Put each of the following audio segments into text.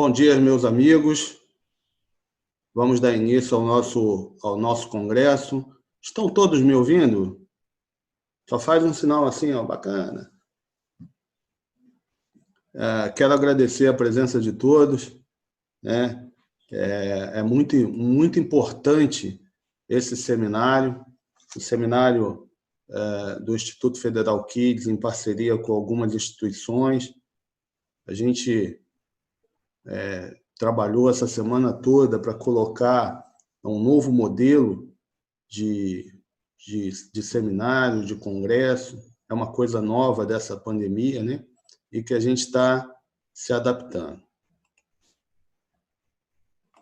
Bom dia, meus amigos. Vamos dar início ao nosso congresso. Estão todos me ouvindo? Só faz um sinal assim, ó, bacana. Quero agradecer a presença de todos, né? É muito importante esse seminário, o seminário do Instituto Federal Kids, em parceria com algumas instituições. A gente trabalhou essa semana toda para colocar um novo modelo de seminário, de congresso. É uma coisa nova dessa pandemia, né? E que a gente está se adaptando.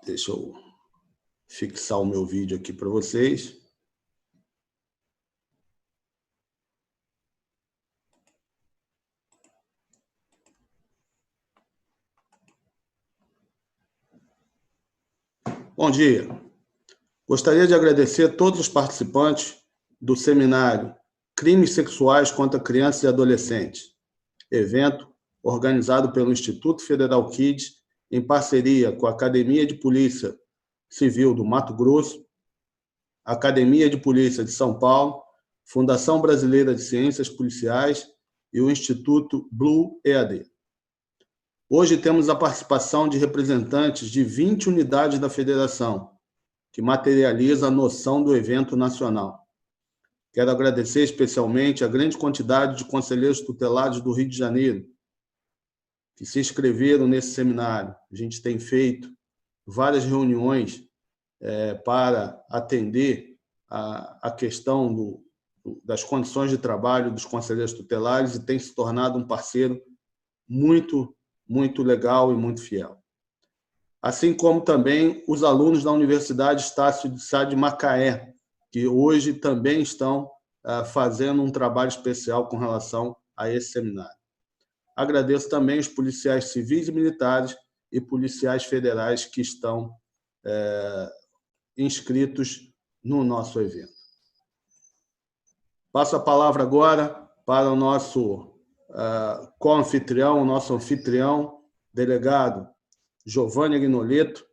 Deixa eu fixar o meu vídeo aqui para vocês. Bom dia. Gostaria de agradecer a todos os participantes do seminário Crimes Sexuais contra Crianças e Adolescentes, evento organizado pelo Instituto Federal Kids, em parceria com a Academia de Polícia Civil do Mato Grosso, Academia de Polícia de São Paulo, Fundação Brasileira de Ciências Policiais e o Instituto Blue EAD. Hoje temos a participação de representantes de 20 unidades da federação, que materializa a noção do evento nacional. Quero agradecer especialmente a grande quantidade de conselheiros tutelados do Rio de Janeiro, que se inscreveram nesse seminário. A gente tem feito várias reuniões para atender a questão das condições de trabalho dos conselheiros tutelares e tem se tornado um parceiro muito legal e muito fiel. Assim como também os alunos da Universidade Estácio de Sá de Macaé, que hoje também estão fazendo um trabalho especial com relação a esse seminário. Agradeço também os policiais civis e militares e policiais federais que estão inscritos no nosso evento. Passo a palavra agora para o nosso co-anfitrião, o nosso anfitrião, delegado Giovanni Agnoletto,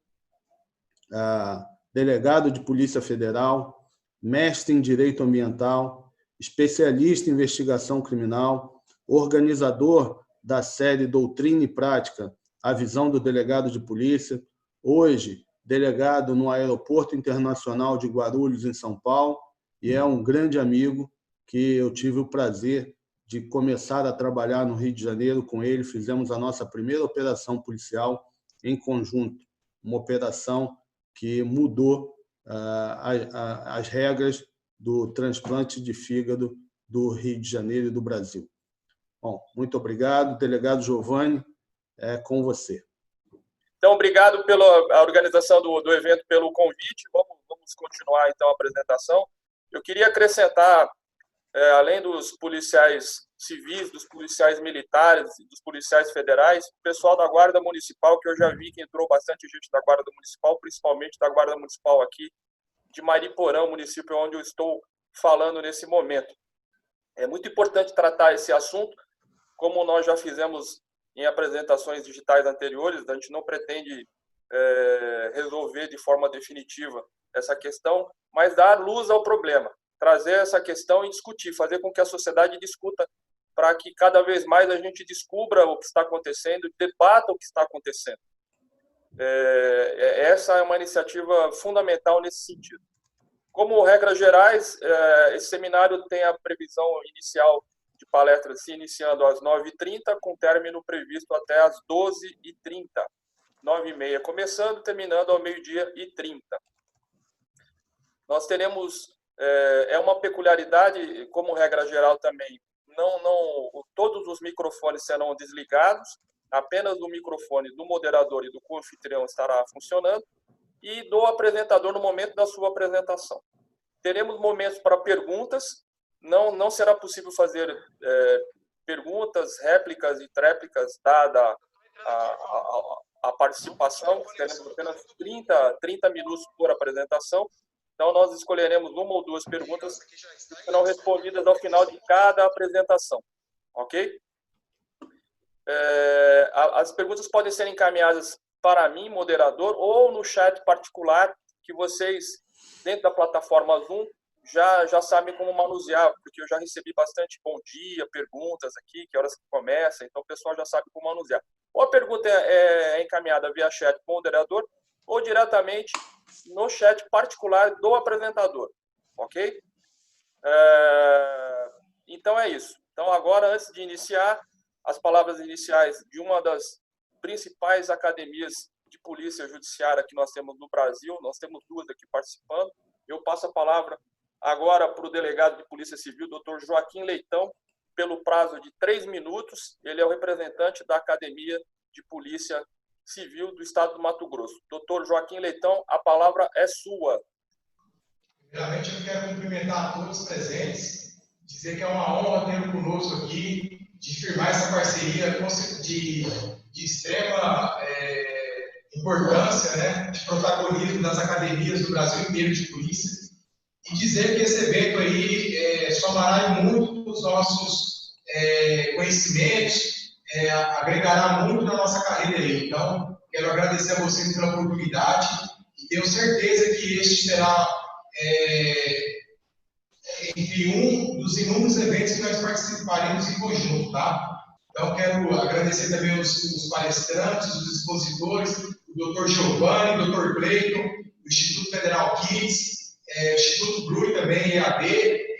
delegado de Polícia Federal, mestre em Direito Ambiental, especialista em investigação criminal, organizador da série Doutrina e Prática, a visão do delegado de polícia, hoje delegado no Aeroporto Internacional de Guarulhos, em São Paulo, e é um grande amigo que eu tive o prazer de começar a trabalhar no Rio de Janeiro com ele. Fizemos a nossa primeira operação policial em conjunto, uma operação que mudou as regras do transplante de fígado do Rio de Janeiro e do Brasil. Bom, muito obrigado, delegado Giovanni, é com você. Então, obrigado pela organização do evento, pelo convite. Vamos continuar, então, a apresentação. Eu queria acrescentar, além dos policiais civis, dos policiais militares, dos policiais federais, o pessoal da Guarda Municipal, que eu já vi que entrou bastante gente da Guarda Municipal, principalmente da Guarda Municipal aqui de Mariporã, município onde eu estou falando nesse momento. É muito importante tratar esse assunto, como nós já fizemos em apresentações digitais anteriores. A gente não pretende resolver de forma definitiva essa questão, mas dar luz ao problema, trazer essa questão e discutir, fazer com que a sociedade discuta, para que cada vez mais a gente descubra o que está acontecendo, debata o que está acontecendo. Essa é uma iniciativa fundamental nesse sentido. Como regras gerais, esse seminário tem a previsão inicial de palestras se iniciando às 9h30, com término previsto até às 12h30. 9h30 começando, terminando ao 12h30. Nós teremos, uma peculiaridade, como regra geral também, todos os microfones serão desligados, apenas o microfone do moderador e do co-anfitrião estará funcionando, e do apresentador no momento da sua apresentação. Teremos momentos para perguntas, não será possível fazer perguntas, réplicas e tréplicas, dada a participação. Teremos apenas 30 minutos por apresentação. Então, nós escolheremos uma ou duas perguntas que serão respondidas ao final de cada apresentação. Ok? As perguntas podem ser encaminhadas para mim, moderador, ou no chat particular, que vocês, dentro da plataforma Zoom, já sabem como manusear, porque eu já recebi bastante bom dia, perguntas aqui, que horas que começa, então o pessoal já sabe como manusear. Ou a pergunta é encaminhada via chat para o moderador, ou diretamente no chat particular do apresentador, ok? Então é isso. Então agora, antes de iniciar, as palavras iniciais de uma das principais academias de polícia judiciária que nós temos no Brasil, nós temos duas aqui participando. Eu passo a palavra agora para o delegado de Polícia Civil, Dr. Joaquim Leitão, pelo prazo de 3 minutos. Ele é o representante da Academia de Polícia Civil do Estado do Mato Grosso. Dr. Joaquim Leitão, a palavra é sua. Primeiramente, eu quero cumprimentar a todos os presentes, dizer que é uma honra tê-lo conosco aqui, de firmar essa parceria de extrema importância, né, de protagonismo das academias do Brasil inteiro de polícia, e dizer que esse evento aí somará muito os nossos conhecimentos, agregará muito na nossa carreira aí. Então, quero agradecer a vocês pela oportunidade e tenho certeza que este será entre um dos inúmeros eventos que nós participaremos em conjunto, tá? Então, quero agradecer também os palestrantes, os expositores, o Dr. Giovanni, o Dr. Cleiton, o Instituto Federal Kids, o Instituto Brui também, EAD,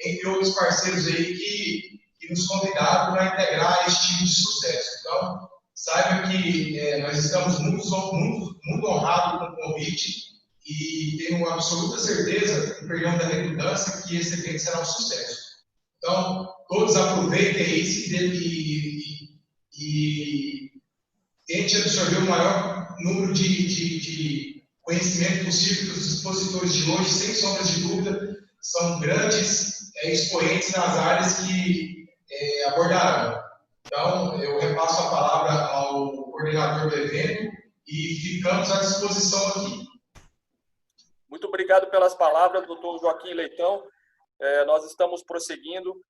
entre outros parceiros aí que nos convidaram para integrar este time de sucesso. Então, saiba que nós estamos muito honrados com o convite e tenho absoluta certeza, perdão da redundância, que esse evento será um sucesso. Então, todos aproveitem isso e tente absorver o maior número de conhecimento possível que os expositores de hoje, sem sombra de dúvida, são grandes expoentes nas áreas que abordarão. Então, eu repasso a palavra ao coordenador do evento e ficamos à disposição aqui. Muito obrigado pelas palavras, doutor Joaquim Leitão. Nós estamos prosseguindo.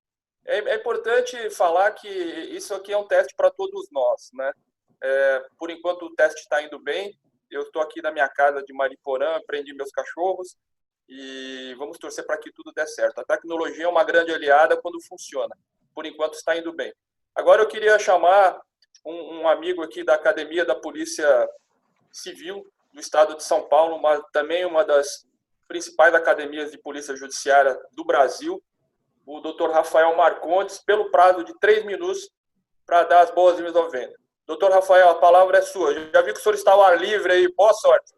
É importante falar que isso aqui é um teste para todos nós, né? Por enquanto o teste está indo bem. Eu estou aqui na minha casa de Mariporã, prendi meus cachorros e vamos torcer para que tudo dê certo. A tecnologia é uma grande aliada quando funciona. Por enquanto está indo bem. Agora eu queria chamar um amigo aqui da Academia da Polícia Civil do Estado de São Paulo, também uma das principais academias de polícia judiciária do Brasil, o Dr. Rafael Marcondes, pelo prazo de 3 minutos para dar as boas-vindas ao evento. Doutor Rafael, a palavra é sua. Já vi que o senhor está ao ar livre aí. Boa sorte.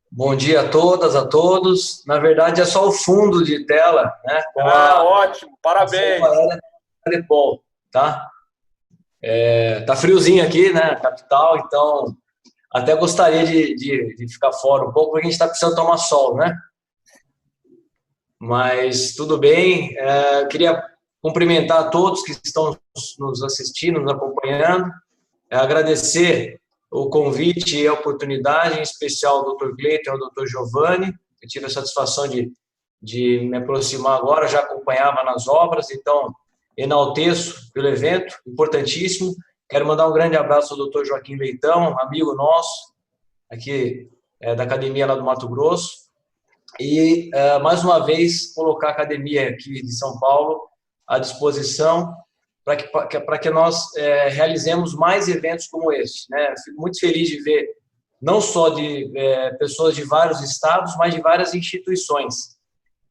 Bom dia a todas, a todos. Na verdade, é só o fundo de tela, né? Ótimo, parabéns. Cadepol, tá? Tá friozinho aqui, né? Capital, então até gostaria de ficar fora um pouco, porque a gente está precisando tomar sol, né? Mas tudo bem. Queria cumprimentar a todos que estão nos assistindo, nos acompanhando, agradecer o convite e a oportunidade, em especial ao Dr. Cleiton e ao Dr. Giovanni. Eu tive a satisfação de me aproximar agora, já acompanhava nas obras, então enalteço pelo evento, importantíssimo. Quero mandar um grande abraço ao Dr. Joaquim Leitão, amigo nosso, aqui da academia lá do Mato Grosso, e mais uma vez colocar a academia aqui de São Paulo à disposição para que nós realizemos mais eventos como este, né? Fico muito feliz de ver não só de pessoas de vários estados, mas de várias instituições.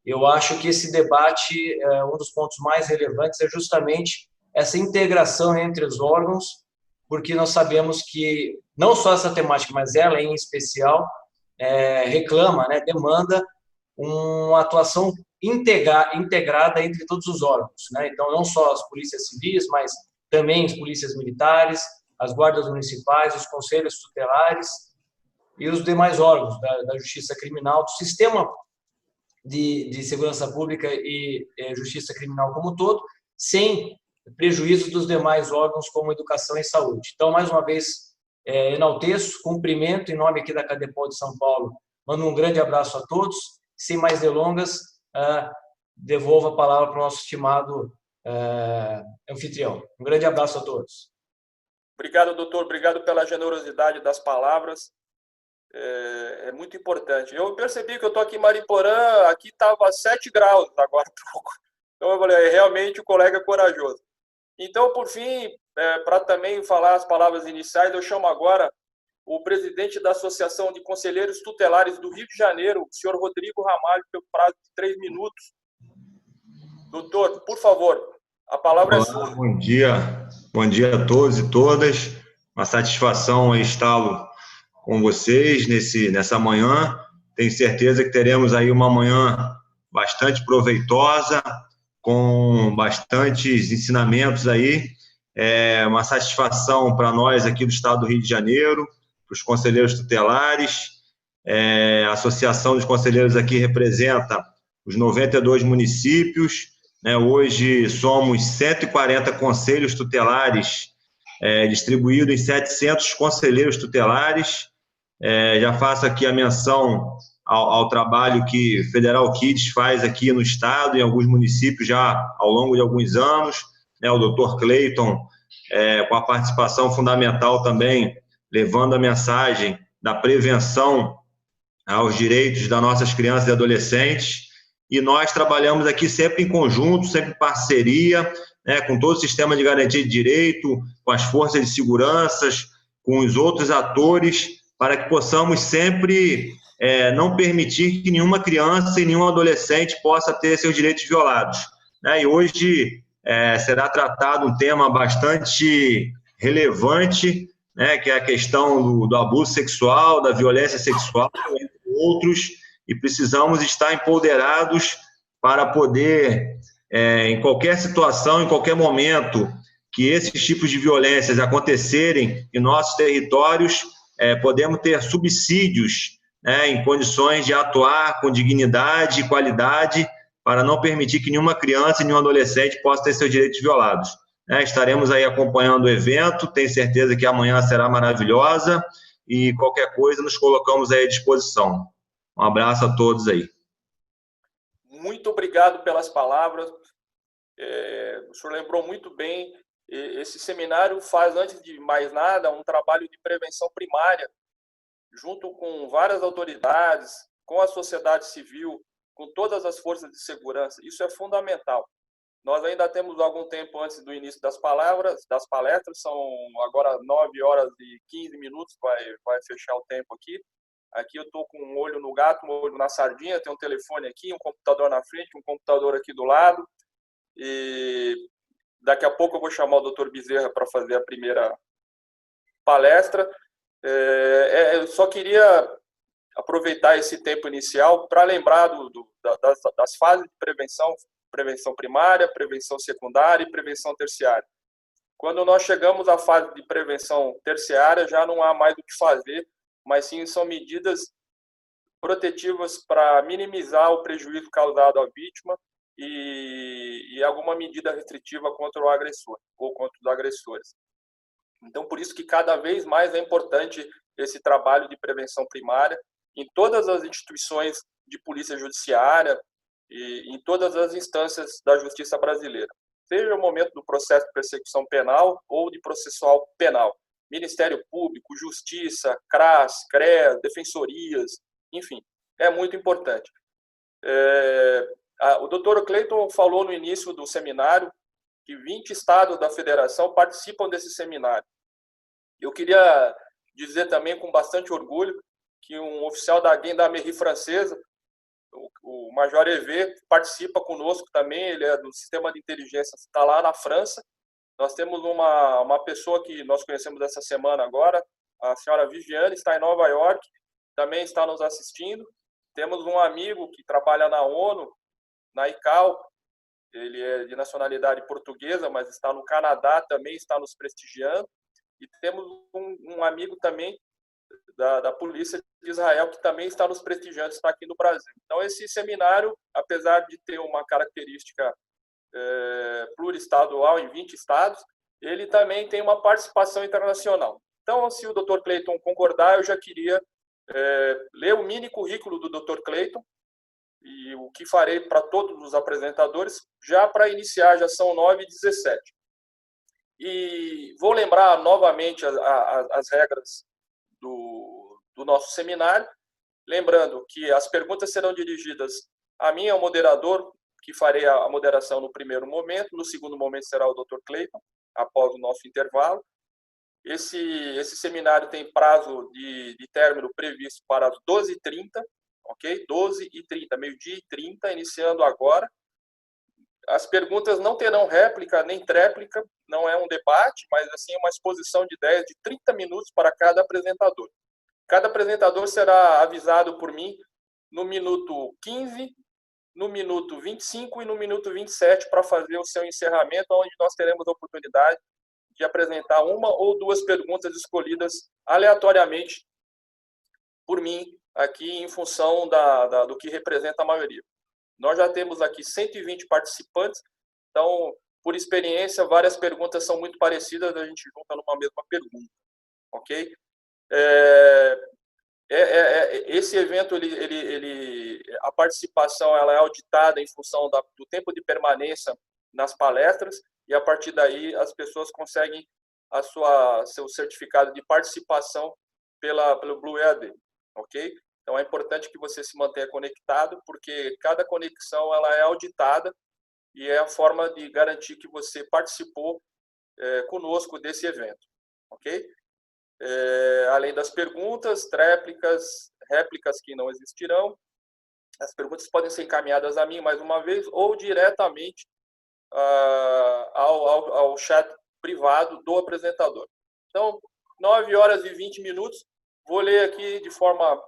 Eu acho que esse debate, um dos pontos mais relevantes é justamente essa integração entre os órgãos, porque nós sabemos que não só essa temática, mas ela em especial reclama, né, demanda uma atuação integrada entre todos os órgãos, né? Então, não só as polícias civis, mas também as polícias militares, as guardas municipais, os conselhos tutelares e os demais órgãos da justiça criminal, do sistema de segurança pública e justiça criminal como um todo, sem prejuízo dos demais órgãos como educação e saúde. Então, mais uma vez, enalteço, cumprimento em nome aqui da Cadepol de São Paulo, mando um grande abraço a todos. Sem mais delongas, devolvo a palavra para o nosso estimado anfitrião. Um grande abraço a todos. Obrigado, doutor. Obrigado pela generosidade das palavras. É muito importante. Eu percebi que eu estou aqui em Mariporã, aqui estava 7 graus agora há pouco. Então eu falei, realmente o colega é corajoso. Então, por fim, para também falar as palavras iniciais, eu chamo agora o presidente da Associação de Conselheiros Tutelares do Rio de Janeiro, o senhor Rodrigo Ramalho, pelo prazo de 3 minutos. Doutor, por favor, a palavra é sua. Bom dia a todos e todas. Uma satisfação estar com vocês nessa manhã. Tenho certeza que teremos aí uma manhã bastante proveitosa, com bastantes ensinamentos aí. É uma satisfação para nós aqui do Estado do Rio de Janeiro, para os conselheiros tutelares. A Associação dos Conselheiros aqui representa os 92 municípios. Hoje somos 140 conselhos tutelares, distribuídos em 700 conselheiros tutelares. Já faço aqui a menção ao trabalho que Federal Kids faz aqui no estado, em alguns municípios já ao longo de alguns anos. O doutor Cleiton, com a participação fundamental também, levando a mensagem da prevenção aos direitos das nossas crianças e adolescentes. E nós trabalhamos aqui sempre em conjunto, sempre em parceria, com todo o sistema de garantia de direito, com as forças de segurança, com os outros atores, para que possamos sempre não permitir que nenhuma criança e nenhum adolescente possa ter seus direitos violados. E hoje será tratado um tema bastante relevante, que é a questão do abuso sexual, da violência sexual, entre outros, e precisamos estar empoderados para poder, em qualquer situação, em qualquer momento, que esses tipos de violências acontecerem em nossos territórios, podemos ter subsídios, em condições de atuar com dignidade e qualidade, para não permitir que nenhuma criança e nenhum adolescente possa ter seus direitos violados. Estaremos aí acompanhando o evento, tenho certeza que amanhã será maravilhosa, e qualquer coisa nos colocamos aí à disposição. Um abraço a todos aí. Muito obrigado pelas palavras. O senhor lembrou muito bem. Esse seminário faz, antes de mais nada, um trabalho de prevenção primária, junto com várias autoridades, com a sociedade civil, com todas as forças de segurança. Isso é fundamental. Nós ainda temos algum tempo antes do início das palestras, são agora 9 horas e 15 minutos, vai fechar o tempo aqui. Aqui eu estou com um olho no gato, um olho na sardinha, tem um telefone aqui, um computador na frente, um computador aqui do lado. E daqui a pouco eu vou chamar o doutor Bezerra para fazer a primeira palestra. Eu só queria aproveitar esse tempo inicial para lembrar das fases de prevenção primária, prevenção secundária e prevenção terciária. Quando nós chegamos à fase de prevenção terciária, já não há mais o que fazer, mas sim são medidas protetivas para minimizar o prejuízo causado à vítima e alguma medida restritiva contra o agressor ou contra os agressores. Então, por isso que cada vez mais é importante esse trabalho de prevenção primária em todas as instituições de polícia judiciária e em todas as instâncias da justiça brasileira, seja o momento do processo de persecução penal ou de processual penal. Ministério Público, Justiça, CRAS, CREA, defensorias, enfim, é muito importante. O doutor Cleiton falou no início do seminário que 20 estados da federação participam desse seminário. Eu queria dizer também com bastante orgulho que um oficial da Gendarmerie francesa, o Major EV, participa conosco também, ele é do sistema de inteligência, está lá na França. Nós temos uma pessoa que nós conhecemos essa semana agora, a senhora Viviane, está em Nova York, também está nos assistindo. Temos um amigo que trabalha na ONU, na ICAO, ele é de nacionalidade portuguesa, mas está no Canadá, também está nos prestigiando. E temos um amigo também da Polícia de Israel, que também está nos prestigiando, está aqui no Brasil. Então, esse seminário, apesar de ter uma característica pluriestadual em 20 estados, ele também tem uma participação internacional. Então, se o Dr. Cleiton concordar, eu já queria ler o mini currículo do Dr. Cleiton e o que farei para todos os apresentadores, já para iniciar, já são 9h17. E vou lembrar novamente as regras do nosso seminário, lembrando que as perguntas serão dirigidas a mim, ao moderador, que farei a moderação no primeiro momento. No segundo momento será o Dr. Cleiton, após o nosso intervalo. Esse seminário tem prazo de término previsto para as 12h30, ok? 12h30, meio-dia e 30, iniciando agora. As perguntas não terão réplica nem tréplica, não é um debate, mas assim uma exposição de ideias de 30 minutos para cada apresentador. Cada apresentador será avisado por mim no minuto 15, no minuto 25 e no minuto 27 para fazer o seu encerramento, onde nós teremos a oportunidade de apresentar uma ou duas perguntas escolhidas aleatoriamente por mim, aqui em função do que representa a maioria. Nós já temos aqui 120 participantes, então, por experiência, várias perguntas são muito parecidas, a gente junta numa mesma pergunta, ok? Esse evento, a participação ela é auditada em função do tempo de permanência nas palestras, e a partir daí as pessoas conseguem seu certificado de participação pelo Blue EAD, ok? Então é importante que você se mantenha conectado, porque cada conexão ela é auditada e é a forma de garantir que você participou conosco desse evento, ok? Além das perguntas, réplicas que não existirão, as perguntas podem ser encaminhadas a mim mais uma vez ou diretamente ao chat privado do apresentador. Então, 9h20, vou ler aqui de forma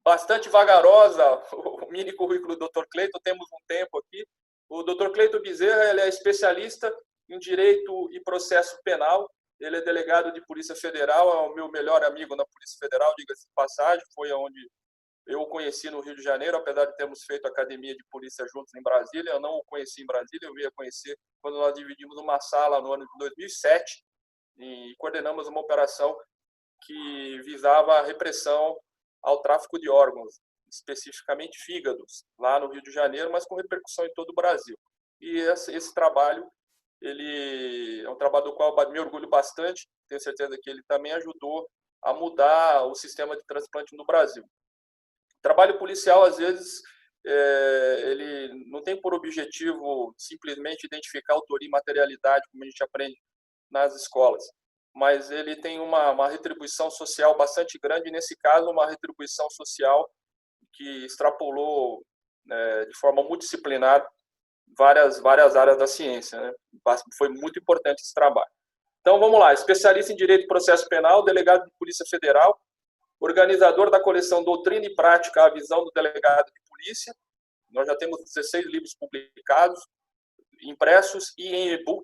bastante vagarosa o mini currículo do Dr. Cleiton, temos um tempo aqui. O Dr. Cleiton Bezerra ele é especialista em Direito e Processo Penal, ele é delegado de Polícia Federal, é o meu melhor amigo na Polícia Federal, diga-se de passagem, foi onde eu o conheci no Rio de Janeiro, apesar de termos feito academia de polícia juntos em Brasília, eu não o conheci em Brasília, eu vim a conhecer quando nós dividimos uma sala no ano de 2007 e coordenamos uma operação que visava a repressão ao tráfico de órgãos, especificamente fígados, lá no Rio de Janeiro, mas com repercussão em todo o Brasil. E esse trabalho, ele é um trabalho do qual eu me orgulho bastante, tenho certeza que ele também ajudou a mudar o sistema de transplante no Brasil. O trabalho policial, às vezes, ele não tem por objetivo simplesmente identificar autoria e materialidade, como a gente aprende nas escolas, mas ele tem uma retribuição social bastante grande, e nesse caso, uma retribuição social que extrapolou de forma multidisciplinar várias áreas da ciência, né? Foi muito importante esse trabalho. Então, vamos lá. Especialista em Direito e Processo Penal, delegado de Polícia Federal, organizador da coleção Doutrina e Prática, a visão do delegado de polícia. Nós já temos 16 livros publicados, impressos e em e-book.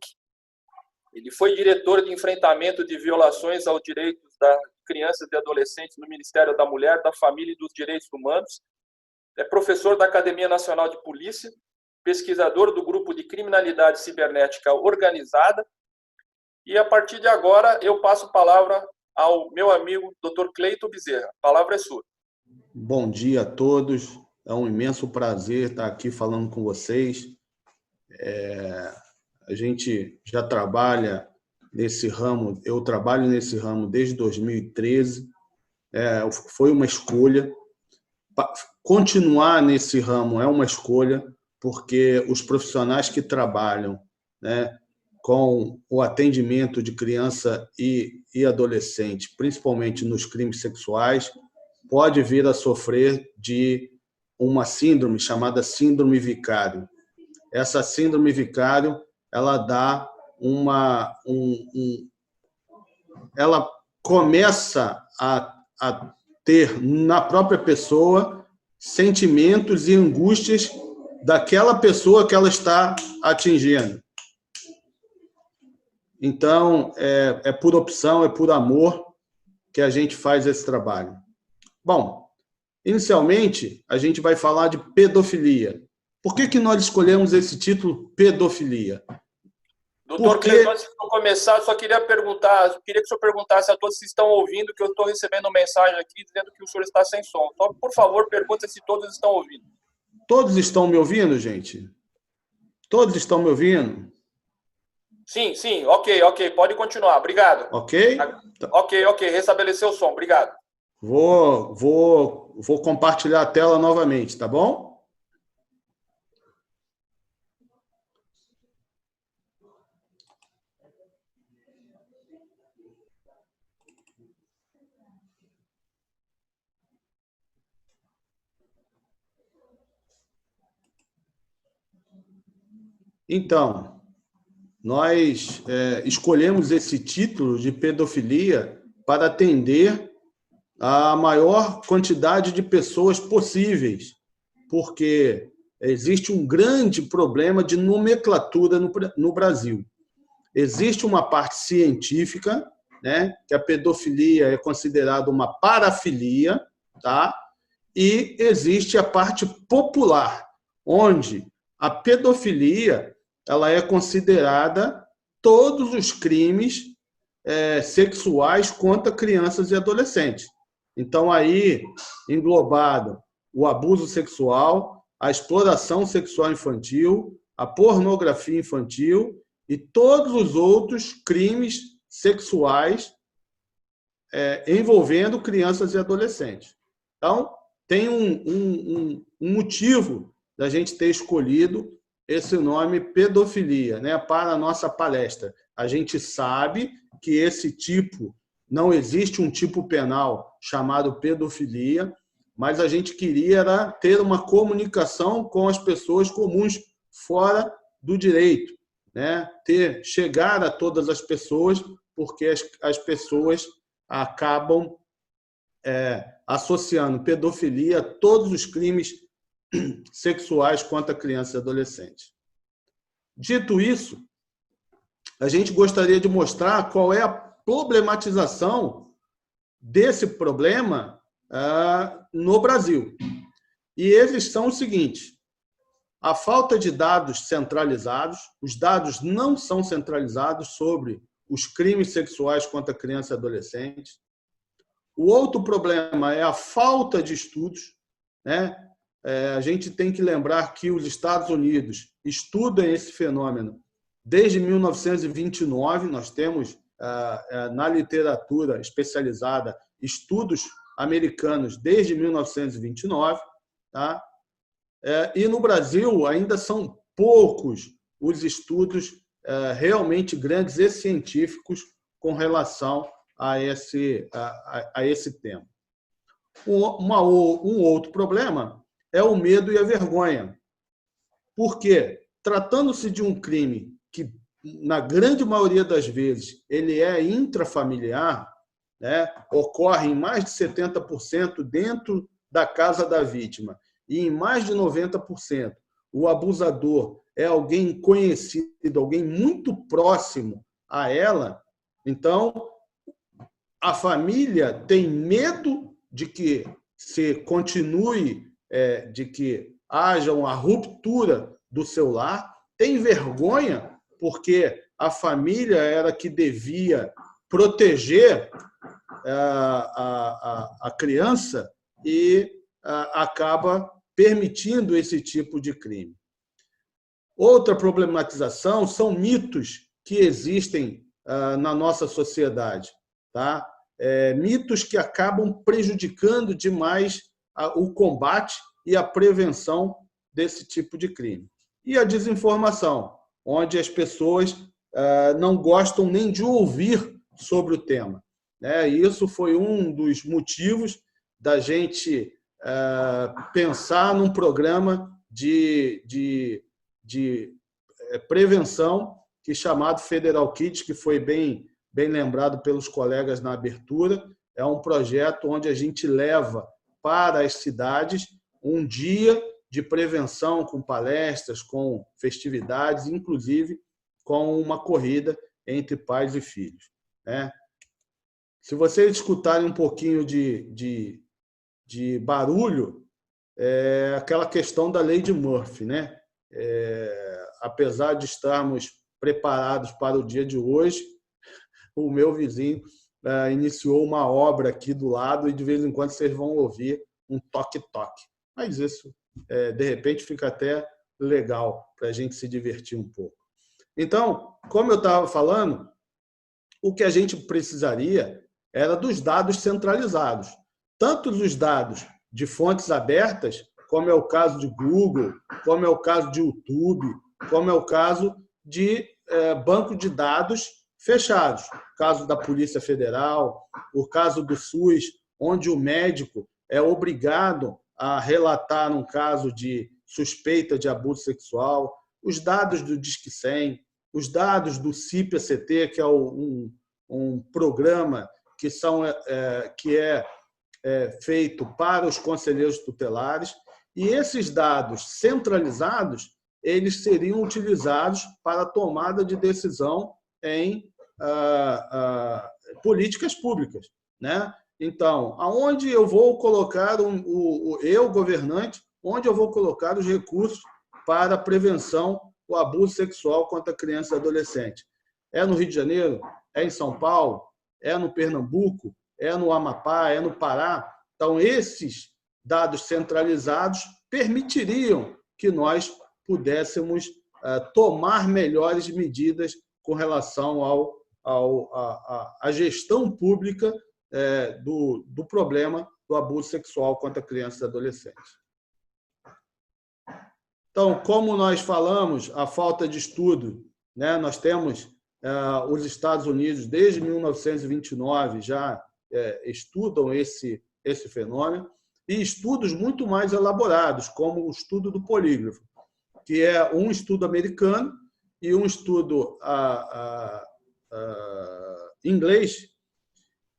Ele foi diretor de enfrentamento de violações aos direitos das crianças e adolescentes no Ministério da Mulher, da Família e dos Direitos Humanos. É professor da Academia Nacional de Polícia, pesquisador do Grupo de Criminalidade Cibernética Organizada. E, a partir de agora, eu passo a palavra ao meu amigo Dr. Cleiton Bezerra. A palavra é sua. Bom dia a todos. É um imenso prazer estar aqui falando com vocês. A gente já trabalha nesse ramo, eu trabalho nesse ramo desde 2013. Foi uma escolha. Continuar nesse ramo é uma escolha, porque os profissionais que trabalham, né, com o atendimento de criança e adolescente, principalmente nos crimes sexuais, pode vir a sofrer de uma síndrome chamada síndrome vicário. Essa síndrome vicário, ela dá ela começa a ter na própria pessoa sentimentos e angústias daquela pessoa que ela está atingindo. Então, é por opção, é por amor que a gente faz esse trabalho. Bom, inicialmente, a gente vai falar de pedofilia. Por que nós escolhemos esse título, pedofilia? Doutor Cleiton, antes de eu começar, só queria que o senhor perguntasse a todos se estão ouvindo, que eu estou recebendo mensagem aqui dizendo que o senhor está sem som. Só, por favor, pergunte se todos estão ouvindo. Todos estão me ouvindo, gente? Todos estão me ouvindo? Sim, sim, ok, pode continuar, obrigado. Ok? Ok, restabeleceu o som, obrigado. Vou compartilhar a tela novamente, tá bom? Então, nós escolhemos esse título de pedofilia para atender a maior quantidade de pessoas possíveis, porque existe um grande problema de nomenclatura no Brasil. Existe uma parte científica, né, que a pedofilia é considerada uma parafilia, tá? E existe a parte popular, onde a pedofilia ela é considerada todos os crimes sexuais contra crianças e adolescentes. Então, aí, englobado o abuso sexual, a exploração sexual infantil, a pornografia infantil e todos os outros crimes sexuais envolvendo crianças e adolescentes. Então, tem um motivo da gente ter escolhido esse nome pedofilia, né, para a nossa palestra. A gente sabe que esse tipo, não existe um tipo penal chamado pedofilia, mas a gente queria ter uma comunicação com as pessoas comuns fora do direito, né? Chegar a todas as pessoas, porque as pessoas acabam associando pedofilia a todos os crimes sexuais contra crianças e adolescentes. Dito isso, a gente gostaria de mostrar qual é a problematização desse problema no Brasil. E eles são os seguintes: a falta de dados centralizados, os dados não são centralizados sobre os crimes sexuais contra crianças e adolescentes. O outro problema é a falta de estudos, né? A gente tem que lembrar que os Estados Unidos estudam esse fenômeno desde 1929. Nós temos, na literatura especializada, estudos americanos desde 1929. Tá? E no Brasil ainda são poucos os estudos realmente grandes e científicos com relação a esse tema. Um outro problema é o medo e a vergonha. Por quê? Tratando-se de um crime que, na grande maioria das vezes, ele é intrafamiliar, né? Ocorre em mais de 70% dentro da casa da vítima, e em mais de 90% o abusador é alguém conhecido, alguém muito próximo a ela. Então, a família tem medo de que se continue, de que haja uma ruptura do seu lar, tem vergonha porque a família era que devia proteger a criança e acaba permitindo esse tipo de crime. Outra problematização são mitos que existem na nossa sociedade, tá? Mitos que acabam prejudicando demais o combate e a prevenção desse tipo de crime. E a desinformação, onde as pessoas não gostam nem de ouvir sobre o tema. Isso foi um dos motivos da gente pensar num programa de prevenção chamado Federal Kids, que foi bem lembrado pelos colegas na abertura. É um projeto onde a gente leva para as cidades um dia de prevenção com palestras, com festividades, inclusive com uma corrida entre pais e filhos. Se vocês escutarem um pouquinho de barulho, é aquela questão da lei de Murphy, né? Apesar de estarmos preparados para o dia de hoje, o meu vizinho iniciou uma obra aqui do lado e de vez em quando vocês vão ouvir um toque-toque. Mas isso, de repente, fica até legal para a gente se divertir um pouco. Então, como eu estava falando, o que a gente precisaria era dos dados centralizados, tanto dos dados de fontes abertas, como é o caso de Google, como é o caso de YouTube, como é o caso de banco de dados fechados, o caso da Polícia Federal, o caso do SUS, onde o médico é obrigado a relatar um caso de suspeita de abuso sexual, os dados do Disque 100, os dados do CIP-ACT, que é um programa que é feito para os conselheiros tutelares, e esses dados centralizados eles seriam utilizados para a tomada de decisão em políticas públicas, né? Então, aonde eu vou colocar eu, governante, onde eu vou colocar os recursos para a prevenção do abuso sexual contra criança e adolescente? É no Rio de Janeiro? É em São Paulo? É no Pernambuco? É no Amapá? É no Pará? Então, esses dados centralizados permitiriam que nós pudéssemos tomar melhores medidas com relação à gestão pública do problema do abuso sexual contra crianças e adolescentes. Então, como nós falamos, a falta de estudo, né? Nós temos os Estados Unidos, desde 1929, já estudam esse fenômeno, e estudos muito mais elaborados, como o estudo do polígrafo, que é um estudo americano e um estudo inglês,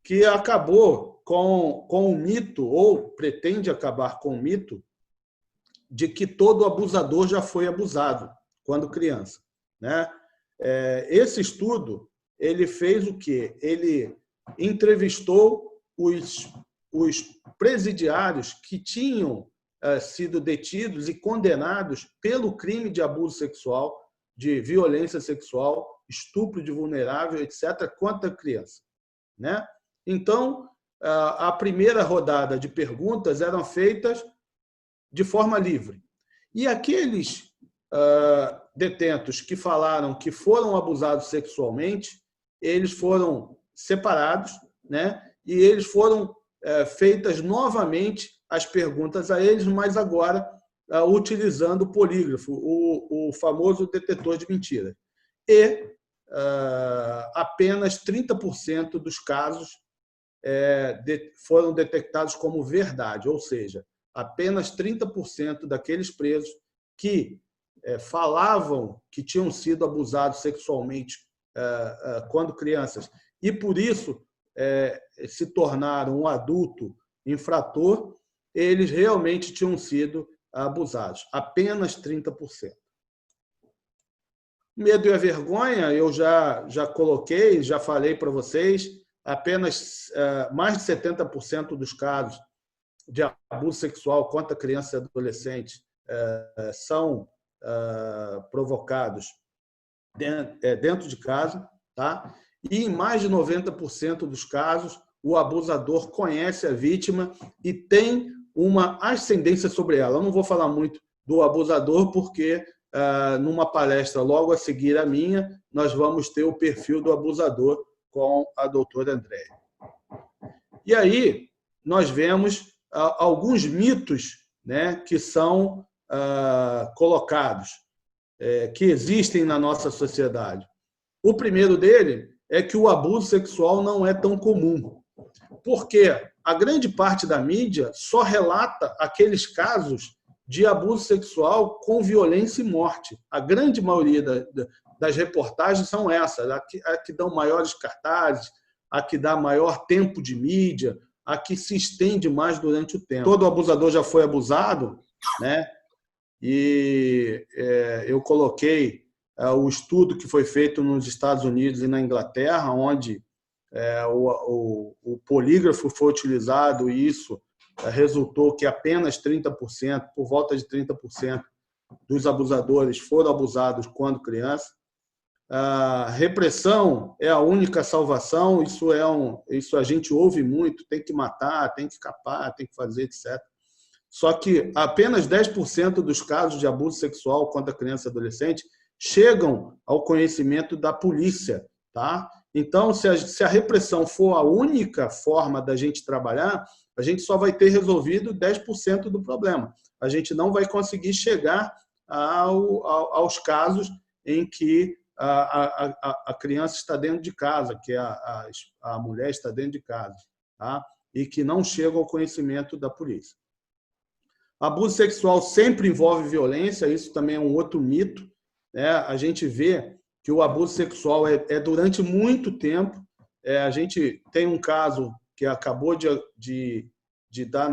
que acabou com o mito, ou pretende acabar com o mito, de que todo abusador já foi abusado quando criança, né? Esse estudo ele fez o quê? Ele entrevistou os presidiários que tinham sido detidos e condenados pelo crime de abuso sexual, de violência sexual, estupro de vulnerável, etc., contra a criança, né? Então, a primeira rodada de perguntas eram feitas de forma livre. E aqueles detentos que falaram que foram abusados sexualmente, eles foram separados, né? E eles foram feitas novamente as perguntas a eles, mas agora utilizando o polígrafo, o famoso detetor de mentiras. E apenas 30% dos casos foram detectados como verdade, ou seja, apenas 30% daqueles presos que falavam que tinham sido abusados sexualmente quando crianças e, por isso, se tornaram um adulto infrator, eles realmente tinham sido abusados. Apenas 30%. Medo e a vergonha, eu já coloquei, já falei para vocês, apenas mais de 70% dos casos de abuso sexual contra crianças e adolescentes são provocados dentro de casa, tá? E em mais de 90% dos casos, o abusador conhece a vítima e tem uma ascendência sobre ela. Eu não vou falar muito do abusador, porque numa palestra logo a seguir a minha, nós vamos ter o perfil do abusador com a doutora Andréia. E aí, nós vemos alguns mitos, né, que são colocados, que existem na nossa sociedade. O primeiro dele é que o abuso sexual não é tão comum, porque a grande parte da mídia só relata aqueles casos de abuso sexual com violência e morte. A grande maioria das reportagens são essas, a que dão maiores cartazes, a que dá maior tempo de mídia, a que se estende mais durante o tempo. Todo abusador já foi abusado, né? E eu coloquei o estudo que foi feito nos Estados Unidos e na Inglaterra, onde o polígrafo foi utilizado e isso resultou que apenas 30%, por volta de 30% dos abusadores foram abusados quando criança. A repressão é a única salvação, isso a gente ouve muito, tem que matar, tem que escapar, tem que fazer, etc. Só que apenas 10% dos casos de abuso sexual contra criança e adolescente chegam ao conhecimento da polícia, tá? Então, se a repressão for a única forma da gente trabalhar, a gente só vai ter resolvido 10% do problema. A gente não vai conseguir chegar aos casos em que a criança está dentro de casa, que a mulher está dentro de casa, tá? E que não chegam ao conhecimento da polícia. Abuso sexual sempre envolve violência, isso também é um outro mito, né? A gente vê que o abuso sexual é durante muito tempo. A gente tem um caso que acabou de dar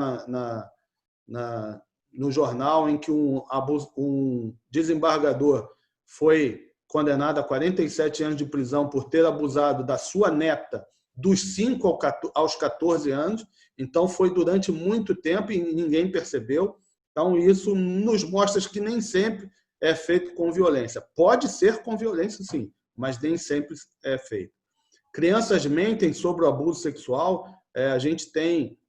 no jornal, em que um desembargador foi condenado a 47 anos de prisão por ter abusado da sua neta dos 5 aos 14 anos. Então, foi durante muito tempo e ninguém percebeu. Então, isso nos mostra que nem sempre é feito com violência. Pode ser com violência, sim, mas nem sempre é feito. Crianças mentem sobre o abuso sexual. A gente tem...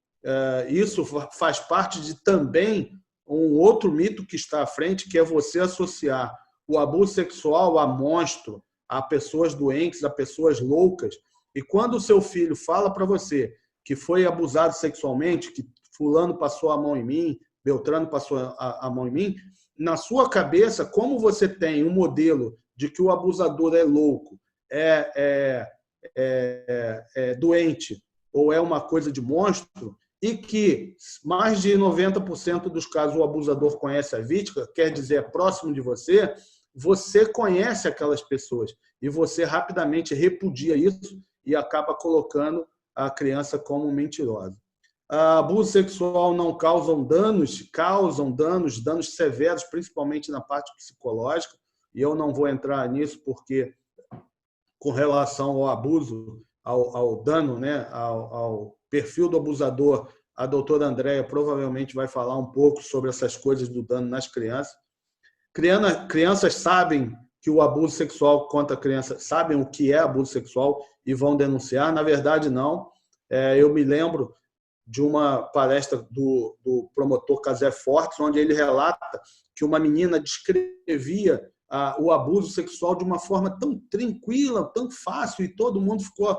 isso faz parte de também um outro mito que está à frente, que é você associar o abuso sexual a monstro, a pessoas doentes, a pessoas loucas. E quando o seu filho fala para você que foi abusado sexualmente, que fulano passou a mão em mim, Beltrano passou a mão em mim, na sua cabeça, como você tem um modelo de que o abusador é louco, é doente ou é uma coisa de monstro, e que mais de 90% dos casos o abusador conhece a vítima, quer dizer, é próximo de você, você conhece aquelas pessoas e você rapidamente repudia isso e acaba colocando a criança como mentirosa. Abuso sexual não causam danos severos, principalmente na parte psicológica, e eu não vou entrar nisso porque, com relação ao abuso, ao dano, né, ao perfil do abusador, a doutora Andréia provavelmente vai falar um pouco sobre essas coisas do dano nas crianças. Crianças sabem que o abuso sexual contra a criança, sabem o que é abuso sexual e vão denunciar. Na verdade, não. Eu me lembro de uma palestra do promotor Casé Fortes, onde ele relata que uma menina descrevia o abuso sexual de uma forma tão tranquila, tão fácil, e todo mundo ficou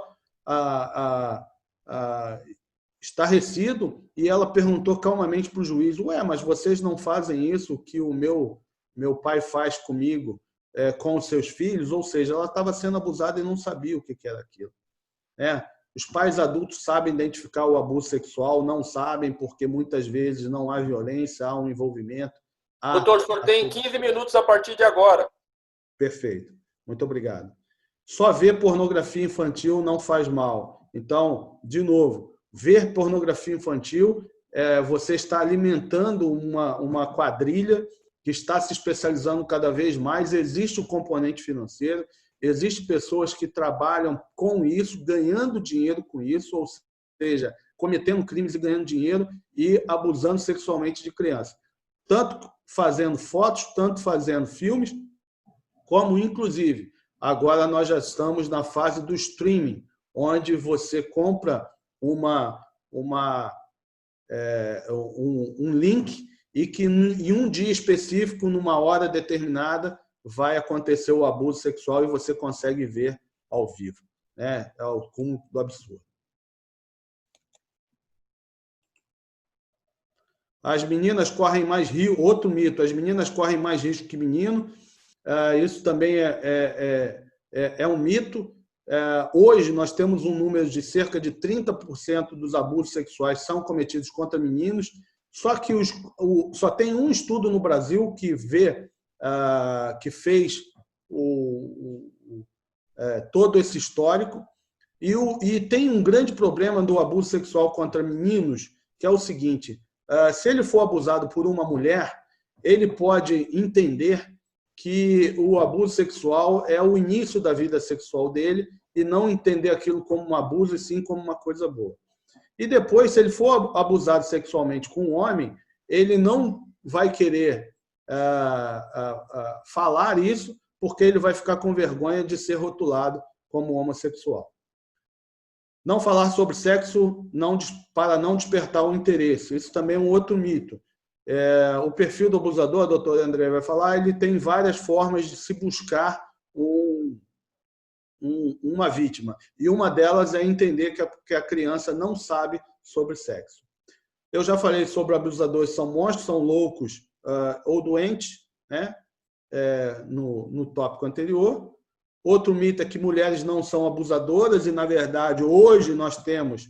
estarrecido, e ela perguntou calmamente para o juiz: ué, mas vocês não fazem isso que o meu pai faz comigo, com os seus filhos? Ou seja, ela estava sendo abusada e não sabia o que era aquilo. Os pais adultos sabem identificar o abuso sexual, não sabem, porque muitas vezes não há violência, há um envolvimento. Doutor, o senhor tem 15 minutos a partir de agora. Perfeito. Muito obrigado. Só ver pornografia infantil não faz mal. Então, de novo, ver pornografia infantil, você está alimentando uma quadrilha que está se especializando cada vez mais. Existe o componente financeiro, existem pessoas que trabalham com isso, ganhando dinheiro com isso, ou seja, cometendo crimes e ganhando dinheiro e abusando sexualmente de crianças. Tanto fazendo fotos, tanto fazendo filmes, como, inclusive, agora nós já estamos na fase do streaming, onde você compra um link e que em um dia específico, numa hora determinada, vai acontecer o abuso sexual e você consegue ver ao vivo. É o cúmulo do absurdo. As meninas correm mais risco, outro mito, as meninas correm mais risco que menino. Isso também é um mito. Hoje, nós temos um número de cerca de 30% dos abusos sexuais são cometidos contra meninos, só que só tem um estudo no Brasil que fez todo esse histórico, e tem um grande problema do abuso sexual contra meninos, que é o seguinte: se ele for abusado por uma mulher, ele pode entender que o abuso sexual é o início da vida sexual dele e não entender aquilo como um abuso, e sim como uma coisa boa. E depois, se ele for abusado sexualmente com um homem, ele não vai querer falar isso, porque ele vai ficar com vergonha de ser rotulado como homossexual. Não falar sobre sexo para não despertar o interesse. Isso também é um outro mito. O perfil do abusador, a doutora André vai falar, ele tem várias formas de se buscar uma vítima. E uma delas é entender que a criança não sabe sobre sexo. Eu já falei sobre abusadores são monstros, são loucos ou doentes, né? No tópico anterior. Outro mito é que mulheres não são abusadoras e, na verdade, hoje nós temos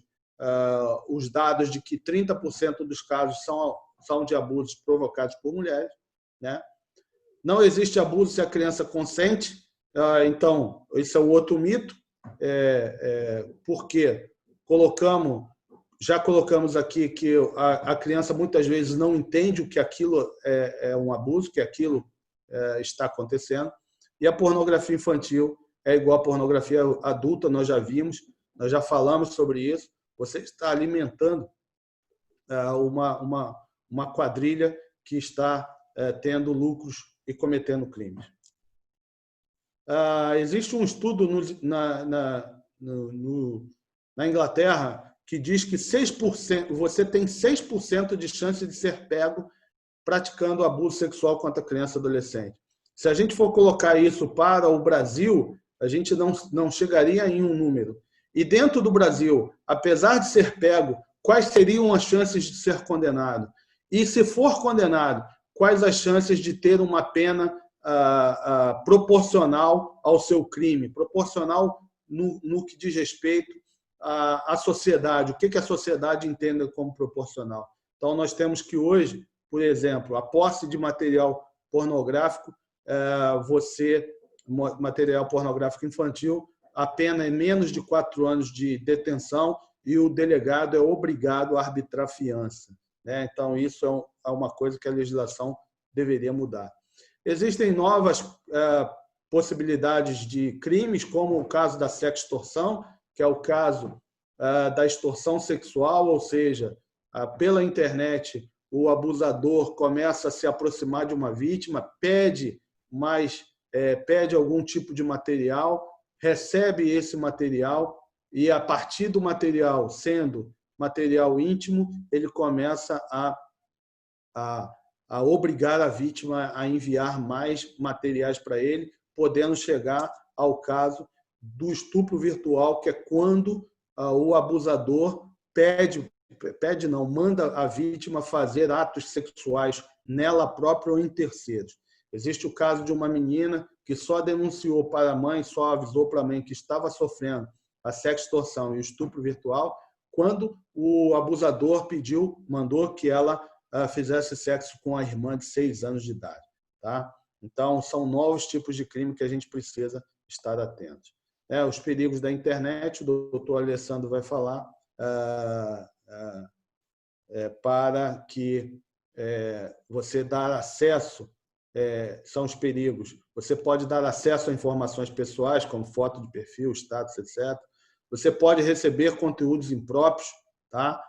os dados de que 30% dos casos são de abusos provocados por mulheres, né? Não existe abuso se a criança consente. Então, esse é o outro mito, porque já colocamos aqui que a criança muitas vezes não entende o que aquilo é um abuso, que aquilo está acontecendo. E a pornografia infantil é igual à pornografia adulta, nós já vimos, nós já falamos sobre isso. Você está alimentando uma quadrilha que está tendo lucros e cometendo crimes. Existe um estudo na Inglaterra que diz que 6%, você tem 6% de chance de ser pego praticando abuso sexual contra criança e adolescente. Se a gente for colocar isso para o Brasil, a gente não chegaria em um número. E dentro do Brasil, apesar de ser pego, quais seriam as chances de ser condenado? E se for condenado, quais as chances de ter uma pena proporcional ao seu crime, proporcional no que diz respeito à sociedade, o que a sociedade entende como proporcional. Então, nós temos que hoje, por exemplo, a posse de material pornográfico, material pornográfico infantil, a pena é menos de 4 anos de detenção e o delegado é obrigado a arbitrar fiança, né? Então, isso é uma coisa que a legislação deveria mudar. Existem novas possibilidades de crimes, como o caso da sextorção, que é o caso da extorsão sexual, ou seja, pela internet, o abusador começa a se aproximar de uma vítima, pede algum tipo de material, recebe esse material e, a partir do material, sendo material íntimo, ele começa a obrigar a vítima a enviar mais materiais para ele, podendo chegar ao caso do estupro virtual, que é quando o abusador manda a vítima fazer atos sexuais nela própria ou em terceiros. Existe o caso de uma menina que só denunciou para a mãe, só avisou para a mãe que estava sofrendo a sextorção e o estupro virtual, quando o abusador mandou que ela fizesse sexo com a irmã de 6 anos de idade. Tá? Então, são novos tipos de crime que a gente precisa estar atento. Os perigos da internet, o doutor Alessandro vai falar, para que você dar acesso, são os perigos. Você pode dar acesso a informações pessoais, como foto de perfil, status, etc. Você pode receber conteúdos impróprios. Tá?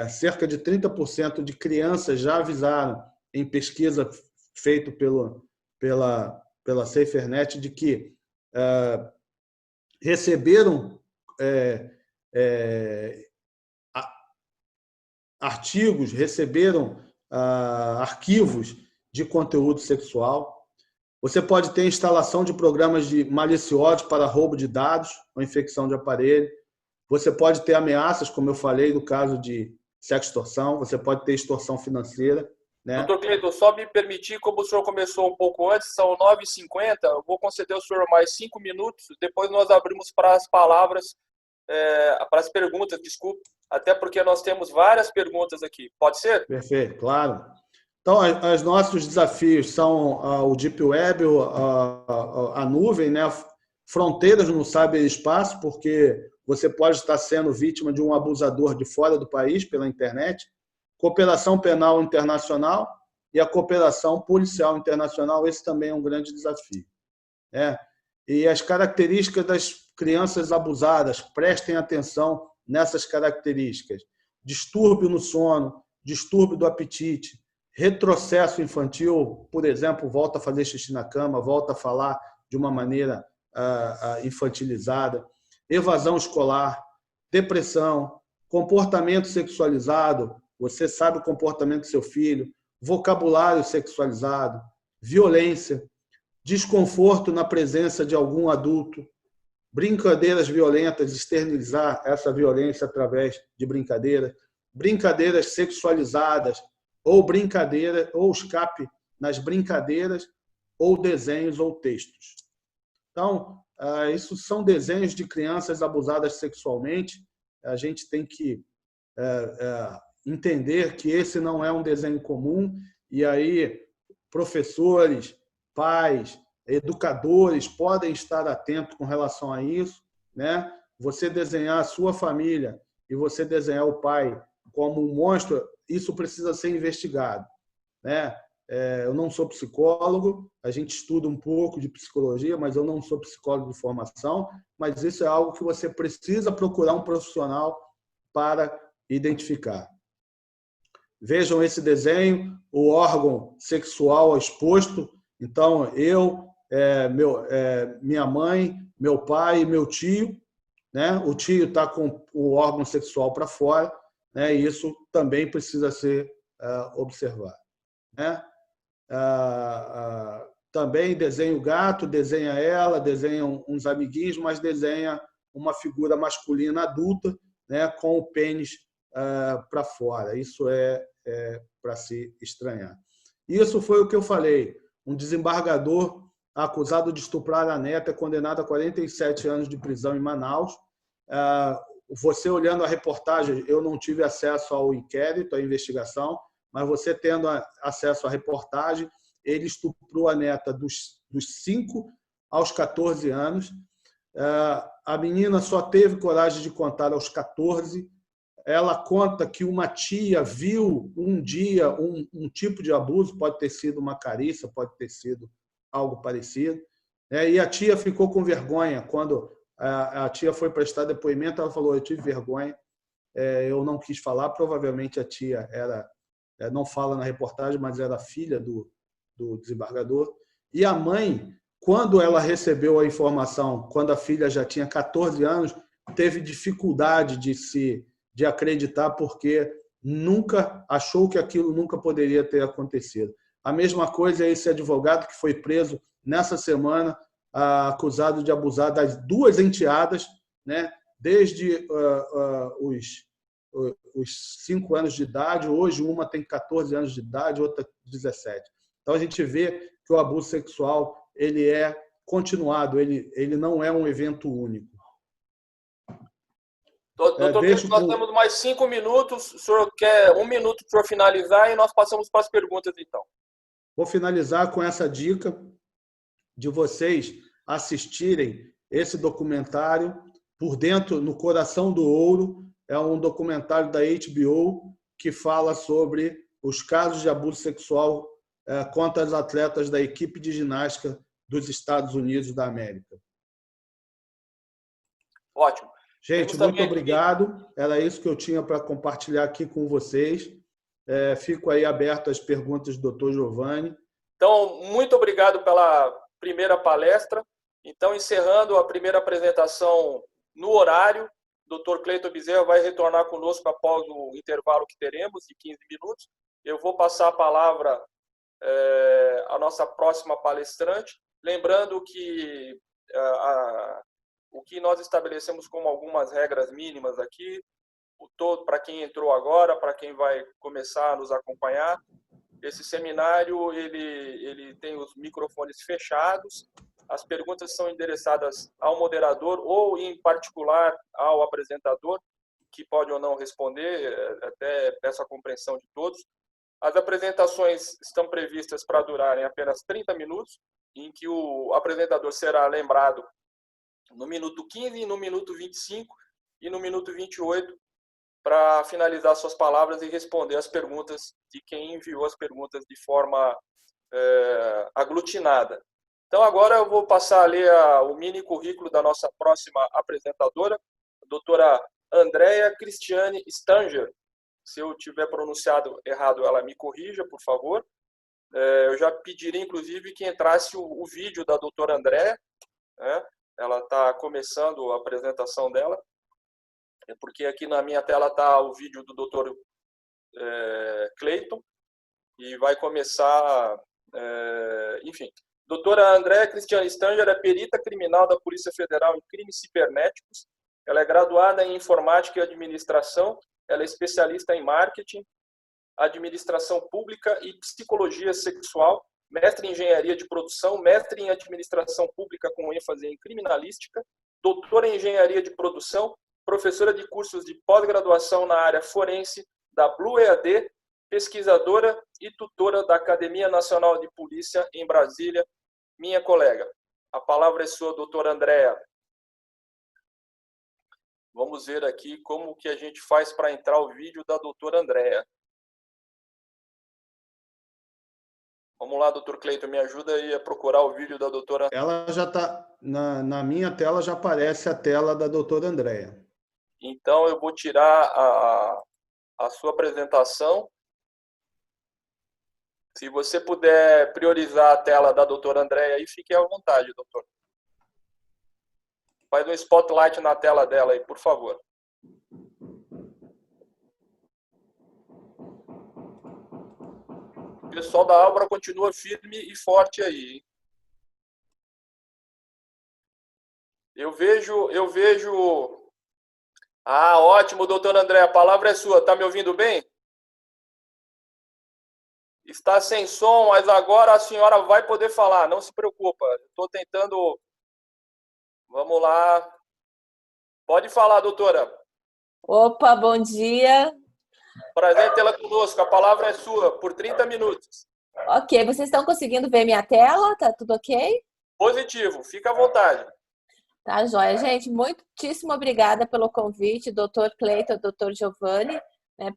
Cerca de 30% de crianças já avisaram, em pesquisa feita pela SaferNet, de que receberam artigos, receberam arquivos de conteúdo sexual. Você pode ter instalação de programas maliciosos para roubo de dados ou infecção de aparelho. Você pode ter ameaças, como eu falei, no caso de sextorção. Você pode ter extorsão financeira. Né? Doutor Cleiton, só me permitir, como o senhor começou um pouco antes, são 9h50, eu vou conceder ao senhor mais 5 minutos, depois nós abrimos para as palavras, para as perguntas, desculpe, até porque nós temos várias perguntas aqui. Pode ser? Perfeito, claro. Então, os nossos desafios são o Deep Web, a nuvem, né? Fronteiras no cyberespaço, porque você pode estar sendo vítima de um abusador de fora do país pela internet. Cooperação penal internacional e a cooperação policial internacional, esse também é um grande desafio. E as características das crianças abusadas, prestem atenção nessas características. Distúrbio no sono, distúrbio do apetite, retrocesso infantil, por exemplo, volta a fazer xixi na cama, volta a falar de uma maneira infantilizada, evasão escolar, depressão, comportamento sexualizado, você sabe o comportamento do seu filho, vocabulário sexualizado, violência, desconforto na presença de algum adulto, brincadeiras violentas, externalizar essa violência através de brincadeiras sexualizadas, ou escape nas brincadeiras, ou desenhos ou textos. Então, isso são desenhos de crianças abusadas sexualmente. A gente tem que entender que esse não é um desenho comum, e aí professores, pais, educadores podem estar atentos com relação a isso, né? Você desenhar a sua família e você desenhar o pai como um monstro, isso precisa ser investigado, né? Eu não sou psicólogo, a gente estuda um pouco de psicologia, mas eu não sou psicólogo de formação, mas isso é algo que você precisa procurar um profissional para identificar. Vejam esse desenho, o órgão sexual exposto. Então, minha mãe, meu pai e meu tio, né? O tio está com o órgão sexual para fora, né? E isso também precisa ser observado, né? Também desenha o gato, desenha ela, desenha uns amiguinhos, mas desenha uma figura masculina adulta, né? Com o pênis para fora. Isso é para se estranhar. Isso foi o que eu falei. Um desembargador acusado de estuprar a neta é condenado a 47 anos de prisão em Manaus. Você olhando a reportagem, eu não tive acesso ao inquérito, à investigação, mas você tendo acesso à reportagem, ele estuprou a neta dos 5 aos 14 anos. A menina só teve coragem de contar aos 14. Ela conta que uma tia viu um dia um tipo de abuso, pode ter sido uma carícia, pode ter sido algo parecido, e a tia ficou com vergonha. Quando a tia foi prestar depoimento, ela falou: eu tive vergonha, eu não quis falar. Provavelmente a tia não fala na reportagem, mas era filha do desembargador. E a mãe, quando ela recebeu a informação, quando a filha já tinha 14 anos, teve dificuldade de acreditar, porque nunca achou que aquilo nunca poderia ter acontecido. A mesma coisa é esse advogado que foi preso nessa semana, acusado de abusar das 2 enteadas, né? Desde os 5 anos de idade. Hoje uma tem 14 anos de idade, outra 17. Então a gente vê que o abuso sexual ele é continuado, ele não é um evento único. Doutor, nós temos mais 5 minutos. O senhor quer 1 minuto para finalizar e nós passamos para as perguntas, então. Vou finalizar com essa dica de vocês assistirem esse documentário, Por Dentro, no Coração do Ouro. É um documentário da HBO que fala sobre os casos de abuso sexual contra as atletas da equipe de ginástica dos Estados Unidos da América. Ótimo. Gente, muito obrigado. Era isso que eu tinha para compartilhar aqui com vocês. Fico aí aberto às perguntas do Dr. Giovanni. Então, muito obrigado pela primeira palestra. Então, encerrando a primeira apresentação no horário, o Dr. Cleiton Bezerra vai retornar conosco após o intervalo que teremos, de 15 minutos. Eu vou passar a palavra à nossa próxima palestrante, lembrando que o que nós estabelecemos como algumas regras mínimas aqui, para quem entrou agora, para quem vai começar a nos acompanhar, esse seminário ele tem os microfones fechados, as perguntas são endereçadas ao moderador ou, em particular, ao apresentador, que pode ou não responder, até peço a compreensão de todos. As apresentações estão previstas para durarem apenas 30 minutos, em que o apresentador será lembrado no minuto 15, no minuto 25 e no minuto 28, para finalizar suas palavras e responder as perguntas de quem enviou as perguntas de forma aglutinada. Então, agora eu vou passar a ler o mini currículo da nossa próxima apresentadora, a doutora Andrea Cristiane Stanger. Se eu tiver pronunciado errado, ela me corrija, por favor. Eu já pediria, inclusive, que entrasse o vídeo da doutora Andrea, né? Ela está começando a apresentação dela, porque aqui na minha tela está o vídeo do Dr. Cleiton, e vai começar, enfim. Doutora Andréa Cristiane Stanger é perita criminal da Polícia Federal em crimes cibernéticos. Ela é graduada em informática e administração. Ela é especialista em marketing, administração pública e psicologia sexual. Mestre em engenharia de produção, mestre em administração pública com ênfase em criminalística, doutora em engenharia de produção, professora de cursos de pós-graduação na área forense da Blue EAD, pesquisadora e tutora da Academia Nacional de Polícia em Brasília, minha colega. A palavra é sua, doutora Andréa. Vamos ver aqui como que a gente faz para entrar o vídeo da doutora Andréa. Vamos lá, doutor Cleiton, me ajuda aí a procurar o vídeo da doutora. Ela já está, na minha tela já aparece a tela da doutora Andréa. Então, eu vou tirar a sua apresentação. Se você puder priorizar a tela da doutora Andréa aí, fique à vontade, doutor. Faz um spotlight na tela dela aí, por favor. O pessoal da Álvaro continua firme e forte aí, hein? Eu vejo... Ah, ótimo, doutor André, a palavra é sua. Está me ouvindo bem? Está sem som, mas agora a senhora vai poder falar, não se preocupa. Estou tentando... Vamos lá. Pode falar, doutora. Opa, bom dia. Prazer em tê-la conosco. A palavra é sua, por 30 minutos. Ok, vocês estão conseguindo ver minha tela? Tá tudo ok? Positivo, fica à vontade. Tá, joia. Gente, muitíssimo obrigada pelo convite, doutor Cleiton, doutor Giovanni, né,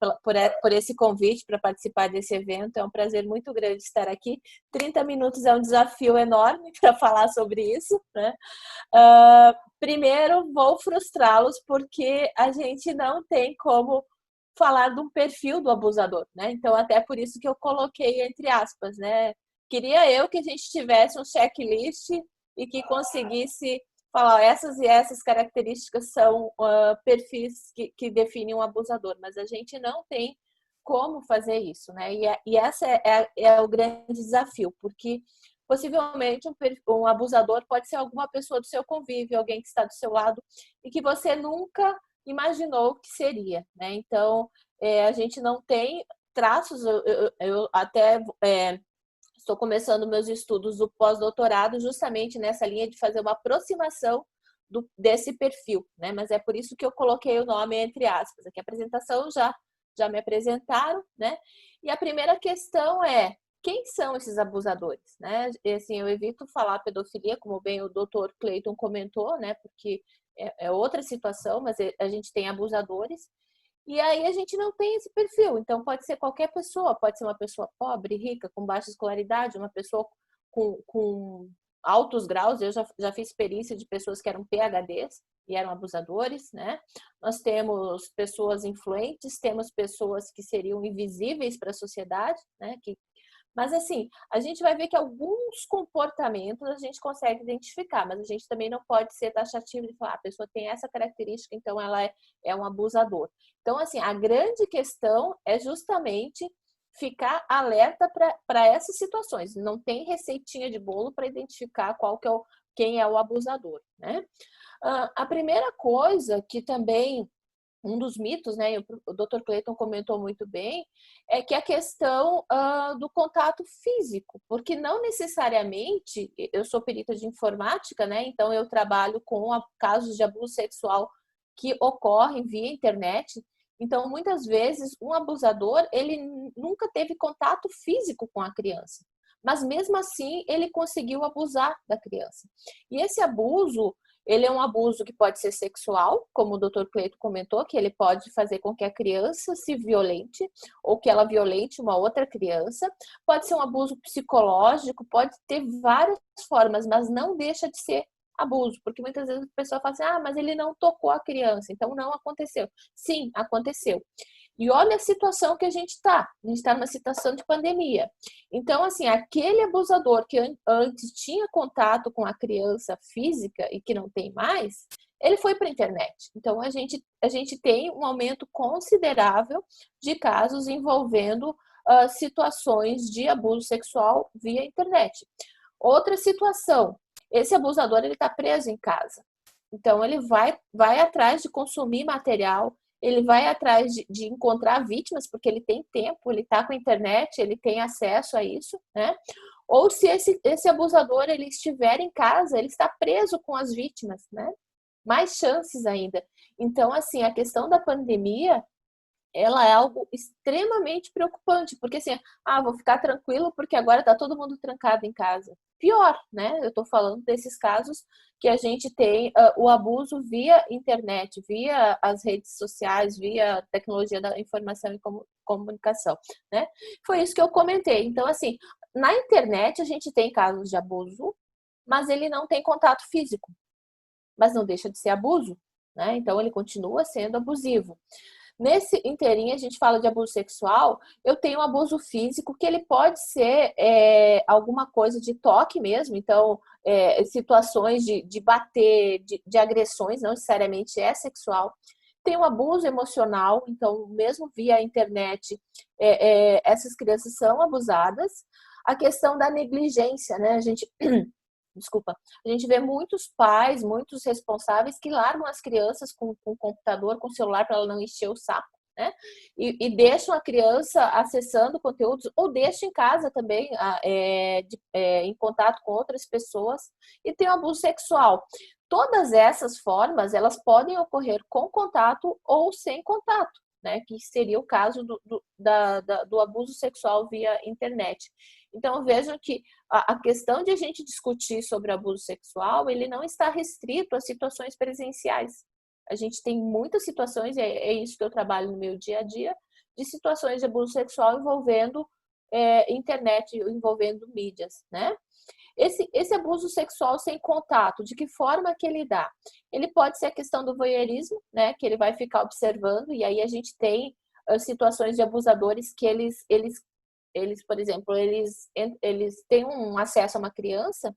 por esse convite para participar desse evento. É um prazer muito grande estar aqui. 30 minutos é um desafio enorme para falar sobre isso, né? Primeiro, vou frustrá-los porque a gente não tem como falar de um perfil do abusador, né? Então, até por isso que eu coloquei entre aspas, né? Queria eu que a gente tivesse um checklist e que conseguisse falar essas e essas características são perfis que definem um abusador, mas a gente não tem como fazer isso, né? E essa é o grande desafio, porque possivelmente um abusador pode ser alguma pessoa do seu convívio, alguém que está do seu lado e que você nunca imaginou que seria, né? Então, a gente não tem traços, eu até estou começando meus estudos do pós-doutorado justamente nessa linha de fazer uma aproximação desse perfil, né? Mas é por isso que eu coloquei o nome entre aspas. Aqui a apresentação já me apresentaram, né? E a primeira questão é: quem são esses abusadores, né? E, assim, eu evito falar pedofilia, como bem o doutor Cleiton comentou, né? Porque é outra situação, mas a gente tem abusadores. E aí a gente não tem esse perfil. Então pode ser qualquer pessoa, pode ser uma pessoa pobre, rica, com baixa escolaridade, uma pessoa com altos graus. Eu já fiz experiência de pessoas que eram PhDs e eram abusadores, né? Nós temos pessoas influentes, temos pessoas que seriam invisíveis para a sociedade, né? Mas, assim, a gente vai ver que alguns comportamentos a gente consegue identificar, mas a gente também não pode ser taxativo de falar, a pessoa tem essa característica, então ela é um abusador. Então, assim, a grande questão é justamente ficar alerta para essas situações. Não tem receitinha de bolo para identificar quem é o abusador, né? A primeira coisa que também... Um dos mitos, né, o Dr. Cleiton comentou muito bem, é que a questão do contato físico, porque não necessariamente, eu sou perita de informática, né, então eu trabalho com casos de abuso sexual que ocorrem via internet. Então, muitas vezes, um abusador, ele nunca teve contato físico com a criança, mas mesmo assim, ele conseguiu abusar da criança. E esse abuso... Ele é um abuso que pode ser sexual, como o Dr. Cleiton comentou, que ele pode fazer com que a criança se violente ou que ela violente uma outra criança. Pode ser um abuso psicológico, pode ter várias formas, mas não deixa de ser abuso, porque muitas vezes a pessoa fala assim, mas ele não tocou a criança, então não aconteceu. Sim, aconteceu. E olha a situação que a gente está. A gente está numa situação de pandemia. Então, assim, aquele abusador que antes tinha contato com a criança física e que não tem mais, ele foi para a internet. Então, a gente tem um aumento considerável de casos envolvendo situações de abuso sexual via internet. Outra situação, esse abusador ele está preso em casa. Então, ele vai atrás de consumir material, ele vai atrás de encontrar vítimas, porque ele tem tempo, ele está com a internet, ele tem acesso a isso, né? Ou se esse abusador ele estiver em casa, ele está preso com as vítimas, né? Mais chances ainda. Então, assim, a questão da pandemia, ela é algo extremamente preocupante, porque assim, vou ficar tranquilo porque agora está todo mundo trancado em casa. Pior, né? Eu estou falando desses casos que a gente tem o abuso via internet, via as redes sociais, via tecnologia da informação e comunicação, né? Foi isso que eu comentei. Então, assim, na internet a gente tem casos de abuso, mas ele não tem contato físico. Mas não deixa de ser abuso, né? Então, ele continua sendo abusivo. Nesse inteirinho, a gente fala de abuso sexual, eu tenho um abuso físico, que ele pode ser alguma coisa de toque mesmo, então, situações de bater, de agressões, não necessariamente é sexual. Tem um abuso emocional, então, mesmo via internet, essas crianças são abusadas. A questão da negligência, né? Desculpa, a gente vê muitos pais, muitos responsáveis que largam as crianças com computador, com celular para ela não encher o saco, né? E deixam a criança acessando conteúdos, ou deixam em casa também, em contato com outras pessoas, e tem o abuso sexual. Todas essas formas, elas podem ocorrer com contato ou sem contato, né? Que seria o caso do abuso sexual via internet. Então, vejam que a questão de a gente discutir sobre abuso sexual, ele não está restrito a situações presenciais. A gente tem muitas situações, é isso que eu trabalho no meu dia a dia, de situações de abuso sexual envolvendo internet, envolvendo mídias, né? Esse abuso sexual sem contato, de que forma que ele dá? Ele pode ser a questão do voyeurismo, né? Que ele vai ficar observando, e aí a gente tem situações de abusadores que eles, por exemplo, eles têm um acesso a uma criança,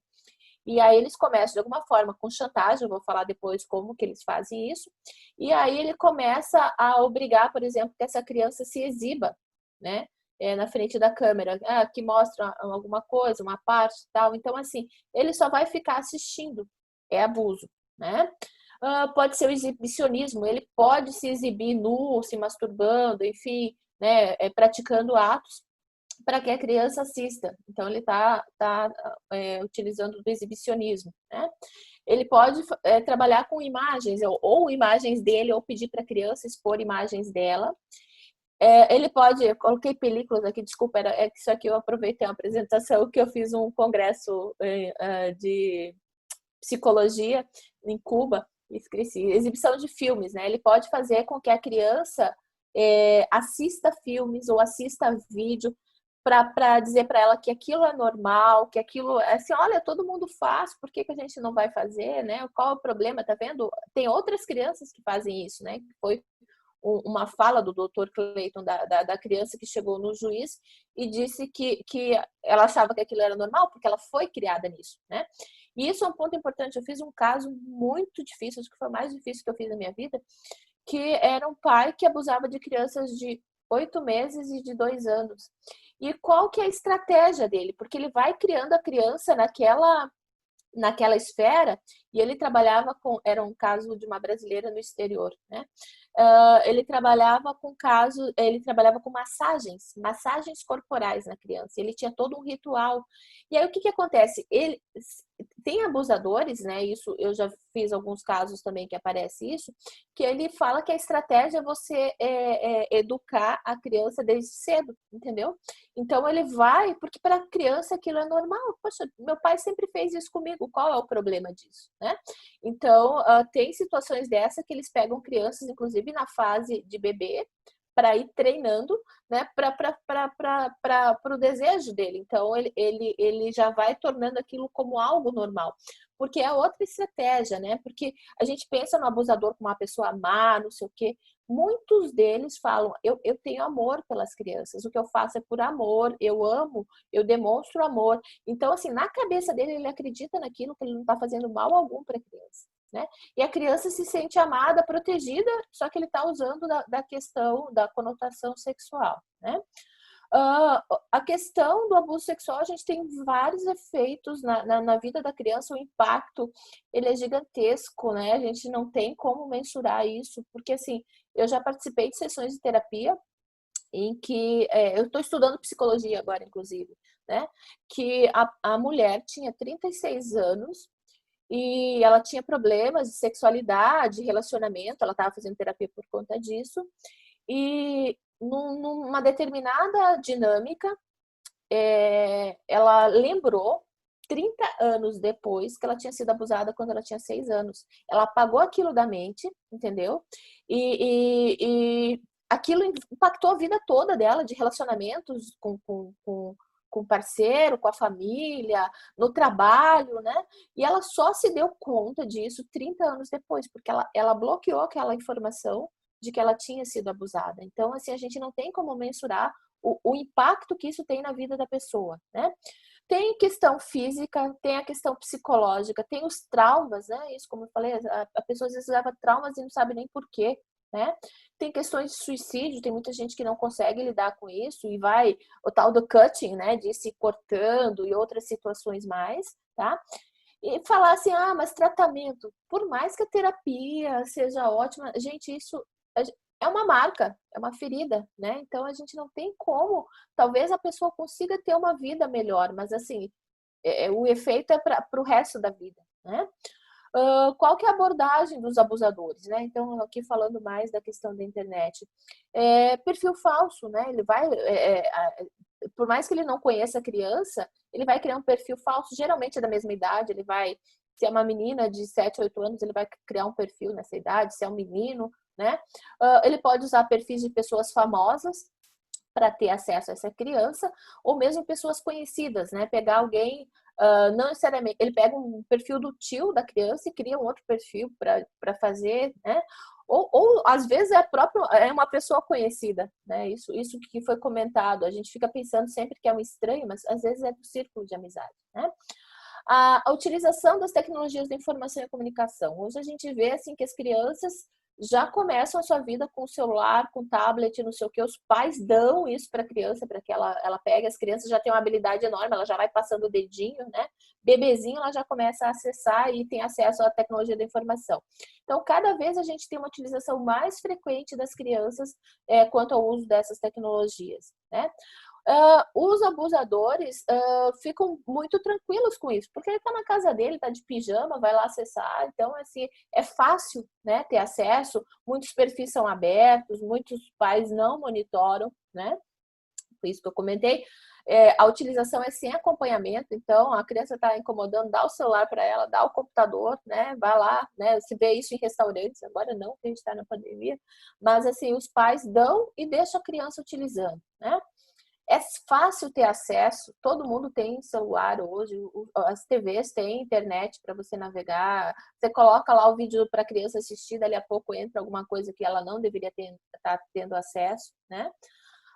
e aí eles começam de alguma forma com chantagem, eu vou falar depois como que eles fazem isso, e aí ele começa a obrigar, por exemplo, que essa criança se exiba, né? Na frente da câmera, que mostra alguma coisa, uma parte e tal. Então, assim, ele só vai ficar assistindo. É abuso, né? Pode ser o exibicionismo, ele pode se exibir nu, se masturbando, enfim, né? Praticando atos para que a criança assista. Então, ele está utilizando do exibicionismo, né? Ele pode trabalhar com imagens, ou imagens dele, ou pedir para a criança expor imagens dela. Ele pode, eu coloquei películas aqui, desculpa, é que isso aqui eu aproveitei uma apresentação que eu fiz um congresso de psicologia em Cuba, esqueci, exibição de filmes, né? Ele pode fazer com que a criança assista filmes ou assista vídeo para dizer para ela que aquilo é normal, que aquilo é assim, olha, todo mundo faz, por que a gente não vai fazer, né? Qual é o problema? Tá vendo? Tem outras crianças que fazem isso, né? Foi uma fala do Dr. Clayton, da criança que chegou no juiz e disse que ela achava que aquilo era normal porque ela foi criada nisso, né? E isso é um ponto importante. Eu fiz um caso muito difícil, acho que foi o mais difícil que eu fiz na minha vida, que era um pai que abusava de crianças de 8 meses e de 2 anos. E qual que é a estratégia dele? Porque ele vai criando a criança naquela esfera, e ele trabalhava era um caso de uma brasileira no exterior, né? Ele trabalhava com massagens corporais na criança, ele tinha todo um ritual. E aí o que acontece? Tem abusadores, né? Isso eu já fiz alguns casos também que aparece isso, que ele fala que a estratégia é você educar a criança desde cedo, entendeu? Então ele vai, porque para a criança aquilo é normal. Poxa, meu pai sempre fez isso comigo, qual é o problema disso, né? Então tem situações dessa que eles pegam crianças, inclusive na fase de bebê, para ir treinando, né, para o desejo dele. Então, ele já vai tornando aquilo como algo normal. Porque é outra estratégia, né? Porque a gente pensa no abusador como uma pessoa má, não sei o quê. Muitos deles falam, eu tenho amor pelas crianças, o que eu faço é por amor, eu amo, eu demonstro amor. Então, assim, na cabeça dele, ele acredita naquilo, que ele não está fazendo mal algum para a criança. né? E a criança se sente amada, protegida, só que ele está usando da questão da conotação sexual, né? A questão do abuso sexual, a gente tem vários efeitos na vida da criança, o impacto, ele é gigantesco, né? A gente não tem como mensurar isso, porque, assim, eu já participei de sessões de terapia em que, eu estou estudando psicologia agora, inclusive, né? Que a mulher tinha 36 anos e ela tinha problemas de sexualidade, relacionamento, ela estava fazendo terapia por conta disso, e numa determinada dinâmica, ela lembrou 30 anos depois que ela tinha sido abusada quando ela tinha 6 anos. Ela apagou aquilo da mente, entendeu? E aquilo impactou a vida toda dela, de relacionamentos com o parceiro, com a família, no trabalho, né? E ela só se deu conta disso 30 anos depois, porque ela bloqueou aquela informação de que ela tinha sido abusada. Então, assim, a gente não tem como mensurar o impacto que isso tem na vida da pessoa, né? Tem questão física, tem a questão psicológica, tem os traumas, né? Isso, como eu falei, a pessoa às vezes leva traumas e não sabe nem por quê, né? Tem questões de suicídio, tem muita gente que não consegue lidar com isso e vai, o tal do cutting, né? De se cortando e outras situações mais, tá? E falar assim, mas tratamento, por mais que a terapia seja ótima, gente, isso é uma marca, é uma ferida, né? Então a gente não tem como, talvez a pessoa consiga ter uma vida melhor, mas assim, o efeito é para o resto da vida, né? Qual que é a abordagem dos abusadores, né? Então, aqui falando mais da questão da internet. Perfil falso, né? Ele vai, por mais que ele não conheça a criança, ele vai criar um perfil falso, geralmente é da mesma idade, ele vai, se é uma menina de 7, 8 anos, ele vai criar um perfil nessa idade, se é um menino, né? Ele pode usar perfis de pessoas famosas para ter acesso a essa criança, ou mesmo pessoas conhecidas, né? Pegar alguém, não necessariamente, ele pega um perfil do tio da criança e cria um outro perfil para fazer, né? Ou às vezes é uma pessoa conhecida, né? Isso que foi comentado. A gente fica pensando sempre que é um estranho, mas às vezes é do círculo de amizade, né? A utilização das tecnologias da informação e comunicação. Hoje a gente vê assim que as crianças já começam a sua vida com celular, com tablet, não sei o que. Os pais dão isso para a criança, para que ela pegue. As crianças já têm uma habilidade enorme, ela já vai passando o dedinho, né? Bebezinho, ela já começa a acessar e tem acesso à tecnologia da informação. Então, cada vez a gente tem uma utilização mais frequente das crianças quanto ao uso dessas tecnologias, né? Os abusadores ficam muito tranquilos com isso, porque ele está na casa dele, está de pijama, vai lá acessar, então assim, é fácil, né, ter acesso, muitos perfis são abertos, muitos pais não monitoram, né, por isso que eu comentei. A utilização é sem acompanhamento, então a criança está incomodando, dá o celular para ela, dá o computador, né? Vai lá, né? Se vê isso em restaurantes, agora não, porque a gente está na pandemia, mas assim, os pais dão e deixam a criança utilizando, né? É fácil ter acesso, todo mundo tem celular hoje, as TVs têm internet para você navegar, você coloca lá o vídeo para a criança assistir, dali a pouco entra alguma coisa que ela não deveria estar tendo acesso, né?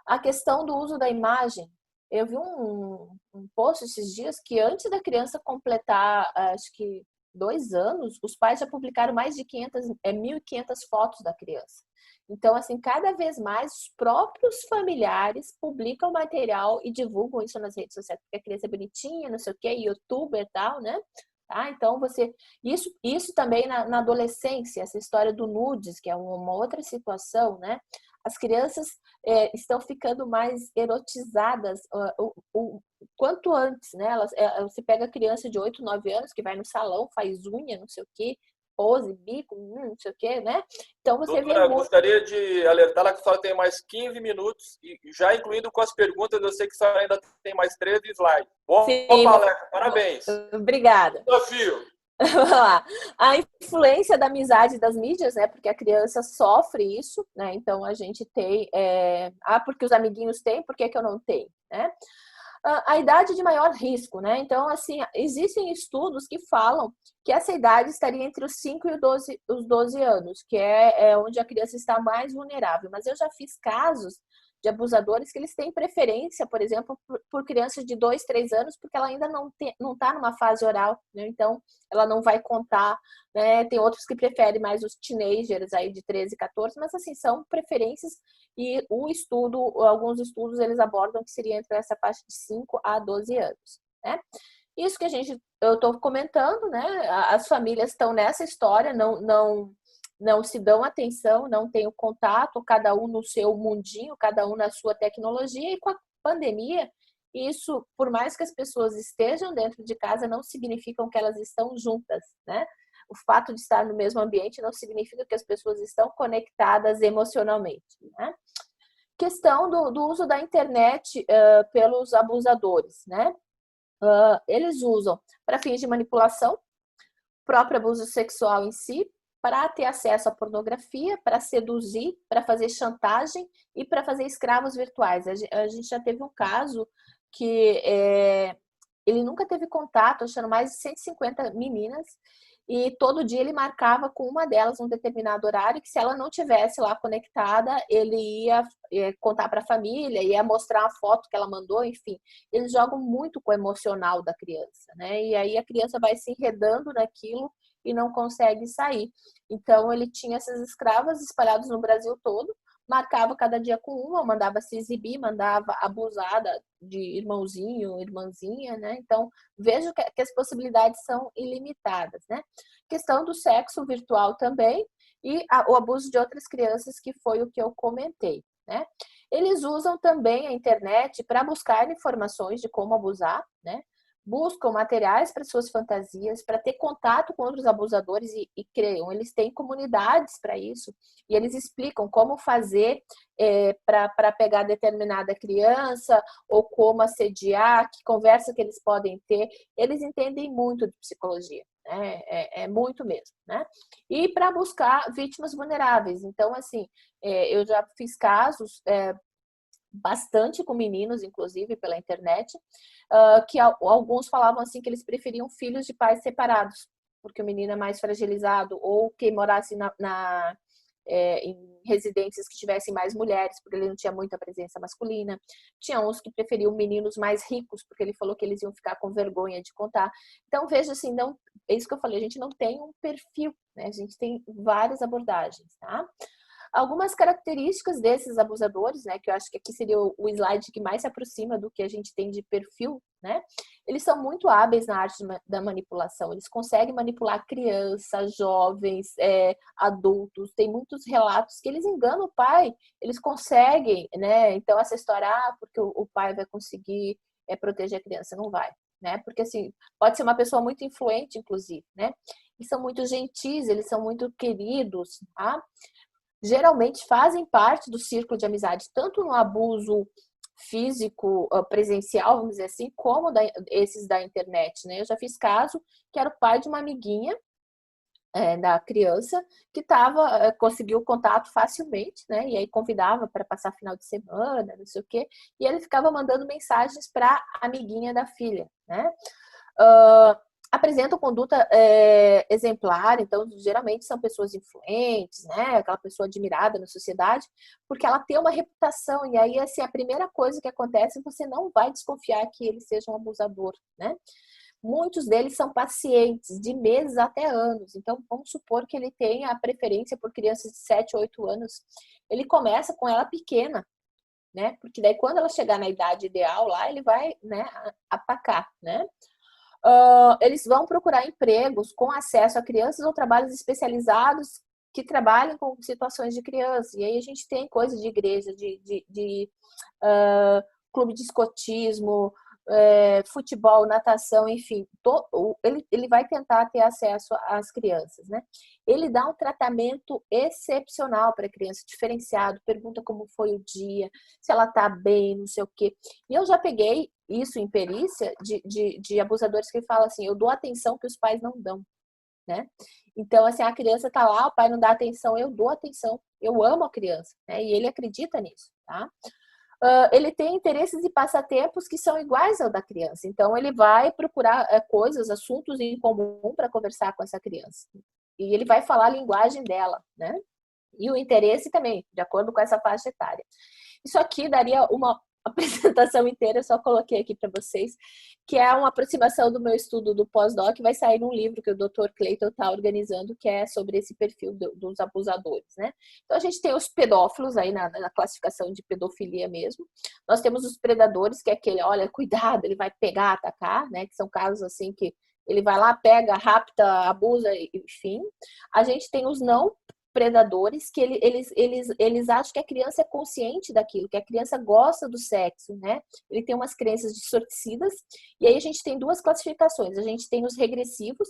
A questão do uso da imagem, eu vi um post esses dias que antes da criança completar, acho que 2 anos, os pais já publicaram mais de 1.500 fotos da criança. Então, assim, cada vez mais os próprios familiares publicam material e divulgam isso nas redes sociais, porque a criança é bonitinha, não sei o quê, youtuber e tal, né? Tá? Então, isso também na adolescência, essa história do nudes, que é uma outra situação, né? As crianças estão ficando mais erotizadas o quanto antes, né? Você pega a criança de 8, 9 anos que vai no salão, faz unha, não sei o quê, pose, bico, não sei o quê, né? Então você Doutora, eu gostaria de alertá-la que a senhora tem mais 15 minutos, e já incluindo com as perguntas, eu sei que a senhora ainda tem mais 13 slides. Boa palestra, parabéns. Obrigada. Desafio. Vamos lá. A influência da amizade das mídias, né? Porque a criança sofre isso, né? Então a gente tem, porque os amiguinhos têm, por que eu não tenho, né? A idade de maior risco, né? Então, assim, existem estudos que falam que essa idade estaria entre os 5 e os 12 anos, que é onde a criança está mais vulnerável. Mas eu já fiz casos de abusadores que eles têm preferência, por exemplo, por crianças de 2, 3 anos, porque ela ainda não está numa fase oral, né? Então ela não vai contar, né? Tem outros que preferem mais os teenagers aí de 13, 14, mas assim, são preferências e alguns estudos eles abordam que seria entre essa faixa de 5 a 12 anos, né? Isso que eu estou comentando, né? As famílias estão nessa história, não se dão atenção, não têm o contato, cada um no seu mundinho, cada um na sua tecnologia, e com a pandemia, isso, por mais que as pessoas estejam dentro de casa, não significa que elas estão juntas, né? O fato de estar no mesmo ambiente não significa que as pessoas estão conectadas emocionalmente, né? Questão do uso da internet pelos abusadores, né? Eles usam para fins de manipulação, próprio abuso sexual em si, para ter acesso à pornografia, para seduzir, para fazer chantagem e para fazer escravos virtuais. A gente já teve um caso que ele nunca teve contato, achando mais de 150 meninas, e todo dia ele marcava com uma delas um determinado horário, que se ela não tivesse lá conectada, ele ia contar para a família, ia mostrar a foto que ela mandou, enfim. Eles jogam muito com o emocional da criança, né? E aí a criança vai se enredando naquilo e não consegue sair. Então ele tinha essas escravas espalhadas no Brasil todo, marcava cada dia com uma, mandava se exibir, mandava abusada de irmãozinho, irmãzinha, né? Então, vejo que as possibilidades são ilimitadas, né? Questão do sexo virtual também e o abuso de outras crianças, que foi o que eu comentei, né? Eles usam também a internet para buscar informações de como abusar, né? Buscam materiais para suas fantasias, para ter contato com outros abusadores e criam. Eles têm comunidades para isso e eles explicam como fazer para pegar determinada criança ou como assediar, que conversa que eles podem ter. Eles entendem muito de psicologia, né? É muito mesmo, né? E para buscar vítimas vulneráveis. Então, assim, eu já fiz casos bastante com meninos, inclusive pela internet, que alguns falavam assim que eles preferiam filhos de pais separados, porque o menino é mais fragilizado, ou que morasse em residências que tivessem mais mulheres, porque ele não tinha muita presença masculina. Tinha uns que preferiam meninos mais ricos, porque ele falou que eles iam ficar com vergonha de contar. Então, veja assim, não, é isso que eu falei, a gente não tem um perfil, né? A gente tem várias abordagens, tá? Algumas características desses abusadores, né, que eu acho que aqui seria o slide que mais se aproxima do que a gente tem de perfil, né? Eles são muito hábeis na arte da manipulação. Eles conseguem manipular crianças, jovens, adultos. Tem muitos relatos que eles enganam o pai. Eles conseguem, né? Então essa história, porque o pai vai conseguir proteger a criança, não vai, né? Porque assim, pode ser uma pessoa muito influente, inclusive, né? Eles são muito gentis, eles são muito queridos, tá? Geralmente fazem parte do círculo de amizade, tanto no abuso físico, presencial, vamos dizer assim, como esses da internet, né? Eu já fiz caso que era o pai de uma amiguinha da criança que conseguiu contato facilmente, né? E aí convidava para passar final de semana, não sei o quê, e ele ficava mandando mensagens para a amiguinha da filha, né? Apresentam conduta exemplar, então geralmente são pessoas influentes, né? Aquela pessoa admirada na sociedade, porque ela tem uma reputação, e aí assim, a primeira coisa que acontece, você não vai desconfiar que ele seja um abusador, né? Muitos deles são pacientes, de meses até anos, então vamos supor que ele tenha a preferência por crianças de 7, 8 anos. Ele começa com ela pequena, né? Porque daí quando ela chegar na idade ideal lá, ele vai, né, atacar, né? Eles vão procurar empregos com acesso a crianças ou trabalhos especializados que trabalhem com situações de criança. E aí a gente tem coisa de igreja, de clube de escotismo, futebol, natação, enfim. Ele vai tentar ter acesso às crianças, né? Ele dá um tratamento excepcional para a criança, diferenciado, pergunta como foi o dia, se ela tá bem, não sei o quê. E eu já peguei isso em perícia de abusadores que falam assim, eu dou atenção que os pais não dão, né? Então, assim, a criança tá lá, o pai não dá atenção, eu dou atenção, eu amo a criança, né? E ele acredita nisso, tá? Ele tem interesses e passatempos que são iguais ao da criança. Então, ele vai procurar coisas, assuntos em comum para conversar com essa criança. E ele vai falar a linguagem dela, né? E o interesse também, de acordo com essa faixa etária. Isso aqui daria uma apresentação inteira, eu só coloquei aqui para vocês, que é uma aproximação do meu estudo do pós-doc, vai sair num livro que o Dr. Clayton está organizando, que é sobre esse perfil dos abusadores, né? Então, a gente tem os pedófilos aí na classificação de pedofilia mesmo. Nós temos os predadores, que é aquele, olha, cuidado, ele vai pegar, atacar, né? Que são casos assim que ele vai lá, pega, rapta, abusa, enfim. A gente tem os não predadores, que eles acham que a criança é consciente daquilo, que a criança gosta do sexo, né? Ele tem umas crenças distorcidas, e aí a gente tem duas classificações. A gente tem os regressivos,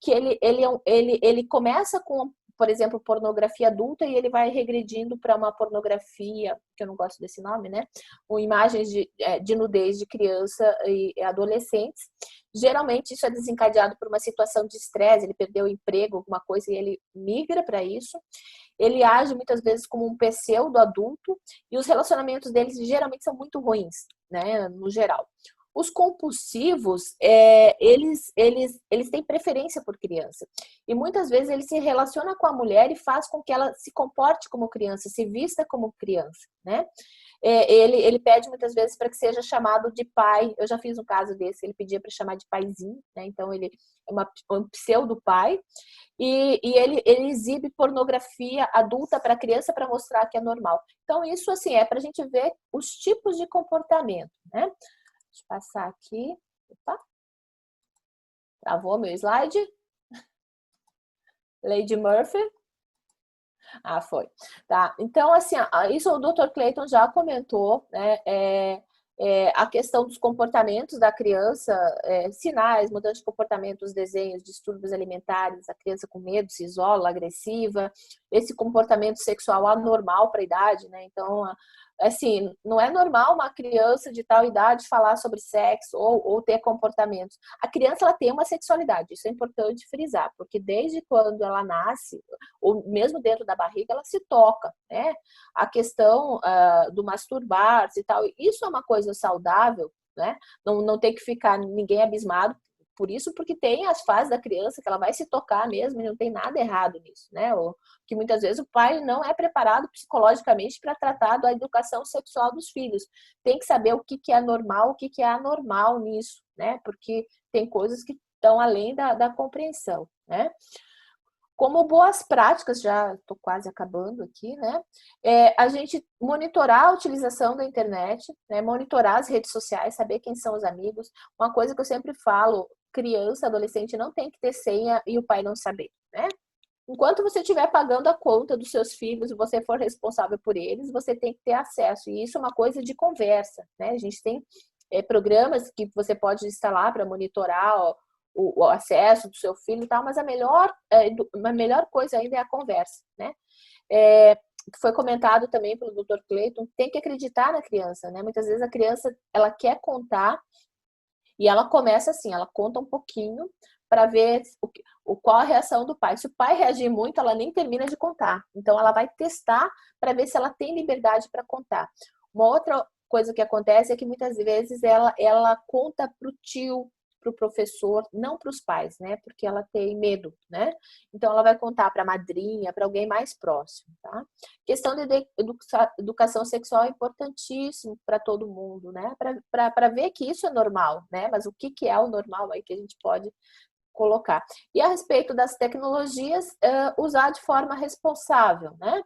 que ele começa com, por exemplo, pornografia adulta e ele vai regredindo para uma pornografia, que eu não gosto desse nome, né? Com imagens de nudez de criança e adolescentes. Geralmente isso é desencadeado por uma situação de estresse, ele perdeu o emprego, alguma coisa, e ele migra para isso. Ele age muitas vezes como um pseudo adulto e os relacionamentos deles geralmente são muito ruins, né, no geral. Os compulsivos, eles têm preferência por criança. E muitas vezes ele se relaciona com a mulher e faz com que ela se comporte como criança, se vista como criança, né? Ele pede muitas vezes para que seja chamado de pai. Eu já fiz um caso desse, ele pedia para chamar de paizinho, né? Então ele é um pseudo-pai. E ele exibe pornografia adulta para a criança para mostrar que é normal. Então isso, assim, é para a gente ver os tipos de comportamento, né? Deixa eu passar aqui. Opa. Travou meu slide. Lady Murphy. Ah, foi. Tá. Então, assim, isso o Dr. Clayton já comentou, né? A questão dos comportamentos da criança, sinais, mudança de comportamentos, desenhos, distúrbios alimentares, a criança com medo, se isola, agressiva, esse comportamento sexual anormal para a idade, né? Então, assim, não é normal uma criança de tal idade falar sobre sexo ou ter comportamentos. A criança, ela tem uma sexualidade, isso é importante frisar, porque desde quando ela nasce, ou mesmo dentro da barriga, ela se toca, né? A questão do masturbar-se e tal, isso é uma coisa saudável, né? Não tem que ficar ninguém abismado por isso, porque tem as fases da criança que ela vai se tocar mesmo e não tem nada errado nisso, né? Ou que muitas vezes o pai não é preparado psicologicamente para tratar da educação sexual dos filhos. Tem que saber o que é normal, o que é anormal nisso, né? Porque tem coisas que estão além da compreensão, né? Como boas práticas, já estou quase acabando aqui, né? A gente monitorar a utilização da internet, né? Monitorar as redes sociais, saber quem são os amigos. Uma coisa que eu sempre falo, criança, adolescente não tem que ter senha e o pai não saber, né? Enquanto você estiver pagando a conta dos seus filhos e você for responsável por eles, você tem que ter acesso. E isso é uma coisa de conversa, né? A gente tem programas que você pode instalar para monitorar o acesso do seu filho e tal, mas a melhor coisa ainda é a conversa, né? Que foi comentado também pelo Dr. Clayton, tem que acreditar na criança, né? Muitas vezes a criança, ela quer contar e ela começa assim, ela conta um pouquinho para ver qual a reação do pai. Se o pai reagir muito, ela nem termina de contar. Então, ela vai testar para ver se ela tem liberdade para contar. Uma outra coisa que acontece é que muitas vezes ela conta para o tio, para o professor, não para os pais, né? Porque ela tem medo, né? Então, ela vai contar para a madrinha, para alguém mais próximo, tá? Questão de educação sexual é importantíssimo para todo mundo, né? Para ver que isso é normal, né? Mas o que é o normal aí que a gente pode colocar? E a respeito das tecnologias, usar de forma responsável, né?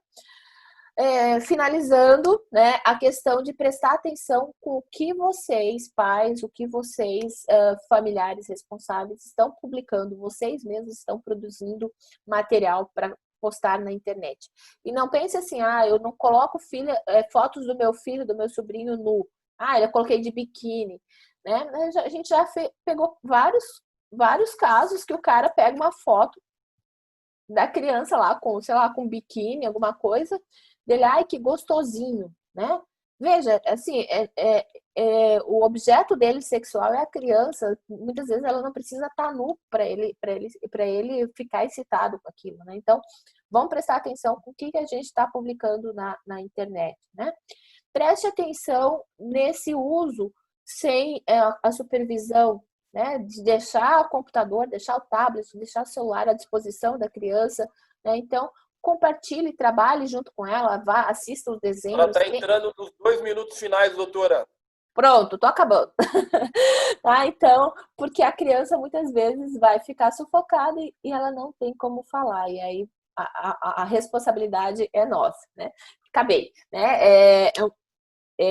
Finalizando, né, a questão de prestar atenção com o que vocês, pais, o que vocês, familiares responsáveis, estão publicando, vocês mesmos estão produzindo material para postar na internet. E não pense assim, eu não coloco fotos do meu filho, do meu sobrinho nu. Eu coloquei de biquíni. Né? A gente já pegou vários casos que o cara pega uma foto da criança lá com, sei lá, com biquíni, alguma coisa, dele, que gostosinho, né? Veja, assim, o objeto dele sexual é a criança. Muitas vezes ela não precisa estar nu para ele ficar excitado com aquilo, né? Então, vamos prestar atenção com o que a gente está publicando na internet, né? Preste atenção nesse uso sem a supervisão, né? De deixar o computador, deixar o tablet, deixar o celular à disposição da criança, né? Então, compartilhe, trabalhe junto com ela, vá, assista os desenhos. Ela está entrando nos 2 minutos finais, doutora. Pronto, tô acabando. Tá? Então, porque a criança muitas vezes vai ficar sufocada e ela não tem como falar. E aí a responsabilidade é nossa, né? Acabei, né?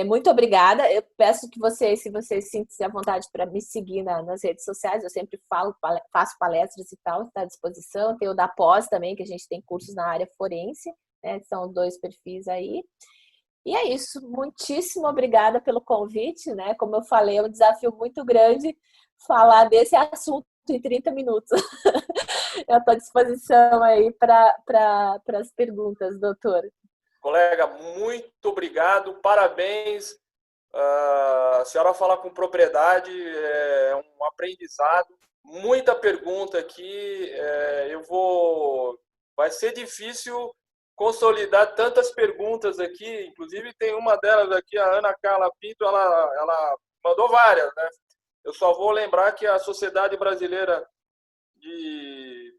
Muito obrigada. Eu peço que vocês, se vocês sentem à vontade para me seguir nas redes sociais, eu sempre faço palestras e tal, está à disposição. Tem o da pós também, que a gente tem cursos na área forense, né? São 2 perfis aí. E é isso. Muitíssimo obrigada pelo convite, né? Como eu falei, é um desafio muito grande falar desse assunto em 30 minutos. Eu estou à disposição aí para as perguntas, doutora. Colega, muito obrigado, parabéns. A senhora fala com propriedade, é um aprendizado. Muita pergunta aqui. Vai ser difícil consolidar tantas perguntas aqui. Inclusive, tem uma delas aqui, a Ana Carla Pinto, ela mandou várias, né? Eu só vou lembrar que a Sociedade Brasileira de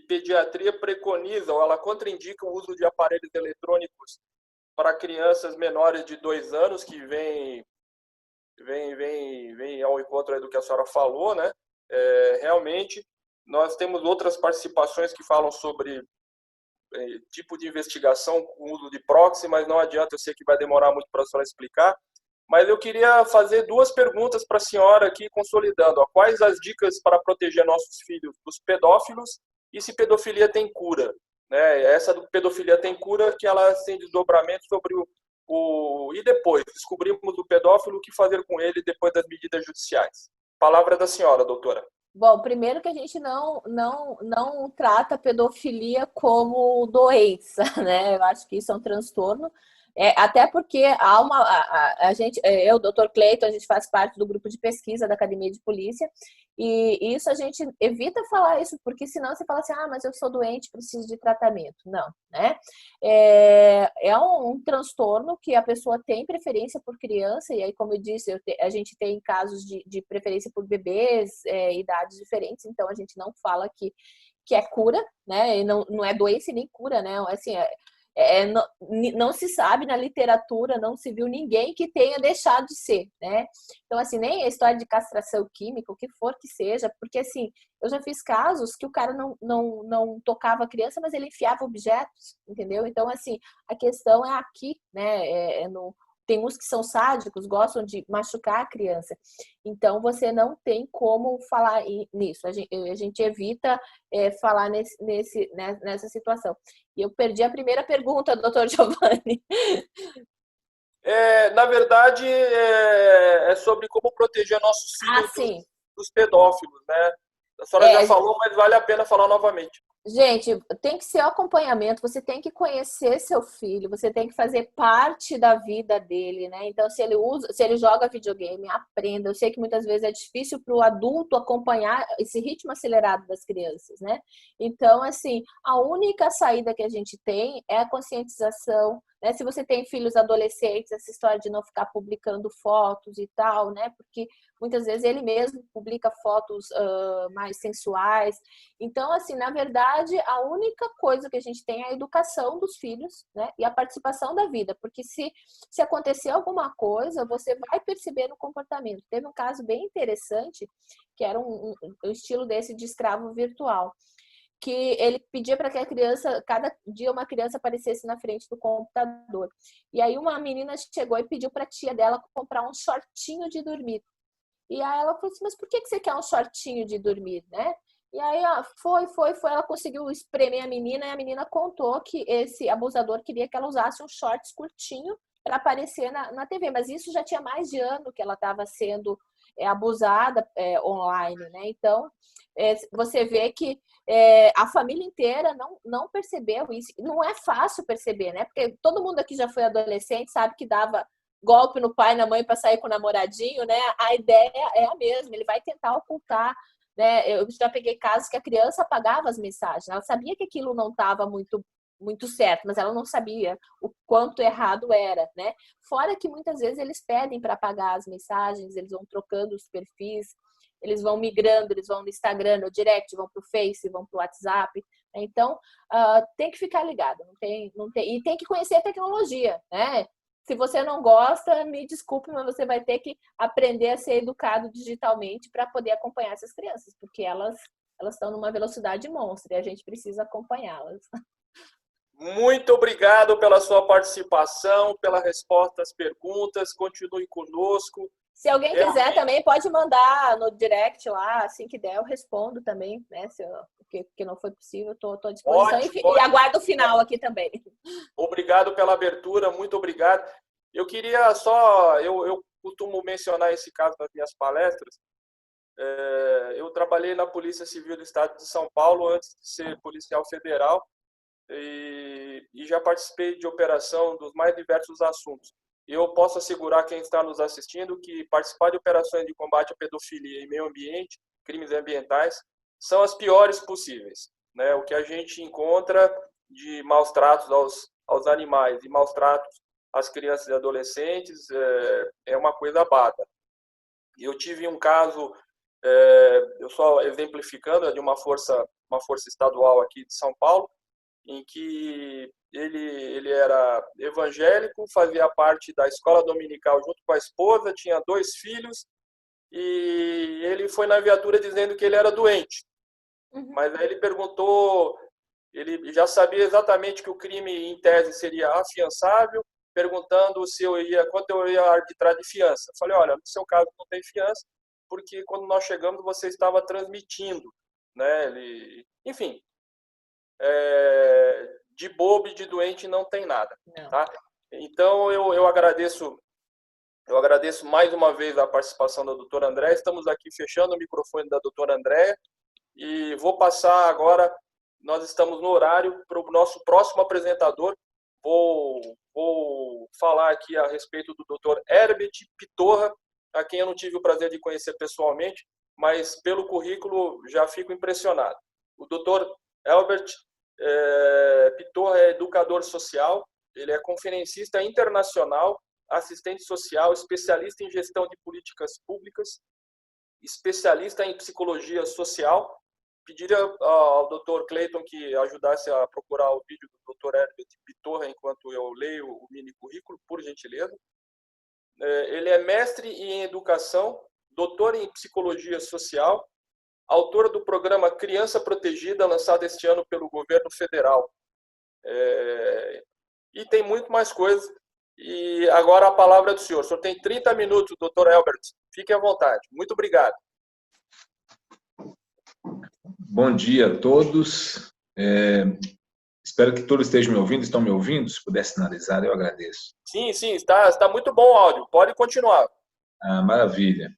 Pediatria preconiza, ou ela contraindica o uso de aparelhos eletrônicos para crianças menores de 2 anos, que vem ao encontro aí do que a senhora falou, né? Realmente, nós temos outras participações que falam sobre tipo de investigação com uso de proxy, mas não adianta, eu sei que vai demorar muito para a senhora explicar. Mas eu queria fazer 2 perguntas para a senhora aqui, consolidando. Quais as dicas para proteger nossos filhos dos pedófilos e se pedofilia tem cura? Né? Essa do pedofilia tem cura, que ela tem desdobramento sobre e depois, descobrimos o pedófilo, o que fazer com ele depois das medidas judiciais? Palavra da senhora, doutora. Bom, primeiro que a gente não trata a pedofilia como doença, né? Eu acho que isso é um transtorno. Até porque a gente, eu, Dr. Cleiton, a gente faz parte do grupo de pesquisa da Academia de Polícia, e isso a gente evita falar isso, porque senão você fala assim, mas eu sou doente, preciso de tratamento. Não, né? É um transtorno que a pessoa tem preferência por criança, e aí, como eu disse, a gente tem casos de preferência por bebês, idades diferentes, então a gente não fala que é cura, né? E não é doença e nem cura, né? Assim, não se sabe na literatura, não se viu ninguém que tenha deixado de ser, né? Então, assim, nem a história de castração química, o que for que seja, porque, assim, eu já fiz casos que o cara não tocava a criança, mas ele enfiava objetos, entendeu? Então, assim, a questão é aqui, né? Tem uns que são sádicos, gostam de machucar a criança. Então, você não tem como falar nisso. A gente evita falar nessa situação. E eu perdi a primeira pergunta, doutor Giovanni. Na verdade, é sobre como proteger nossos filhos dos pedófilos, né? A senhora já falou, mas vale a pena falar novamente. Gente, tem que ser o acompanhamento, você tem que conhecer seu filho, você tem que fazer parte da vida dele, né? Então, se ele joga videogame, aprenda. Eu sei que muitas vezes é difícil para o adulto acompanhar esse ritmo acelerado das crianças, né? Então, assim, a única saída que a gente tem é a conscientização, né? Se você tem filhos adolescentes, essa história de não ficar publicando fotos e tal, né? Porque muitas vezes ele mesmo publica fotos mais sensuais. Então, assim, na verdade, a única coisa que a gente tem é a educação dos filhos, né? E a participação da vida. Porque se acontecer alguma coisa, você vai perceber no comportamento. Teve um caso bem interessante, que era um estilo desse de escravo virtual, que ele pedia para que a criança, cada dia uma criança aparecesse na frente do computador. E aí uma menina chegou e pediu para a tia dela comprar um shortinho de dormir. E aí ela falou assim, mas por que você quer um shortinho de dormir, né? E aí foi, ela conseguiu espremer a menina, e a menina contou que esse abusador queria que ela usasse um shorts curtinho para aparecer na TV. Mas isso já tinha mais de ano que ela estava sendo abusada online, né? Então, você vê que a família inteira não percebeu isso. Não é fácil perceber, né? Porque todo mundo aqui já foi adolescente, sabe que dava golpe no pai e na mãe para sair com o namoradinho, né? A ideia é a mesma, ele vai tentar ocultar, né? Eu já peguei casos que a criança apagava as mensagens, ela sabia que aquilo não estava muito certo, mas ela não sabia o quanto errado era, né? Fora que muitas vezes eles pedem para apagar as mensagens, eles vão trocando os perfis, eles vão migrando, eles vão no Instagram, no Direct, vão para o Face, vão para o WhatsApp. Então, tem que ficar ligado, e tem que conhecer a tecnologia, né? Se você não gosta, me desculpe, mas você vai ter que aprender a ser educado digitalmente para poder acompanhar essas crianças, porque elas estão numa velocidade monstra e a gente precisa acompanhá-las. Muito obrigado pela sua participação, pela resposta às perguntas. Continue conosco. Se alguém quiser também, pode mandar no direct lá, assim que der, eu respondo também, né? Porque não foi possível, estou à disposição. E aguardo o final aqui também. Obrigado pela abertura, muito obrigado. Eu queria só, eu costumo mencionar esse caso nas minhas palestras. Eu trabalhei na Polícia Civil do Estado de São Paulo antes de ser policial federal. E já participei de operação dos mais diversos assuntos. Eu posso assegurar quem está nos assistindo que participar de operações de combate à pedofilia e meio ambiente, crimes ambientais, são as piores possíveis, né? O que a gente encontra de maus tratos aos animais e maus tratos às crianças e adolescentes é uma coisa bárbara. Eu tive um caso, eu só exemplificando, de uma força estadual aqui de São Paulo, em que ele era evangélico, fazia parte da escola dominical junto com a esposa, tinha 2 filhos, e ele foi na viatura dizendo que ele era doente. Mas aí ele perguntou, ele já sabia exatamente que o crime em tese seria afiançável, perguntando quanto eu ia arbitrar de fiança. Eu falei, olha, no seu caso não tem fiança, porque quando nós chegamos você estava transmitindo, né? Enfim, de bobo e de doente não tem nada, tá? Então eu agradeço mais uma vez a participação da doutora Andréia. Estamos aqui fechando o microfone da doutora Andréia e vou passar agora, nós estamos no horário para o nosso próximo apresentador. Vou falar aqui a respeito do doutor Herbert Pitorra, a quem eu não tive o prazer de conhecer pessoalmente, mas pelo currículo já fico impressionado. O doutor Herbert Pitorra é educador social, ele é conferencista internacional, assistente social, especialista em gestão de políticas públicas, especialista em psicologia social. Pediria ao Dr. Clayton que ajudasse a procurar o vídeo do Dr. Herbert Pitorra enquanto eu leio o mini currículo, por gentileza. Ele é mestre em educação, doutor em psicologia social, autor do programa Criança Protegida, lançado este ano pelo governo federal. E tem muito mais coisas. E agora a palavra é do senhor. O senhor tem 30 minutos, doutor Herbert. Fique à vontade. Muito obrigado. Bom dia a todos. Espero que todos estejam me ouvindo. Estão me ouvindo? Se puder sinalizar, eu agradeço. Sim, está muito bom o áudio. Pode continuar. Maravilha.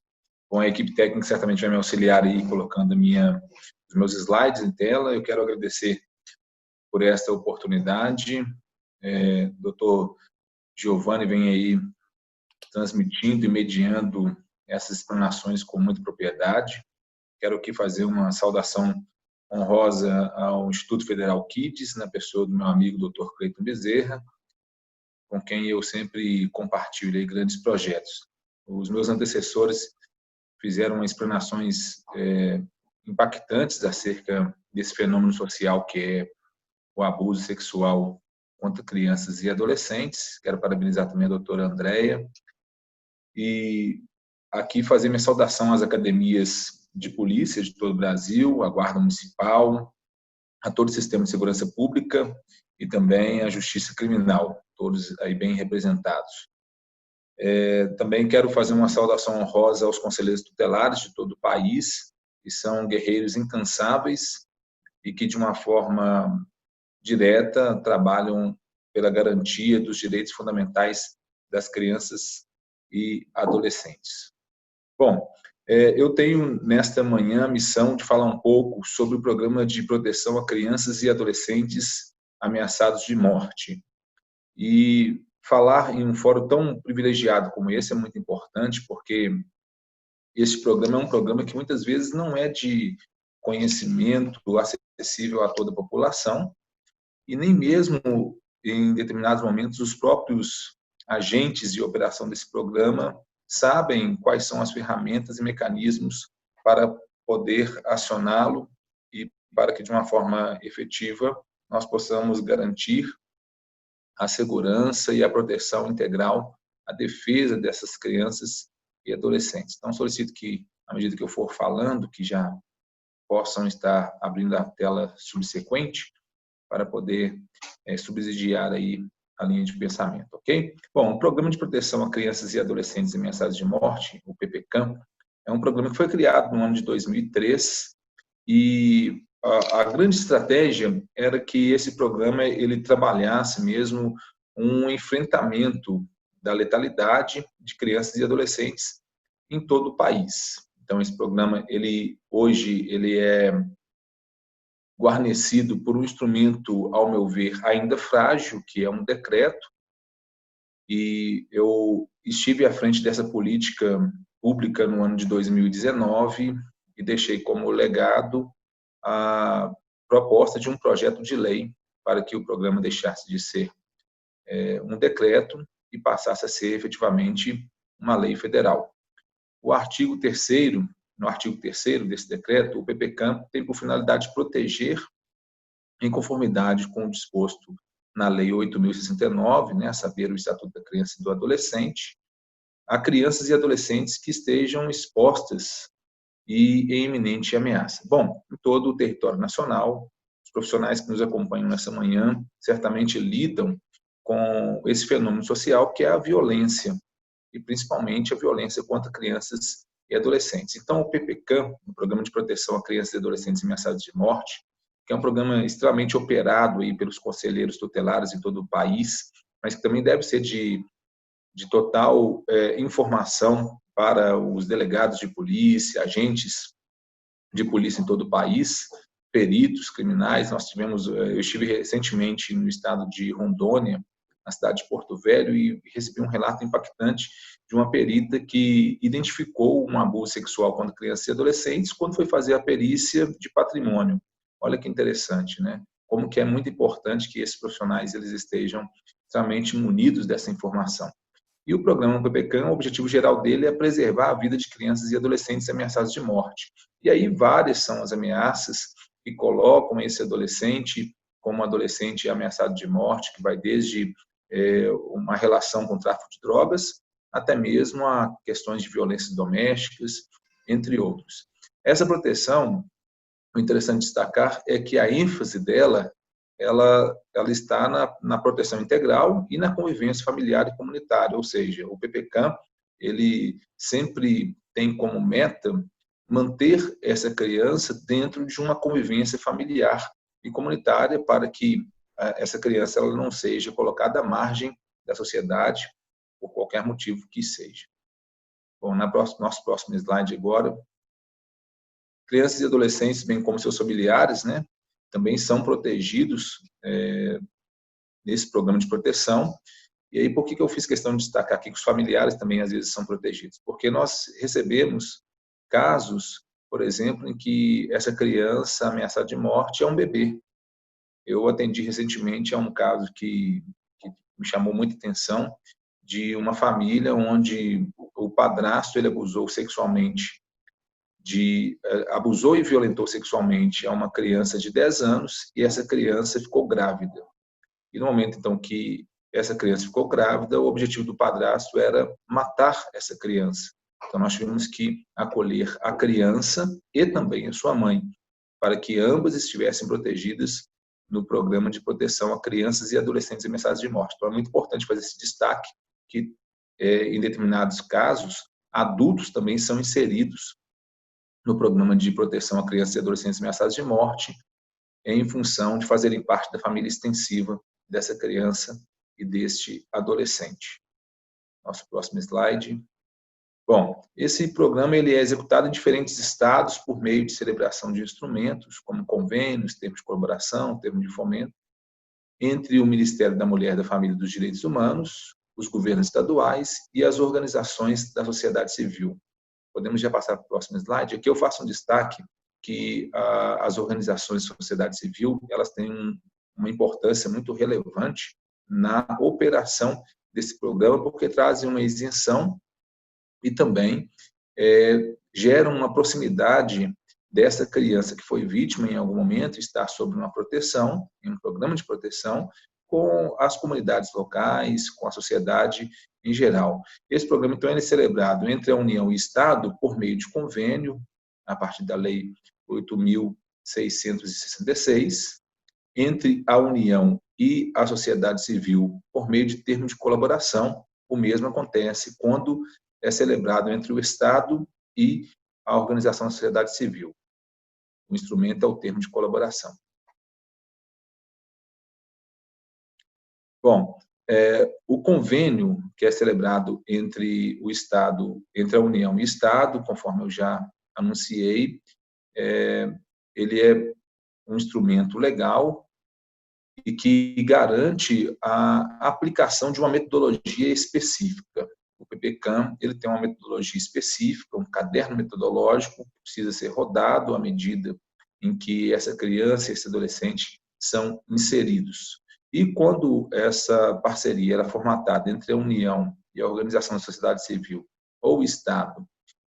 Bom, a equipe técnica certamente vai me auxiliar aí colocando os meus slides em tela. Eu quero agradecer por esta oportunidade. Dr. Giovanni vem aí transmitindo e mediando essas explanações com muita propriedade. Quero aqui fazer uma saudação honrosa ao Instituto Federal Kids, na pessoa do meu amigo Dr. Clayton Bezerra, com quem eu sempre compartilho aí grandes projetos. Os meus antecessores fizeram explanações impactantes acerca desse fenômeno social que é o abuso sexual contra crianças e adolescentes. Quero parabenizar também a doutora Andréia. E aqui fazer minha saudação às academias de polícia de todo o Brasil, à Guarda Municipal, a todo o sistema de segurança pública e também à Justiça Criminal, todos aí bem representados. Também quero fazer uma saudação honrosa aos conselheiros tutelares de todo o país, que são guerreiros incansáveis e que, de uma forma direta, trabalham pela garantia dos direitos fundamentais das crianças e adolescentes. Bom, eu tenho nesta manhã a missão de falar um pouco sobre o programa de proteção a crianças e adolescentes ameaçados de morte. E falar em um fórum tão privilegiado como esse é muito importante, porque esse programa é um programa que muitas vezes não é de conhecimento acessível a toda a população, e nem mesmo, em determinados momentos, os próprios agentes de operação desse programa sabem quais são as ferramentas e mecanismos para poder acioná-lo e para que, de uma forma efetiva, nós possamos garantir a segurança e a proteção integral, a defesa dessas crianças e adolescentes. Então, solicito que, à medida que eu for falando, que já possam estar abrindo a tela subsequente para poder subsidiar aí a linha de pensamento, ok? Bom, o Programa de Proteção a Crianças e Adolescentes Ameaçadas de Morte, o PPCAM, é um programa que foi criado no ano de 2003 e a grande estratégia era que esse programa ele trabalhasse mesmo um enfrentamento da letalidade de crianças e adolescentes em todo o país. Então, esse programa, hoje, ele é guarnecido por um instrumento, ao meu ver, ainda frágil, que é um decreto, e eu estive à frente dessa política pública no ano de 2019 e deixei como legado a proposta de um projeto de lei para que o programa deixasse de ser um decreto e passasse a ser efetivamente uma lei federal. No artigo 3º desse decreto, o PPCAM tem por finalidade proteger, em conformidade com o disposto na Lei 8.069, né, a saber, o Estatuto da Criança e do Adolescente, a crianças e adolescentes que estejam expostas e em iminente ameaça. Bom, em todo o território nacional, os profissionais que nos acompanham nessa manhã certamente lidam com esse fenômeno social que é a violência, e principalmente a violência contra crianças e adolescentes. Então, o PPCAM, o Programa de Proteção a Crianças e Adolescentes Ameaçados de Morte, que é um programa extremamente operado aí pelos conselheiros tutelares em todo o país, mas que também deve ser de total informação para os delegados de polícia, agentes de polícia em todo o país, peritos criminais. Eu estive recentemente no estado de Rondônia, na cidade de Porto Velho, e recebi um relato impactante de uma perita que identificou um abuso sexual contra crianças e adolescentes quando foi fazer a perícia de patrimônio. Olha que interessante, né? Como que é muito importante que esses profissionais eles estejam extremamente munidos dessa informação. E o programa PPCAM, o objetivo geral dele é preservar a vida de crianças e adolescentes ameaçados de morte. E aí várias são as ameaças que colocam esse adolescente como adolescente ameaçado de morte, que vai desde uma relação com tráfico de drogas, até mesmo a questões de violências domésticas, entre outros. Essa proteção, o interessante destacar é que a ênfase dela, ela está na proteção integral e na convivência familiar e comunitária, ou seja, o PPCAM, ele sempre tem como meta manter essa criança dentro de uma convivência familiar e comunitária para que essa criança ela não seja colocada à margem da sociedade por qualquer motivo que seja. Bom, nosso próximo slide agora. Crianças e adolescentes, bem como seus familiares, né, também são protegidos nesse programa de proteção. E aí, por que eu fiz questão de destacar aqui que os familiares também, às vezes, são protegidos? Porque nós recebemos casos, por exemplo, em que essa criança ameaçada de morte é um bebê. Eu atendi recentemente a um caso que me chamou muita atenção, de uma família onde o padrasto ele abusou e violentou sexualmente a uma criança de 10 anos e essa criança ficou grávida. E no momento, então, que essa criança ficou grávida, o objetivo do padrasto era matar essa criança. Então, nós tivemos que acolher a criança e também a sua mãe, para que ambas estivessem protegidas no programa de proteção a crianças e adolescentes ameaçados de morte. Então, é muito importante fazer esse destaque que, em determinados casos, adultos também são inseridos no programa de proteção a crianças e adolescentes ameaçados de morte, em função de fazerem parte da família extensiva dessa criança e deste adolescente. Nosso próximo slide. Bom, esse programa ele é executado em diferentes estados por meio de celebração de instrumentos, como convênios, termos de colaboração, termos de fomento, entre o Ministério da Mulher, da Família e dos Direitos Humanos, os governos estaduais e as organizações da sociedade civil. Podemos já passar para o próximo slide. Aqui eu faço um destaque que as organizações da sociedade civil elas têm uma importância muito relevante na operação desse programa, porque trazem uma isenção e também geram uma proximidade dessa criança que foi vítima em algum momento estar sob uma proteção, em um programa de proteção, com as comunidades locais, com a sociedade em geral. Esse programa, então, ele é celebrado entre a União e o Estado por meio de convênio, a partir da Lei 8.666, entre a União e a sociedade civil por meio de termo de colaboração. O mesmo acontece quando é celebrado entre o Estado e a organização da sociedade civil. O instrumento é o termo de colaboração. Bom, o convênio que é celebrado entre o Estado, entre a União e o Estado, conforme eu já anunciei, ele é um instrumento legal e que garante a aplicação de uma metodologia específica. O PPCAM, ele tem uma metodologia específica, um caderno metodológico que precisa ser rodado à medida em que essa criança e esse adolescente são inseridos. E quando essa parceria era formatada entre a União e a Organização da Sociedade Civil, ou o Estado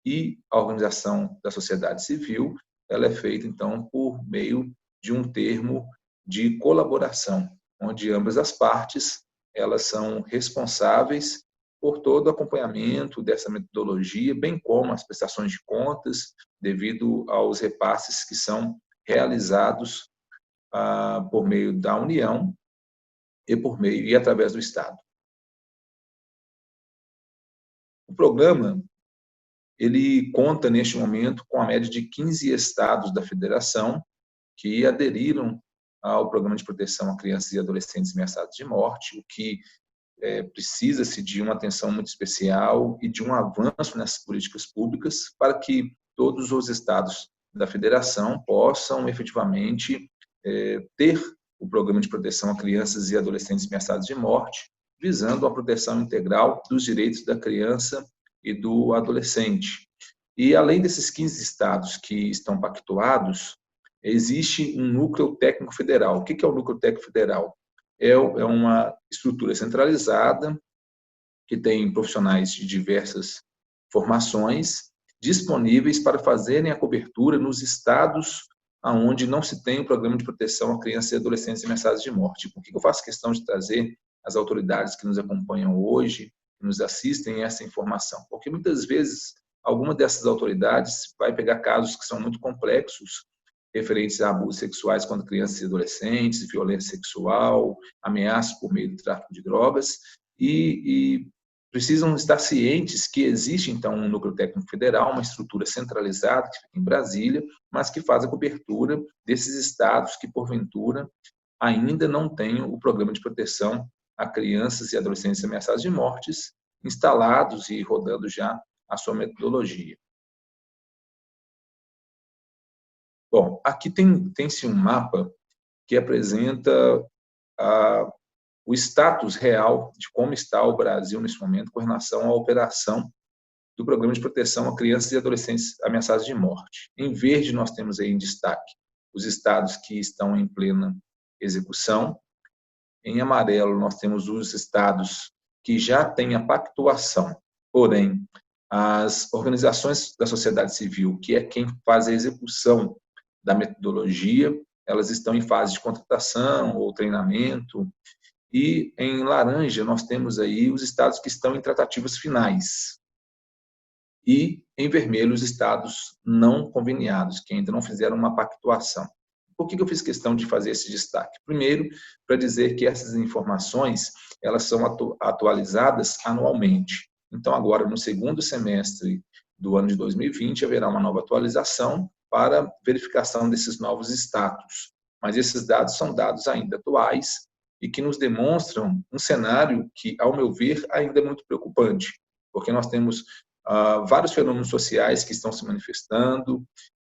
e a Organização da Sociedade Civil, ela é feita, então, por meio de um termo de colaboração, onde ambas as partes elas são responsáveis por todo o acompanhamento dessa metodologia, bem como as prestações de contas, devido aos repasses que são realizados por meio da União e através do Estado. O programa ele conta, neste momento, com a média de 15 estados da federação que aderiram ao Programa de Proteção a Crianças e Adolescentes Ameaçados de Morte, o que precisa-se de uma atenção muito especial e de um avanço nessas políticas públicas para que todos os estados da federação possam efetivamente ter o Programa de Proteção a Crianças e Adolescentes Ameaçados de Morte, visando a proteção integral dos direitos da criança e do adolescente. E, além desses 15 estados que estão pactuados, existe um núcleo técnico federal. O que é o núcleo técnico federal? É uma estrutura centralizada que tem profissionais de diversas formações disponíveis para fazerem a cobertura nos estados onde não se tem o programa de proteção a crianças e adolescentes ameaçados de morte. Por que eu faço questão de trazer as autoridades que nos acompanham hoje, que nos assistem a essa informação? Porque muitas vezes alguma dessas autoridades vai pegar casos que são muito complexos, referentes a abusos sexuais contra crianças e adolescentes, violência sexual, ameaças por meio do tráfico de drogas, e precisam estar cientes que existe, então, um núcleo técnico federal, uma estrutura centralizada, que fica em Brasília, mas que faz a cobertura desses estados que, porventura, ainda não têm o programa de proteção a crianças e adolescentes ameaçados de mortes instalados e rodando já a sua metodologia. Bom, aqui tem-se um mapa que apresenta o status real de como está o Brasil nesse momento com relação à operação do Programa de Proteção a Crianças e Adolescentes Ameaçados de Morte. Em verde, nós temos aí em destaque os estados que estão em plena execução. Em amarelo, nós temos os estados que já têm a pactuação, porém, as organizações da sociedade civil, que é quem faz a execução da metodologia, elas estão em fase de contratação ou treinamento. E em laranja nós temos aí os estados que estão em tratativas finais. E em vermelho os estados não conveniados, que ainda não fizeram uma pactuação. Por que eu fiz questão de fazer esse destaque? Primeiro, para dizer que essas informações elas são atualizadas anualmente. Então, agora, no segundo semestre do ano de 2020, haverá uma nova atualização para verificação desses novos status. Mas esses dados são dados ainda atuais e que nos demonstram um cenário que, ao meu ver, ainda é muito preocupante, porque nós temos vários fenômenos sociais que estão se manifestando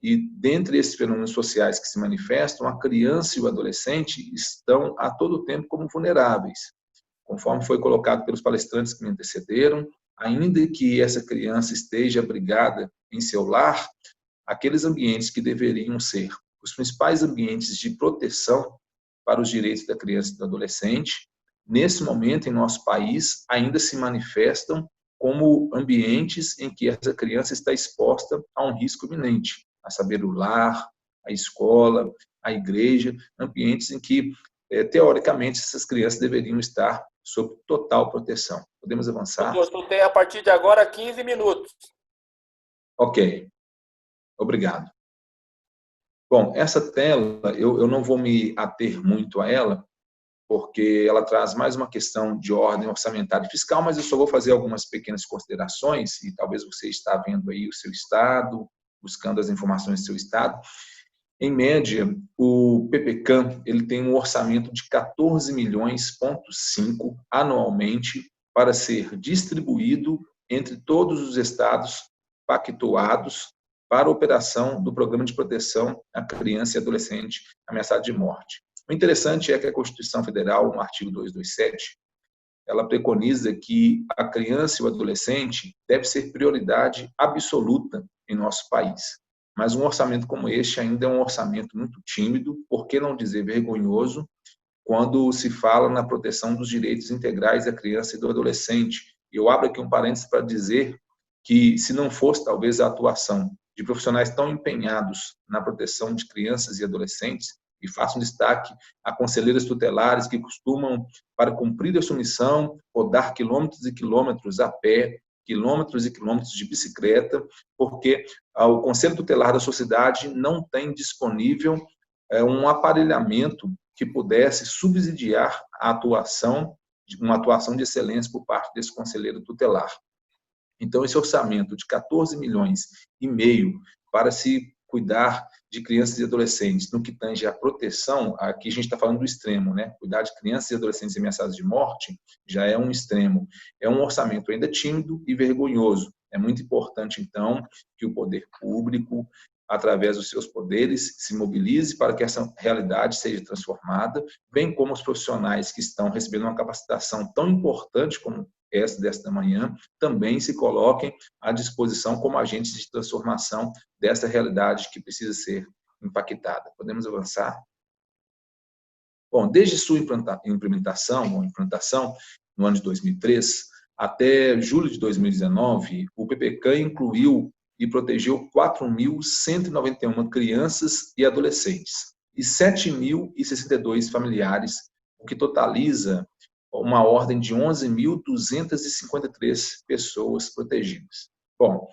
e, dentre esses fenômenos sociais que se manifestam, a criança e o adolescente estão a todo tempo como vulneráveis. Conforme foi colocado pelos palestrantes que me antecederam, ainda que essa criança esteja abrigada em seu lar, aqueles ambientes que deveriam ser os principais ambientes de proteção para os direitos da criança e do adolescente, nesse momento, em nosso país, ainda se manifestam como ambientes em que essa criança está exposta a um risco iminente, a saber, o lar, a escola, a igreja, ambientes em que, teoricamente, essas crianças deveriam estar sob total proteção. Podemos avançar? Doutor, tu tem a partir de agora 15 minutos. Ok, obrigado. Bom, essa tela, eu não vou me ater muito a ela, porque ela traz mais uma questão de ordem orçamentária e fiscal, mas eu só vou fazer algumas pequenas considerações, e talvez você está vendo aí o seu estado, buscando as informações do seu estado. Em média, o PPCAM ele tem um orçamento de 14,5 milhões anualmente para ser distribuído entre todos os estados pactuados para a operação do Programa de Proteção à Criança e Adolescente ameaçada de morte. O interessante é que a Constituição Federal, no artigo 227, ela preconiza que a criança e o adolescente deve ser prioridade absoluta em nosso país. Mas um orçamento como este ainda é um orçamento muito tímido, por que não dizer vergonhoso, quando se fala na proteção dos direitos integrais da criança e do adolescente. E eu abro aqui um parênteses para dizer que, se não fosse talvez a atuação de profissionais tão empenhados na proteção de crianças e adolescentes, e faço um destaque a conselheiras tutelares que costumam, para cumprir a sua missão, rodar quilômetros e quilômetros a pé, quilômetros e quilômetros de bicicleta, porque o Conselho Tutelar da Sociedade não tem disponível um aparelhamento que pudesse subsidiar a atuação, uma atuação de excelência por parte desse conselheiro tutelar. Então, esse orçamento de 14,5 milhões para se cuidar de crianças e adolescentes no que tange à proteção, aqui a gente está falando do extremo, né? Cuidar de crianças e adolescentes ameaçados de morte já é um extremo. É um orçamento ainda tímido e vergonhoso. É muito importante, então, que o poder público, através dos seus poderes, se mobilize para que essa realidade seja transformada, bem como os profissionais que estão recebendo uma capacitação tão importante como essa desta manhã, também se coloquem à disposição como agentes de transformação dessa realidade que precisa ser impactada. Podemos avançar? Bom, desde sua implementação no ano de 2003, até julho de 2019, o PPCAM incluiu e protegeu 4.191 crianças e adolescentes e 7.062 familiares, o que totaliza uma ordem de 11.253 pessoas protegidas. Bom,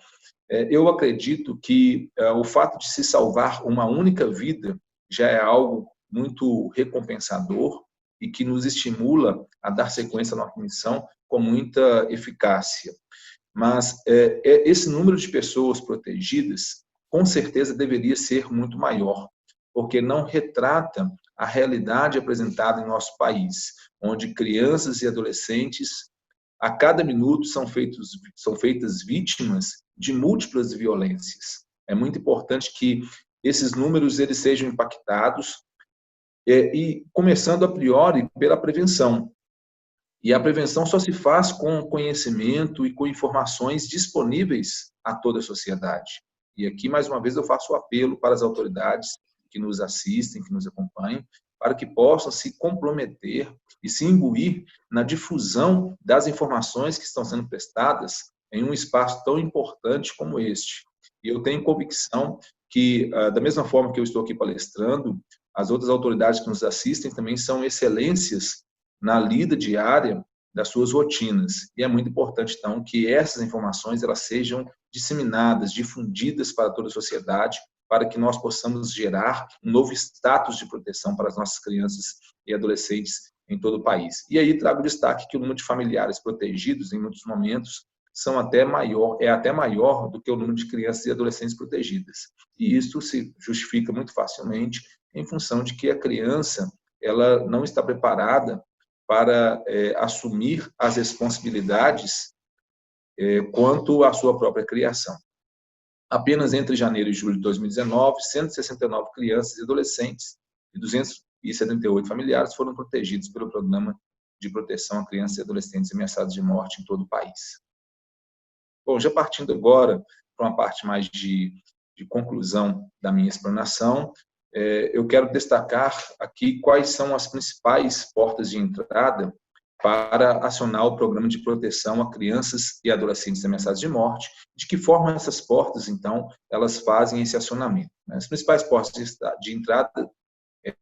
eu acredito que o fato de se salvar uma única vida já é algo muito recompensador e que nos estimula a dar sequência à nossa missão com muita eficácia. Mas esse número de pessoas protegidas, com certeza, deveria ser muito maior, porque não retrata a realidade apresentada em nosso país, onde crianças e adolescentes, a cada minuto, são feitas vítimas de múltiplas violências. É muito importante que esses números eles sejam impactados, e começando a priori pela prevenção. E a prevenção só se faz com conhecimento e com informações disponíveis a toda a sociedade. E aqui, mais uma vez, eu faço o apelo para as autoridades que nos assistem, que nos acompanhem, para que possam se comprometer e se imbuir na difusão das informações que estão sendo prestadas em um espaço tão importante como este. E eu tenho convicção que, da mesma forma que eu estou aqui palestrando, as outras autoridades que nos assistem também são excelências na lida diária das suas rotinas. E é muito importante, então, que essas informações elas sejam disseminadas, difundidas para toda a sociedade, para que nós possamos gerar um novo status de proteção para as nossas crianças e adolescentes em todo o país. E aí trago destaque que o número de familiares protegidos, em muitos momentos, é até maior do que o número de crianças e adolescentes protegidas. E isso se justifica muito facilmente em função de que a criança ela não está preparada para assumir as responsabilidades quanto à sua própria criação. Apenas entre janeiro e julho de 2019, 169 crianças e adolescentes e 278 familiares foram protegidos pelo Programa de Proteção a Crianças e Adolescentes Ameaçados de Morte em todo o país. Bom, já partindo agora para uma parte mais de conclusão da minha explanação, eu quero destacar aqui quais são as principais portas de entrada para acionar o programa de proteção a crianças e adolescentes ameaçados de morte. De que forma essas portas, então, elas fazem esse acionamento? As principais portas de entrada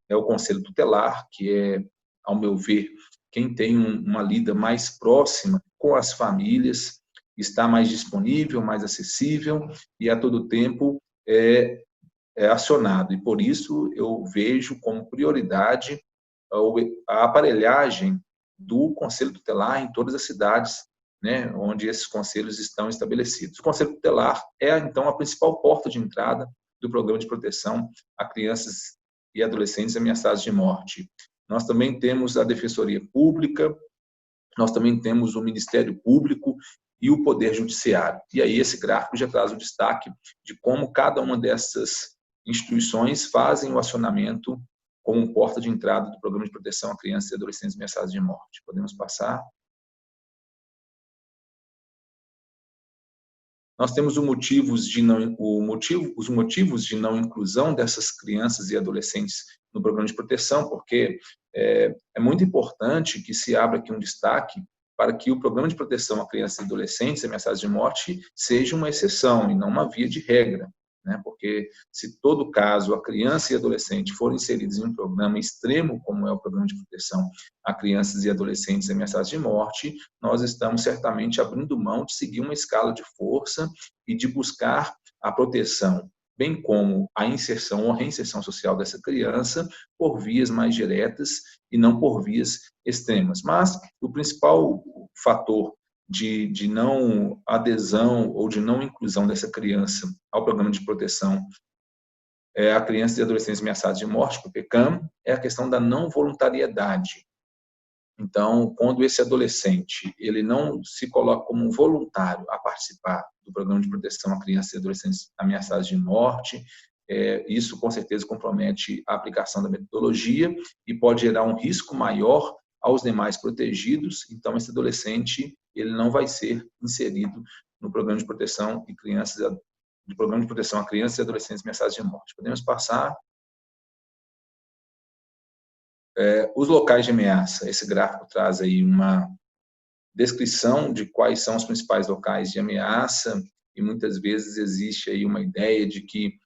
é o Conselho Tutelar, que é, ao meu ver, quem tem uma lida mais próxima com as famílias, está mais disponível, mais acessível e a todo tempo é acionado. E por isso eu vejo como prioridade a aparelhagem do Conselho Tutelar em todas as cidades, né, onde esses conselhos estão estabelecidos. O Conselho Tutelar é, então, a principal porta de entrada do programa de proteção a crianças e adolescentes ameaçados de morte. Nós também temos a Defensoria Pública, nós também temos o Ministério Público e o Poder Judiciário. E aí esse gráfico já traz o destaque de como cada uma dessas instituições fazem o acionamento como porta de entrada do programa de proteção a crianças e adolescentes ameaçados de morte. Podemos passar? Nós temos os motivos de não inclusão dessas crianças e adolescentes no programa de proteção, porque é muito importante que se abra aqui um destaque para que o programa de proteção a crianças e adolescentes ameaçados de morte seja uma exceção e não uma via de regra, né? Porque se todo caso a criança e adolescente forem inseridos em um programa extremo, como é o programa de proteção a crianças e adolescentes ameaçados de morte, nós estamos certamente abrindo mão de seguir uma escala de força e de buscar a proteção, bem como a inserção ou reinserção social dessa criança por vias mais diretas e não por vias extremas. Mas o principal fator de não adesão ou de não inclusão dessa criança ao programa de proteção a crianças e adolescentes ameaçados de morte, o PECAM, é a questão da não voluntariedade. Então, quando esse adolescente ele não se coloca como um voluntário a participar do programa de proteção a crianças e adolescentes ameaçados de morte, isso com certeza compromete a aplicação da metodologia e pode gerar um risco maior aos demais protegidos. Então, esse adolescente ele não vai ser inserido no programa de proteção a crianças e adolescentes ameaçados de morte. Podemos passar? Os locais de ameaça. Esse gráfico traz aí uma descrição de quais são os principais locais de ameaça e muitas vezes existe aí uma ideia de que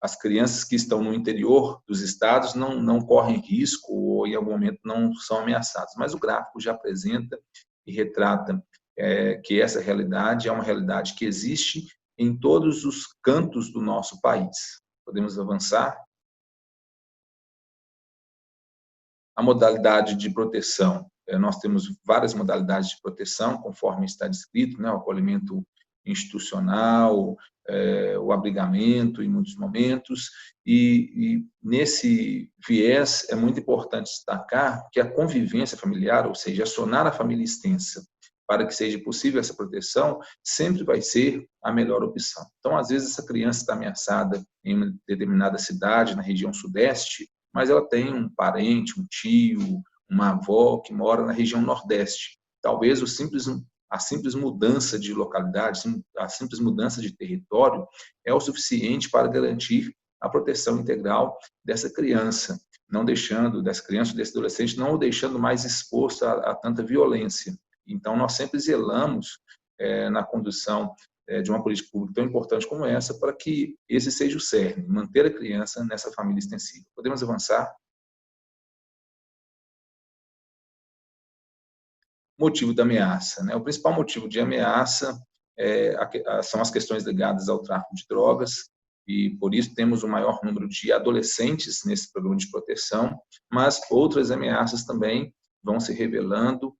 as crianças que estão no interior dos estados não correm risco ou em algum momento não são ameaçadas. Mas o gráfico já apresenta e retrata que essa realidade é uma realidade que existe em todos os cantos do nosso país. Podemos avançar? A modalidade de proteção. Nós temos várias modalidades de proteção, conforme está descrito, né? O acolhimento institucional, o abrigamento em muitos momentos, e nesse viés é muito importante destacar que a convivência familiar, ou seja, acionar a família extensa para que seja possível essa proteção, sempre vai ser a melhor opção. Então, às vezes, essa criança está ameaçada em uma determinada cidade, na região sudeste, mas ela tem um parente, um tio, uma avó que mora na região nordeste. Talvez a simples mudança de localidade, a simples mudança de território é o suficiente para garantir a proteção integral dessa criança, não deixando, dessa criança, desse adolescente, não o deixando mais exposto a tanta violência. Então, nós sempre zelamos na condução de uma política pública tão importante como essa, para que esse seja o cerne, manter a criança nessa família extensiva. Podemos avançar? Motivo da ameaça, né? O principal motivo de ameaça são as questões ligadas ao tráfico de drogas, e por isso temos o maior número de adolescentes nesse programa de proteção, mas outras ameaças também vão se revelando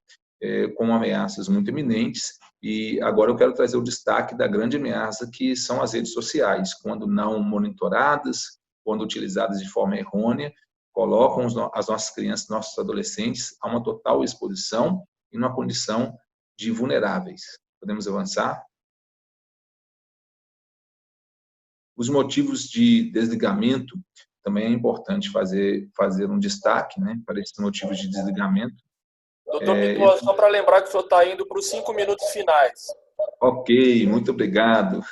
como ameaças muito iminentes. E agora eu quero trazer o destaque da grande ameaça, que são as redes sociais, quando não monitoradas, quando utilizadas de forma errônea, colocam as nossas crianças, nossos adolescentes a uma total exposição e numa condição de vulneráveis. Podemos avançar? Os motivos de desligamento, também é importante fazer um destaque, né, para esses motivos de desligamento. Doutor Pitol, só para lembrar que o senhor está indo para os 5 minutos finais. Ok, muito obrigado.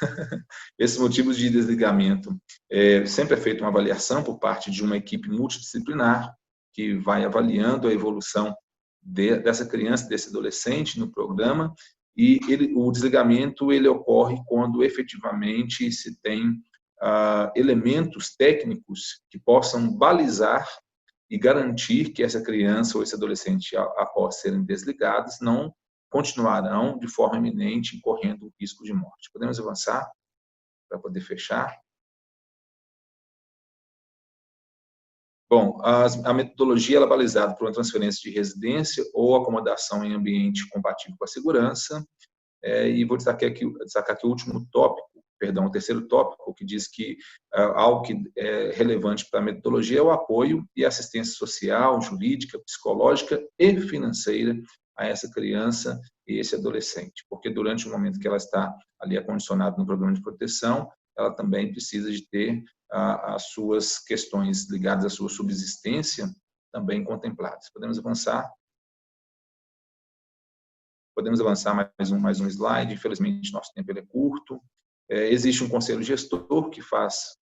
Esses motivos de desligamento. Sempre é feita uma avaliação por parte de uma equipe multidisciplinar, que vai avaliando a evolução dessa criança, desse adolescente no programa, e o desligamento ele ocorre quando efetivamente se tem elementos técnicos que possam balizar e garantir que essa criança ou esse adolescente, após serem desligados, não continuarão de forma iminente correndo o risco de morte. Podemos avançar para poder fechar? Bom, a metodologia ela é balizada por uma transferência de residência ou acomodação em ambiente compatível com a segurança. E vou destacar aqui o último tópico, o terceiro tópico, que diz que algo que é relevante para a metodologia é o apoio e assistência social, jurídica, psicológica e financeira a essa criança e esse adolescente, porque durante o momento que ela está ali acondicionada no programa de proteção, ela também precisa de ter as suas questões ligadas à sua subsistência também contempladas. Podemos avançar? Podemos avançar mais um slide. Infelizmente, nosso tempo ele é curto. Existe um conselho gestor que faz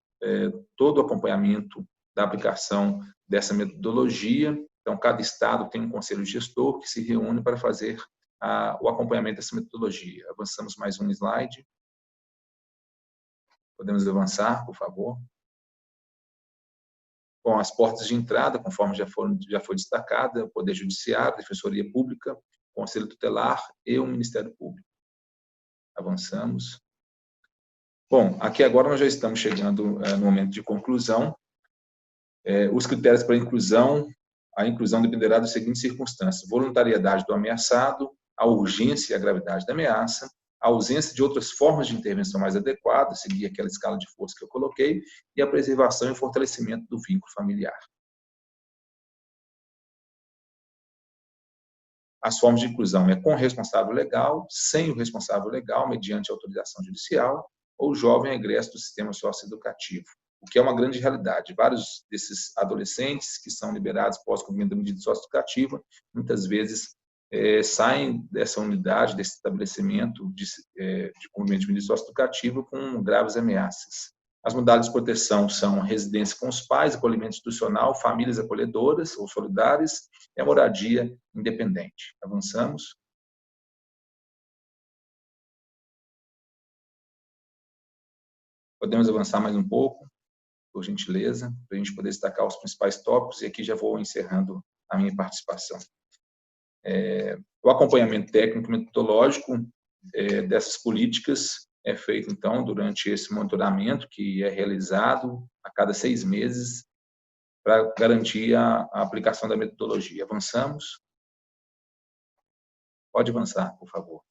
todo o acompanhamento da aplicação dessa metodologia. Então, cada estado tem um conselho gestor que se reúne para fazer o acompanhamento dessa metodologia. Avançamos mais um slide. Podemos avançar, por favor? Bom, as portas de entrada, conforme já foi destacada, o Poder Judiciário, a Defensoria Pública, o Conselho Tutelar e o Ministério Público. Avançamos. Bom, aqui agora nós já estamos chegando no momento de conclusão. Os critérios para a inclusão dependerá das seguintes circunstâncias: voluntariedade do ameaçado, a urgência e a gravidade da ameaça, a ausência de outras formas de intervenção mais adequadas, seguir aquela escala de força que eu coloquei, e a preservação e fortalecimento do vínculo familiar. As formas de inclusão é com o responsável legal, sem o responsável legal, mediante autorização judicial, ou jovem egresso do sistema socioeducativo, o que é uma grande realidade. Vários desses adolescentes que são liberados pós-cumprimento da medida socioeducativa, muitas vezes saem dessa unidade, desse estabelecimento de cumprimento de medida socioeducativa com graves ameaças. As modalidades de proteção são residência com os pais, acolhimento institucional, famílias acolhedoras ou solidárias e a moradia independente. Avançamos. Podemos avançar mais um pouco, por gentileza, para a gente poder destacar os principais tópicos, e aqui já vou encerrando a minha participação. O acompanhamento técnico metodológico dessas políticas é feito, então, durante esse monitoramento, que é realizado a cada 6 meses, para garantir a aplicação da metodologia. Avançamos? Pode avançar, por favor.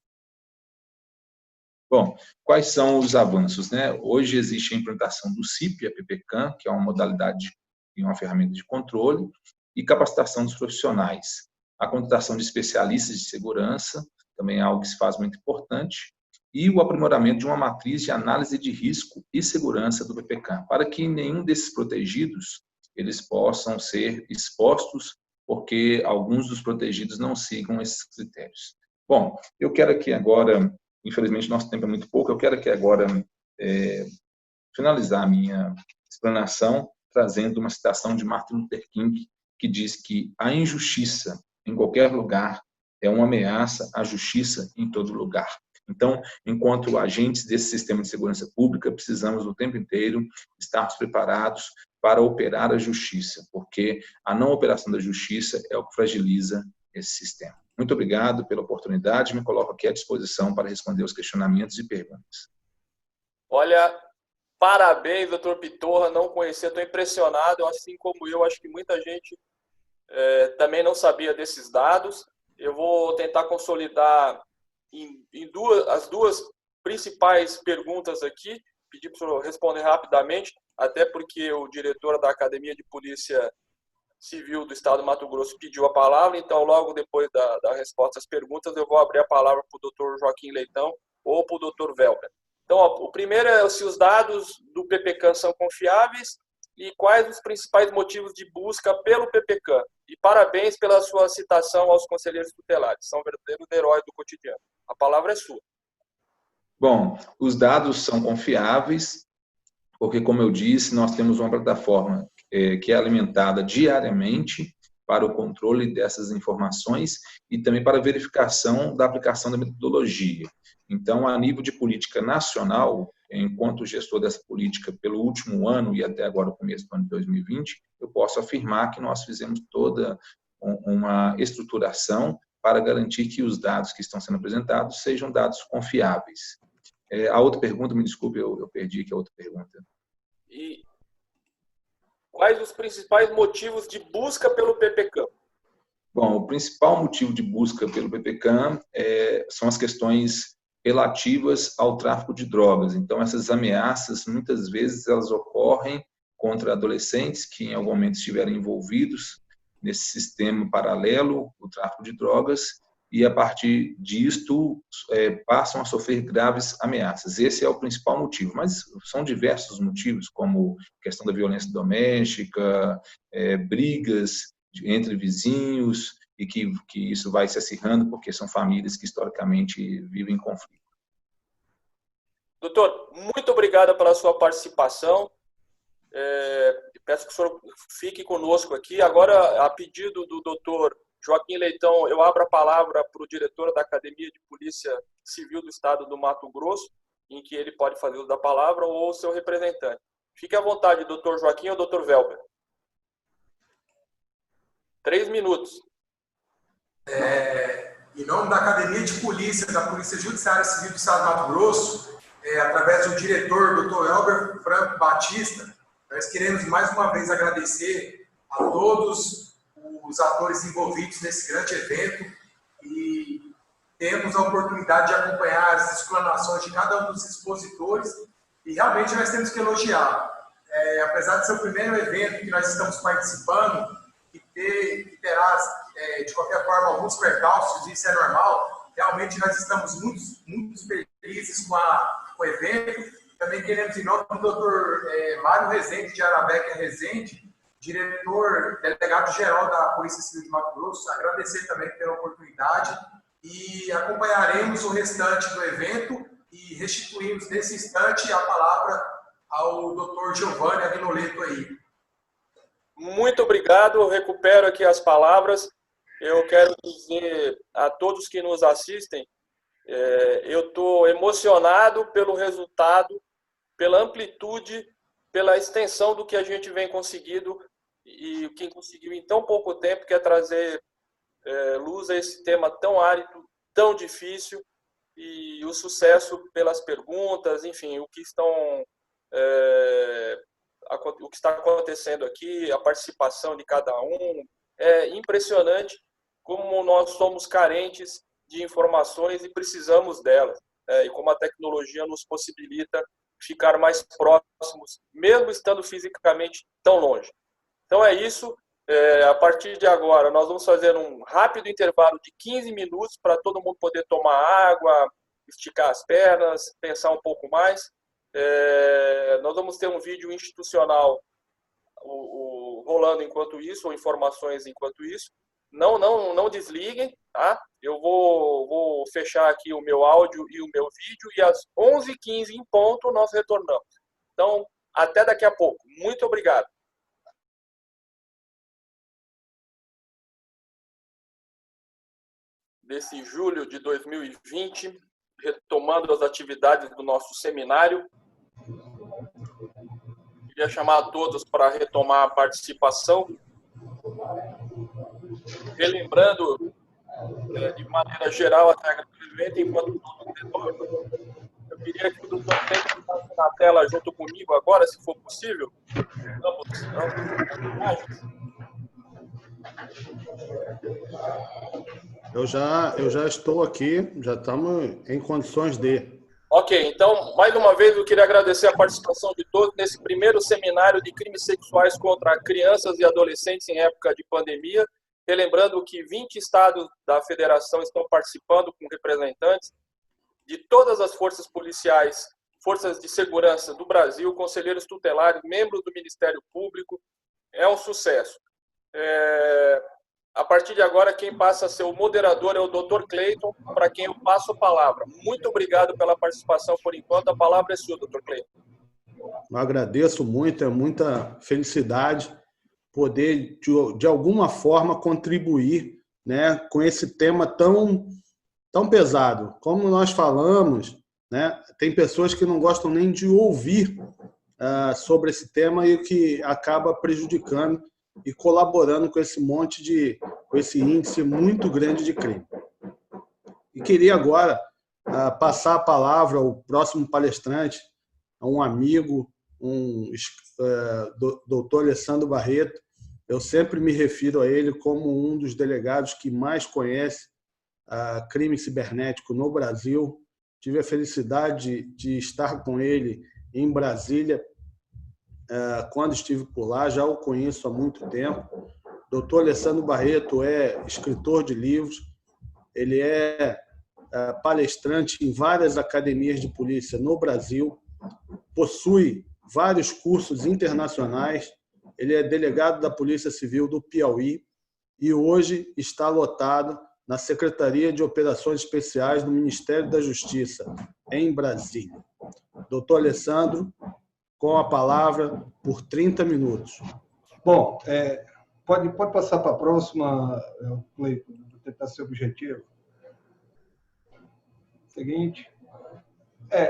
Bom, quais são os avanços, né? Hoje existe a implantação do CIP, a PPCAM, que é uma modalidade e uma ferramenta de controle, e capacitação dos profissionais. A contratação de especialistas de segurança, também é algo que se faz muito importante, e o aprimoramento de uma matriz de análise de risco e segurança do PPCAM, para que nenhum desses protegidos eles possam ser expostos, porque alguns dos protegidos não sigam esses critérios. Bom, eu quero aqui agora, infelizmente nosso tempo é muito pouco, eu quero aqui agora finalizar a minha explanação trazendo uma citação de Martin Luther King, que diz que a injustiça em qualquer lugar é uma ameaça à justiça em todo lugar. Então, enquanto agentes desse sistema de segurança pública, precisamos o tempo inteiro estarmos preparados para operar a justiça, porque a não operação da justiça é o que fragiliza esse sistema. Muito obrigado pela oportunidade, me coloco aqui à disposição para responder os questionamentos e perguntas. Olha, parabéns, doutor Pitorra, não conhecia, estou impressionado, assim como eu, acho que muita gente também não sabia desses dados. Eu vou tentar consolidar as duas principais perguntas aqui, pedir para o senhor responder rapidamente, até porque o diretor da Academia de Polícia Civil do Estado do Mato Grosso pediu a palavra, então logo depois da resposta às perguntas eu vou abrir a palavra para o doutor Joaquim Leitão ou para o doutor Welber. Então, o primeiro é se os dados do PPCAM são confiáveis e quais os principais motivos de busca pelo PPCAM. E parabéns pela sua citação aos conselheiros tutelares, são verdadeiros heróis do cotidiano. A palavra é sua. Bom, os dados são confiáveis, porque, como eu disse, nós temos uma plataforma que é alimentada diariamente para o controle dessas informações e também para a verificação da aplicação da metodologia. Então, a nível de política nacional, enquanto gestor dessa política pelo último ano e até agora o começo do ano de 2020, eu posso afirmar que nós fizemos toda uma estruturação para garantir que os dados que estão sendo apresentados sejam dados confiáveis. A outra pergunta, me desculpe, eu perdi aqui a outra pergunta. E quais os principais motivos de busca pelo PPCAM? Bom, o principal motivo de busca pelo PPCAM são as questões relativas ao tráfico de drogas. Então, essas ameaças, muitas vezes, elas ocorrem contra adolescentes que, em algum momento, estiverem envolvidos nesse sistema paralelo, o tráfico de drogas, e, a partir disto, passam a sofrer graves ameaças. Esse é o principal motivo, mas são diversos motivos, como questão da violência doméstica, brigas entre vizinhos, e que isso vai se acirrando, porque são famílias que, historicamente, vivem em conflito. Doutor, muito obrigado pela sua participação. Peço que o senhor fique conosco aqui. Agora, a pedido do doutor Joaquim Leitão, eu abro a palavra para o diretor da Academia de Polícia Civil do Estado do Mato Grosso, em que ele pode fazer uso da palavra, ou o seu representante. Fique à vontade, doutor Joaquim ou doutor Velber. 3 minutos. Em nome da Academia de Polícia, da Polícia Judiciária Civil do Estado do Mato Grosso, através do diretor, doutor Elber Franco Batista, nós queremos mais uma vez agradecer a todos os atores envolvidos nesse grande evento e temos a oportunidade de acompanhar as explanações de cada um dos expositores e realmente nós temos que elogiar. Apesar de ser o primeiro evento que nós estamos participando, que terá, de qualquer forma, alguns percalços, isso é normal, realmente nós estamos muito felizes com o evento. Também queremos, em nome do doutor Mário Rezende, de Arabeca Rezende, diretor, delegado-geral da Polícia Civil de Mato Grosso, agradecer também pela oportunidade e acompanharemos o restante do evento e restituímos nesse instante a palavra ao doutor Giovanni Agnoleto aí. Muito obrigado, eu recupero aqui as palavras. Eu quero dizer a todos que nos assistem, eu estou emocionado pelo resultado, pela amplitude, pela extensão do que a gente vem conseguindo e quem conseguiu em tão pouco tempo, que é trazer luz a esse tema tão árido, tão difícil, e o sucesso pelas perguntas, enfim, o que está acontecendo aqui, a participação de cada um. É impressionante como nós somos carentes de informações e precisamos delas, e como a tecnologia nos possibilita ficar mais próximos, mesmo estando fisicamente tão longe. Então é isso. A partir de agora, nós vamos fazer um rápido intervalo de 15 minutos para todo mundo poder tomar água, esticar as pernas, pensar um pouco mais. Nós vamos ter um vídeo institucional rolando enquanto isso, ou informações enquanto isso. Não desliguem, tá? Eu vou fechar aqui o meu áudio e o meu vídeo e às 11h15 em ponto nós retornamos. Então, até daqui a pouco. Muito obrigado. Desse julho de 2020, retomando as atividades do nosso seminário. Queria chamar a todos para retomar a participação. Relembrando, de maneira geral, a regra do evento, enquanto todos retornam. Eu queria que o doutor Pedro estasse na tela junto comigo agora, se for possível. Ambos imagens. Eu já estou aqui, já estamos em condições de... Ok, então, mais uma vez, eu queria agradecer a participação de todos nesse primeiro seminário de crimes sexuais contra crianças e adolescentes em época de pandemia. Relembrando que 20 estados da federação estão participando com representantes de todas as forças policiais, forças de segurança do Brasil, conselheiros tutelares, membros do Ministério Público. É um sucesso. A partir de agora, quem passa a ser o moderador é o Dr. Cleiton, para quem eu passo a palavra. Muito obrigado pela participação por enquanto. A palavra é sua, Dr. Cleiton. Eu agradeço muito, é muita felicidade poder, de alguma forma, contribuir, né, com esse tema tão pesado. Como nós falamos, né, tem pessoas que não gostam nem de ouvir sobre esse tema e que acaba prejudicando e colaborando com esse com esse índice muito grande de crime. E queria agora passar a palavra ao próximo palestrante, a um amigo, doutor Alessandro Barreto. Eu sempre me refiro a ele como um dos delegados que mais conhece crime cibernético no Brasil. Tive a felicidade de estar com ele em Brasília quando estive por lá, já o conheço há muito tempo. Doutor Alessandro Barreto é escritor de livros, ele é palestrante em várias academias de polícia no Brasil, possui vários cursos internacionais, ele é delegado da Polícia Civil do Piauí e hoje está lotado na Secretaria de Operações Especiais do Ministério da Justiça, em Brasília. Doutor Alessandro, com a palavra por 30 minutos. Bom, pode passar para a próxima, Cleiton, vou tentar ser objetivo. Seguinte.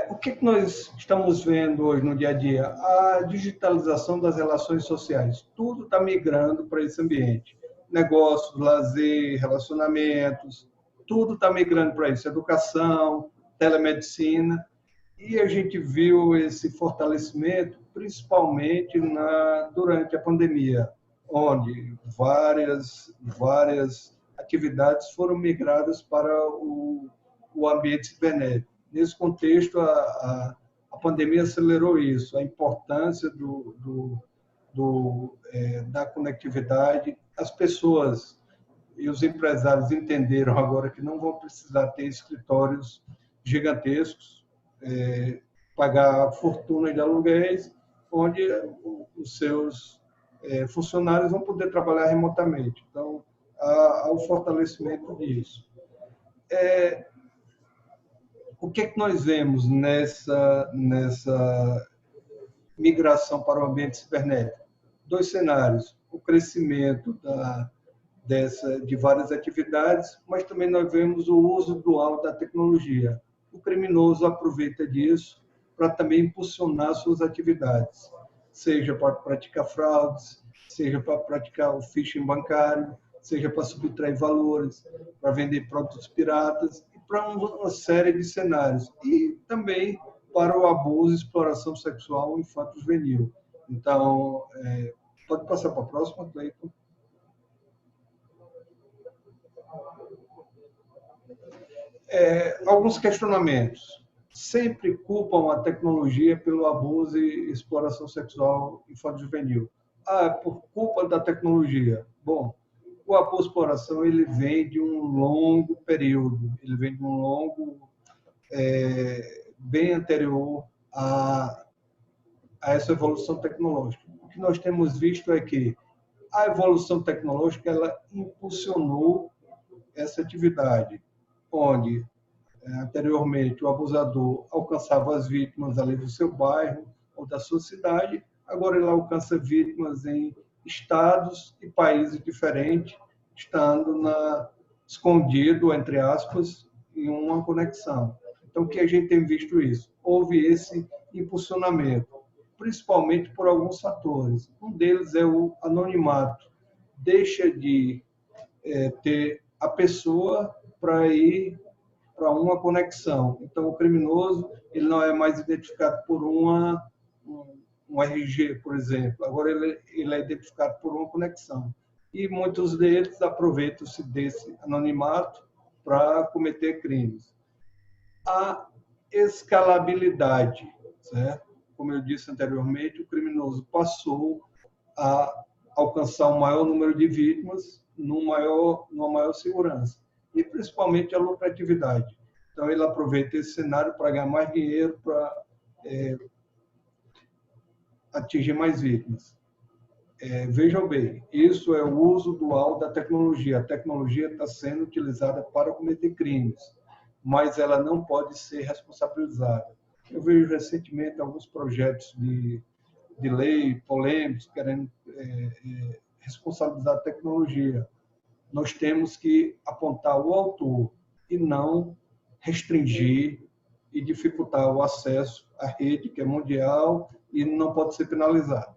O que nós estamos vendo hoje no dia a dia? A digitalização das relações sociais. Tudo está migrando para esse ambiente. Negócios, lazer, relacionamentos, tudo está migrando para isso. Educação, telemedicina. E a gente viu esse fortalecimento principalmente durante a pandemia, onde várias atividades foram migradas para o ambiente cibernético. Nesse contexto, a pandemia acelerou isso, a importância da conectividade. As pessoas e os empresários entenderam agora que não vão precisar ter escritórios gigantescos, pagar fortuna de aluguéis, onde os seus funcionários vão poder trabalhar remotamente. Então, há o fortalecimento disso. O que nós vemos nessa migração para o ambiente cibernético? 2 cenários. O crescimento de várias atividades, mas também nós vemos o uso dual da tecnologia. O criminoso aproveita disso para também impulsionar suas atividades, seja para praticar fraudes, seja para praticar o phishing bancário, seja para subtrair valores, para vender produtos piratas, para uma série de cenários. E também para o abuso e exploração sexual infanto-juvenil. Então, pode passar para a próxima, Cleiton. Alguns questionamentos. Sempre culpam a tecnologia pelo abuso e exploração sexual infanto-juvenil. Por culpa da tecnologia. Bom, o abuso e exploração ele vem de um longo período, ele vem de um longo, bem anterior a essa evolução tecnológica. O que nós temos visto é que a evolução tecnológica ela impulsionou essa atividade, onde anteriormente o abusador alcançava as vítimas ali do seu bairro ou da sua cidade, agora ele alcança vítimas em estados e países diferentes, estando escondido, entre aspas, em uma conexão. Então, o que a gente tem visto isso? Houve esse impulsionamento, principalmente por alguns fatores. Um deles é o anonimato. Deixa de ter a pessoa para ir para uma conexão. Então, o criminoso ele não é mais identificado por um RG, por exemplo. Agora, ele é identificado por uma conexão. E muitos deles aproveitam-se desse anonimato para cometer crimes. A escalabilidade, certo? Como eu disse anteriormente, o criminoso passou a alcançar um maior número de vítimas numa maior segurança. E principalmente a lucratividade. Então, ele aproveita esse cenário para ganhar mais dinheiro, para atingir mais vítimas. Vejam bem, isso é o uso dual da tecnologia. A tecnologia está sendo utilizada para cometer crimes, mas ela não pode ser responsabilizada. Eu vejo recentemente alguns projetos de lei polêmicos querendo responsabilizar a tecnologia. Nós temos que apontar o autor e não restringir e dificultar o acesso à rede, que é mundial e não pode ser penalizado.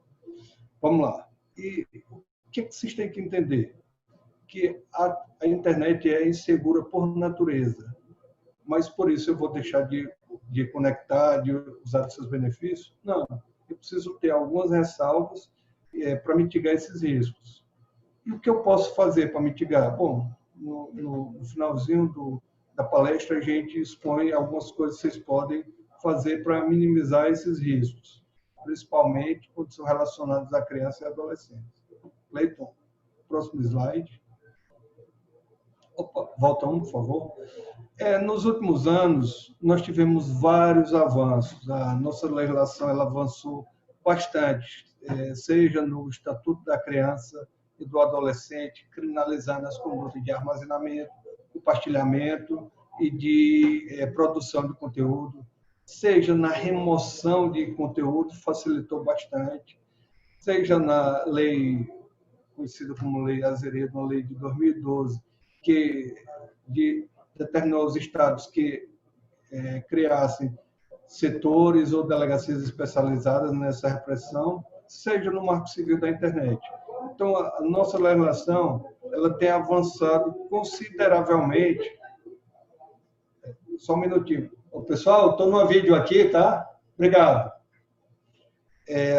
Vamos lá. E o que vocês têm que entender? Que a internet é insegura por natureza, mas por isso eu vou deixar de conectar, de usar os seus benefícios? Não, eu preciso ter algumas ressalvas para mitigar esses riscos. E o que eu posso fazer para mitigar? Bom, no finalzinho da palestra a gente expõe algumas coisas que vocês podem fazer para minimizar esses riscos, principalmente quando são relacionados à criança e adolescente. Cleiton, próximo slide. Opa, volta um, por favor. Nos últimos anos, nós tivemos vários avanços. A nossa legislação ela avançou bastante, seja no Estatuto da Criança e do Adolescente, criminalizando as condutas de armazenamento, compartilhamento e de produção de conteúdo, seja na remoção de conteúdo, facilitou bastante, seja na lei conhecida como Lei Azeredo, uma lei de 2012, que determinou aos estados que criassem setores ou delegacias especializadas nessa repressão, seja no Marco Civil da Internet. Então, a nossa legislação ela tem avançado consideravelmente. Só um minutinho. Pessoal, estou no vídeo aqui, tá? Obrigado.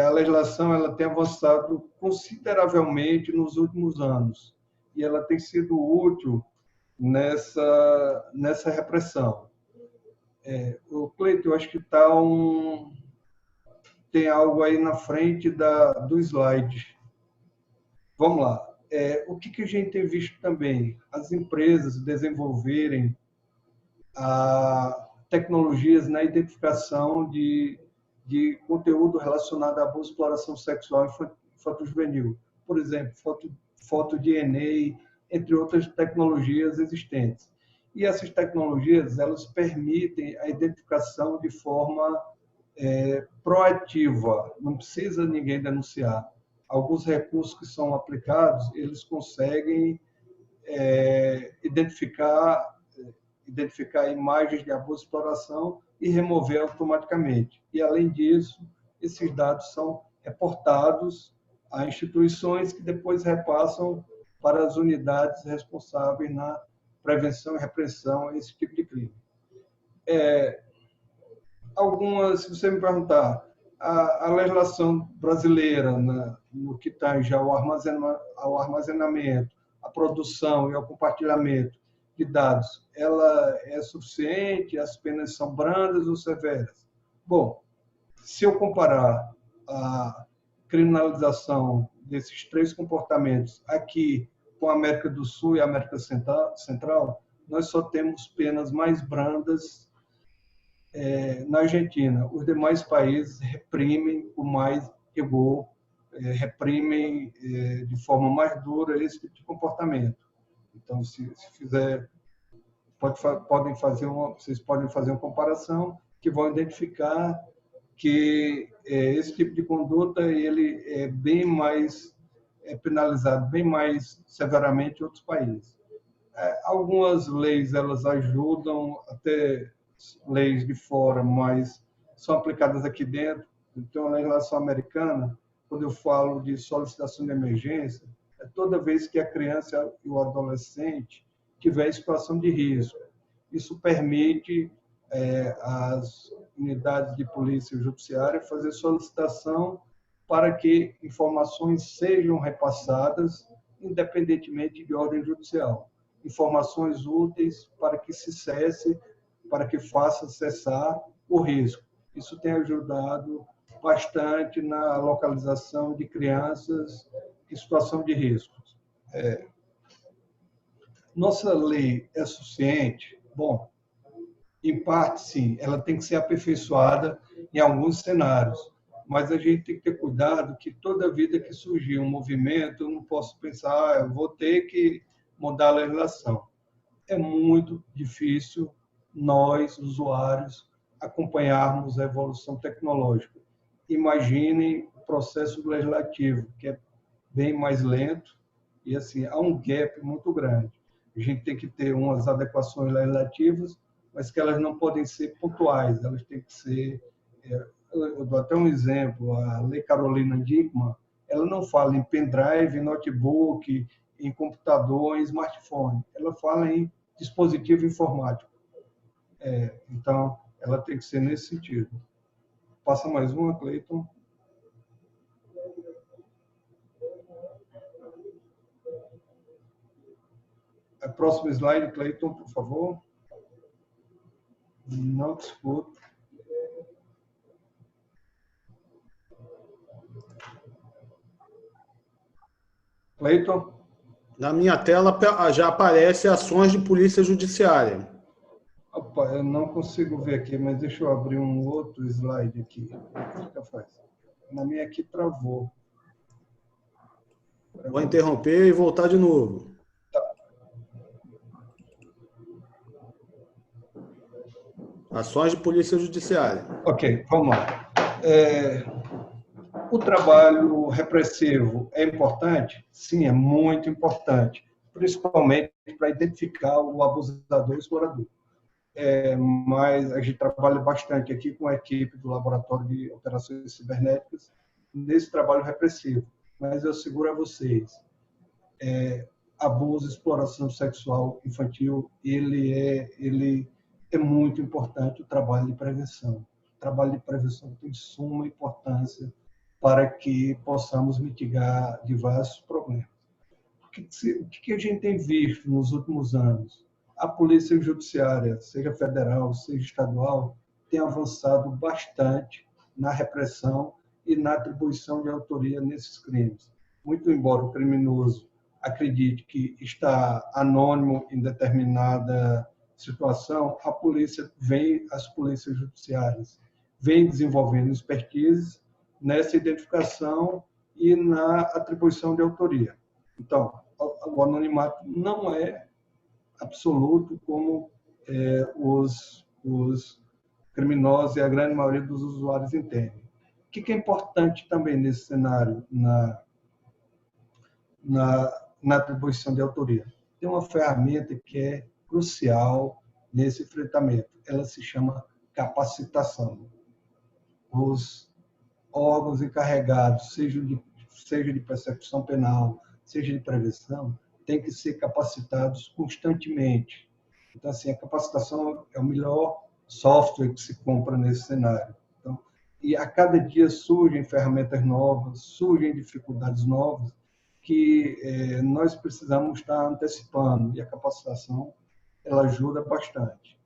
A legislação ela tem avançado consideravelmente nos últimos anos e ela tem sido útil nessa repressão. O Cleiton, eu acho que tem algo aí na frente do slide. Vamos lá. O que a gente tem visto também? As empresas desenvolverem tecnologias na identificação de conteúdo relacionado à boa exploração sexual infanto-juvenil. Por exemplo, foto-DNA, entre outras tecnologias existentes. E essas tecnologias, elas permitem a identificação de forma proativa, não precisa ninguém denunciar. Alguns recursos que são aplicados, eles conseguem identificar imagens de abuso e exploração e remover automaticamente. E, além disso, esses dados são reportados a instituições que depois repassam para as unidades responsáveis na prevenção e repressão a esse tipo de crime. Se você me perguntar, a legislação brasileira, no que tange ao armazenamento, à produção e ao compartilhamento de dados, ela é suficiente? As penas são brandas ou severas? Bom, se eu comparar a criminalização desses três comportamentos aqui com a América do Sul e a América Central, nós só temos penas mais brandas na Argentina. Os demais países reprimem com mais rigor, reprimem de forma mais dura esse tipo de comportamento. Então, se fizer, vocês podem fazer uma comparação que vão identificar que esse tipo de conduta ele é bem mais penalizado, bem mais severamente em outros países. Algumas leis elas ajudam, até leis de fora, mas são aplicadas aqui dentro. Então, na legislação americana, quando eu falo de solicitação de emergência, é toda vez que a criança e o adolescente tiver em situação de risco. Isso permite às unidades de polícia judiciária fazer solicitação para que informações sejam repassadas, independentemente de ordem judicial. Informações úteis para que se cesse, para que faça cessar o risco. Isso tem ajudado bastante na localização de crianças em situação de risco. Nossa lei é suficiente? Bom, em parte, sim. Ela tem que ser aperfeiçoada em alguns cenários. Mas a gente tem que ter cuidado que toda vida que surgir um movimento, eu não posso pensar, eu vou ter que mudar a legislação. É muito difícil nós, usuários, acompanharmos a evolução tecnológica. Imaginem o processo legislativo, que é bem mais lento, e assim, há um gap muito grande. A gente tem que ter umas adequações legislativas, mas que elas não podem ser pontuais, elas têm que ser... Eu dou até um exemplo, a Lei Carolina Dickmann, ela não fala em pendrive, em notebook, em computador, em smartphone, ela fala em dispositivo informático. Então, ela tem que ser nesse sentido. Passa mais uma, Cleiton. A próxima slide, Cleiton, por favor. Não te escuto. Cleiton? Na minha tela já aparece ações de polícia judiciária. Opa, eu não consigo ver aqui, mas deixa eu abrir um outro slide aqui. Fica fácil. Na minha aqui travou. Vou interromper e voltar de novo. Ações de polícia judiciária. Ok, vamos lá. O trabalho repressivo é importante? Sim, é muito importante, principalmente para identificar o abusador e explorador. Mas a gente trabalha bastante aqui com a equipe do Laboratório de Operações Cibernéticas nesse trabalho repressivo. Mas eu asseguro a vocês, abuso e exploração sexual infantil, ele é muito importante, o trabalho de prevenção. O trabalho de prevenção tem suma importância para que possamos mitigar diversos problemas. O que a gente tem visto nos últimos anos? A Polícia Judiciária, seja federal, seja estadual, tem avançado bastante na repressão e na atribuição de autoria nesses crimes. Muito embora o criminoso acredite que está anônimo em determinada situação, as polícias judiciárias vêm desenvolvendo expertise nessa identificação e na atribuição de autoria. Então, o anonimato não é absoluto como os criminosos e a grande maioria dos usuários entendem. O que é importante também nesse cenário, na atribuição de autoria? Tem uma ferramenta que é crucial nesse enfrentamento. Ela se chama capacitação. Os órgãos encarregados, seja de persecução penal, seja de prevenção, têm que ser capacitados constantemente. Então, assim, a capacitação é o melhor software que se compra nesse cenário. Então, e a cada dia surgem ferramentas novas, surgem dificuldades novas que nós precisamos estar antecipando, e a capacitação ela ajuda bastante.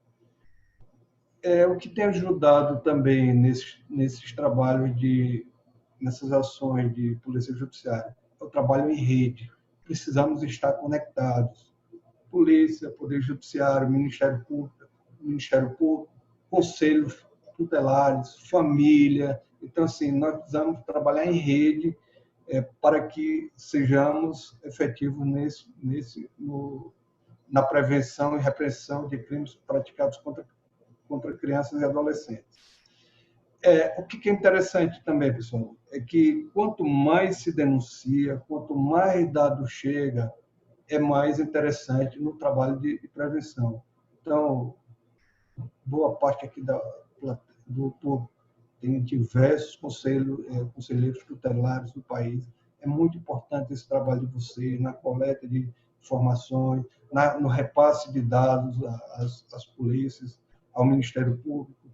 O que tem ajudado também nesses trabalhos, nessas ações de polícia judiciária, é o trabalho em rede. Precisamos estar conectados. Polícia, Poder Judiciário, Ministério Público, conselhos tutelares, família. Então, assim, nós precisamos trabalhar em rede para que sejamos efetivos na prevenção e repressão de crimes praticados contra crianças e adolescentes. O que é interessante também, pessoal, é que quanto mais se denuncia, quanto mais dado chega, é mais interessante no trabalho de prevenção. Então, boa parte aqui do povo tem diversos conselheiros tutelares do país. É muito importante esse trabalho de vocês na coleta de informações, no repasse de dados às polícias, ao Ministério Público.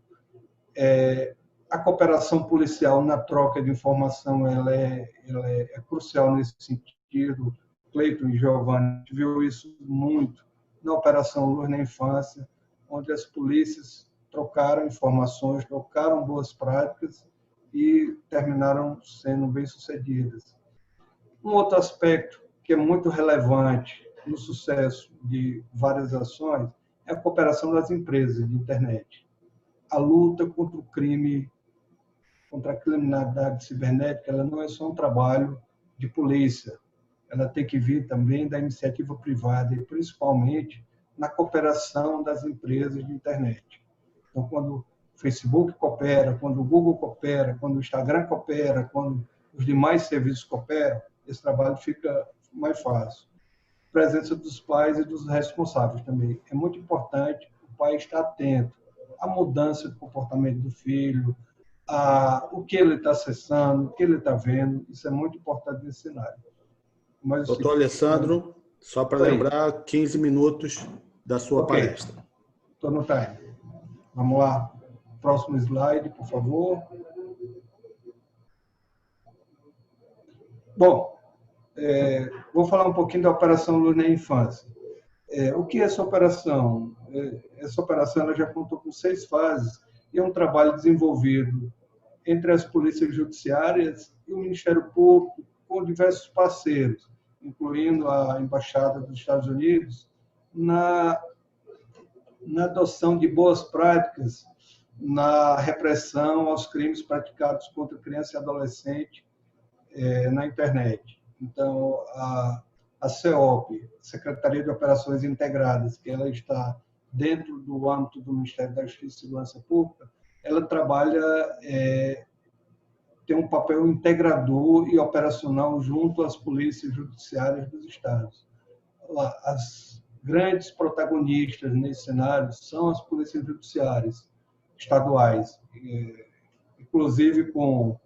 A cooperação policial na troca de informação ela é crucial nesse sentido. Cleiton e Giovanni viu isso muito na Operação Luz na Infância, onde as polícias trocaram informações, trocaram boas práticas e terminaram sendo bem-sucedidas. Um outro aspecto que é muito relevante no sucesso de várias ações é a cooperação das empresas de internet. A luta contra o crime, contra a criminalidade cibernética, ela não é só um trabalho de polícia, ela tem que vir também da iniciativa privada e principalmente na cooperação das empresas de internet. Então, quando o Facebook coopera, quando o Google coopera, quando o Instagram coopera, quando os demais serviços cooperam, esse trabalho fica mais fácil. Presença dos pais e dos responsáveis também. É muito importante o pai estar atento à mudança de comportamento do filho, o que ele está acessando, o que ele está vendo. Isso é muito importante nesse cenário. Mas, doutor Alessandro, só para lembrar, 15 minutos da sua palestra. Estou no time. Vamos lá. Próximo slide, por favor. Bom, vou falar um pouquinho da Operação Luna Infância. O que é essa operação? Essa operação ela já contou com 6 fases e é um trabalho desenvolvido entre as polícias judiciárias e o Ministério Público, com diversos parceiros, incluindo a Embaixada dos Estados Unidos, na adoção de boas práticas na repressão aos crimes praticados contra criança e adolescente na internet. Então, a CEOP, Secretaria de Operações Integradas, que ela está dentro do âmbito do Ministério da Justiça e Segurança Pública, ela trabalha, tem um papel integrador e operacional junto às polícias judiciárias dos estados. As grandes protagonistas nesse cenário são as polícias judiciárias estaduais, inclusive com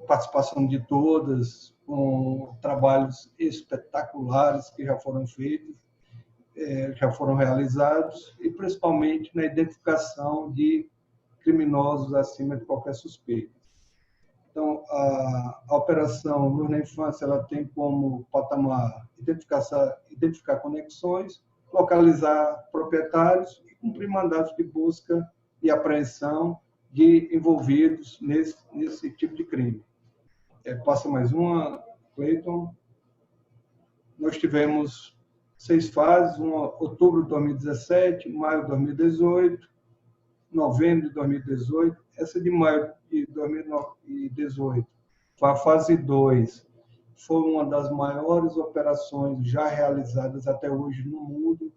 participação de todas, com trabalhos espetaculares que já foram feitos, já foram realizados, e principalmente na identificação de criminosos acima de qualquer suspeita. Então, a Operação Luz na Infância ela tem como patamar identificar conexões, localizar proprietários e cumprir mandados de busca e apreensão de envolvidos nesse tipo de crime. Passa mais uma, Cleiton. Nós tivemos 6 fases, outubro de 2017, maio de 2018, novembro de 2018. Essa de maio de 2018 foi a fase 2. Foi uma das maiores operações já realizadas até hoje no mundo,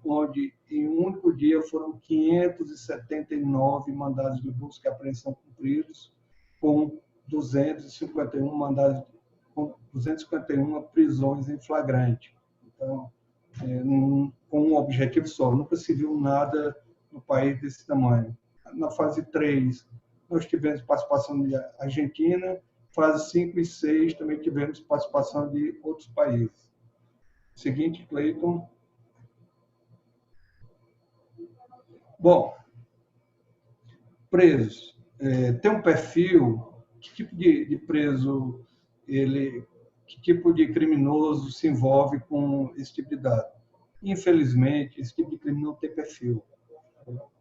onde em um único dia foram 579 mandados de busca e apreensão cumpridos, com 251 prisões em flagrante. Então, com um objetivo só. Nunca se viu nada no país desse tamanho. Na fase 3, nós tivemos participação da Argentina. Fase 5 e 6, também tivemos participação de outros países. Seguinte, Cleiton. Bom, presos. Tem um perfil, que tipo de preso, que tipo de criminoso se envolve com esse tipo de dado? Infelizmente, esse tipo de crime não tem perfil.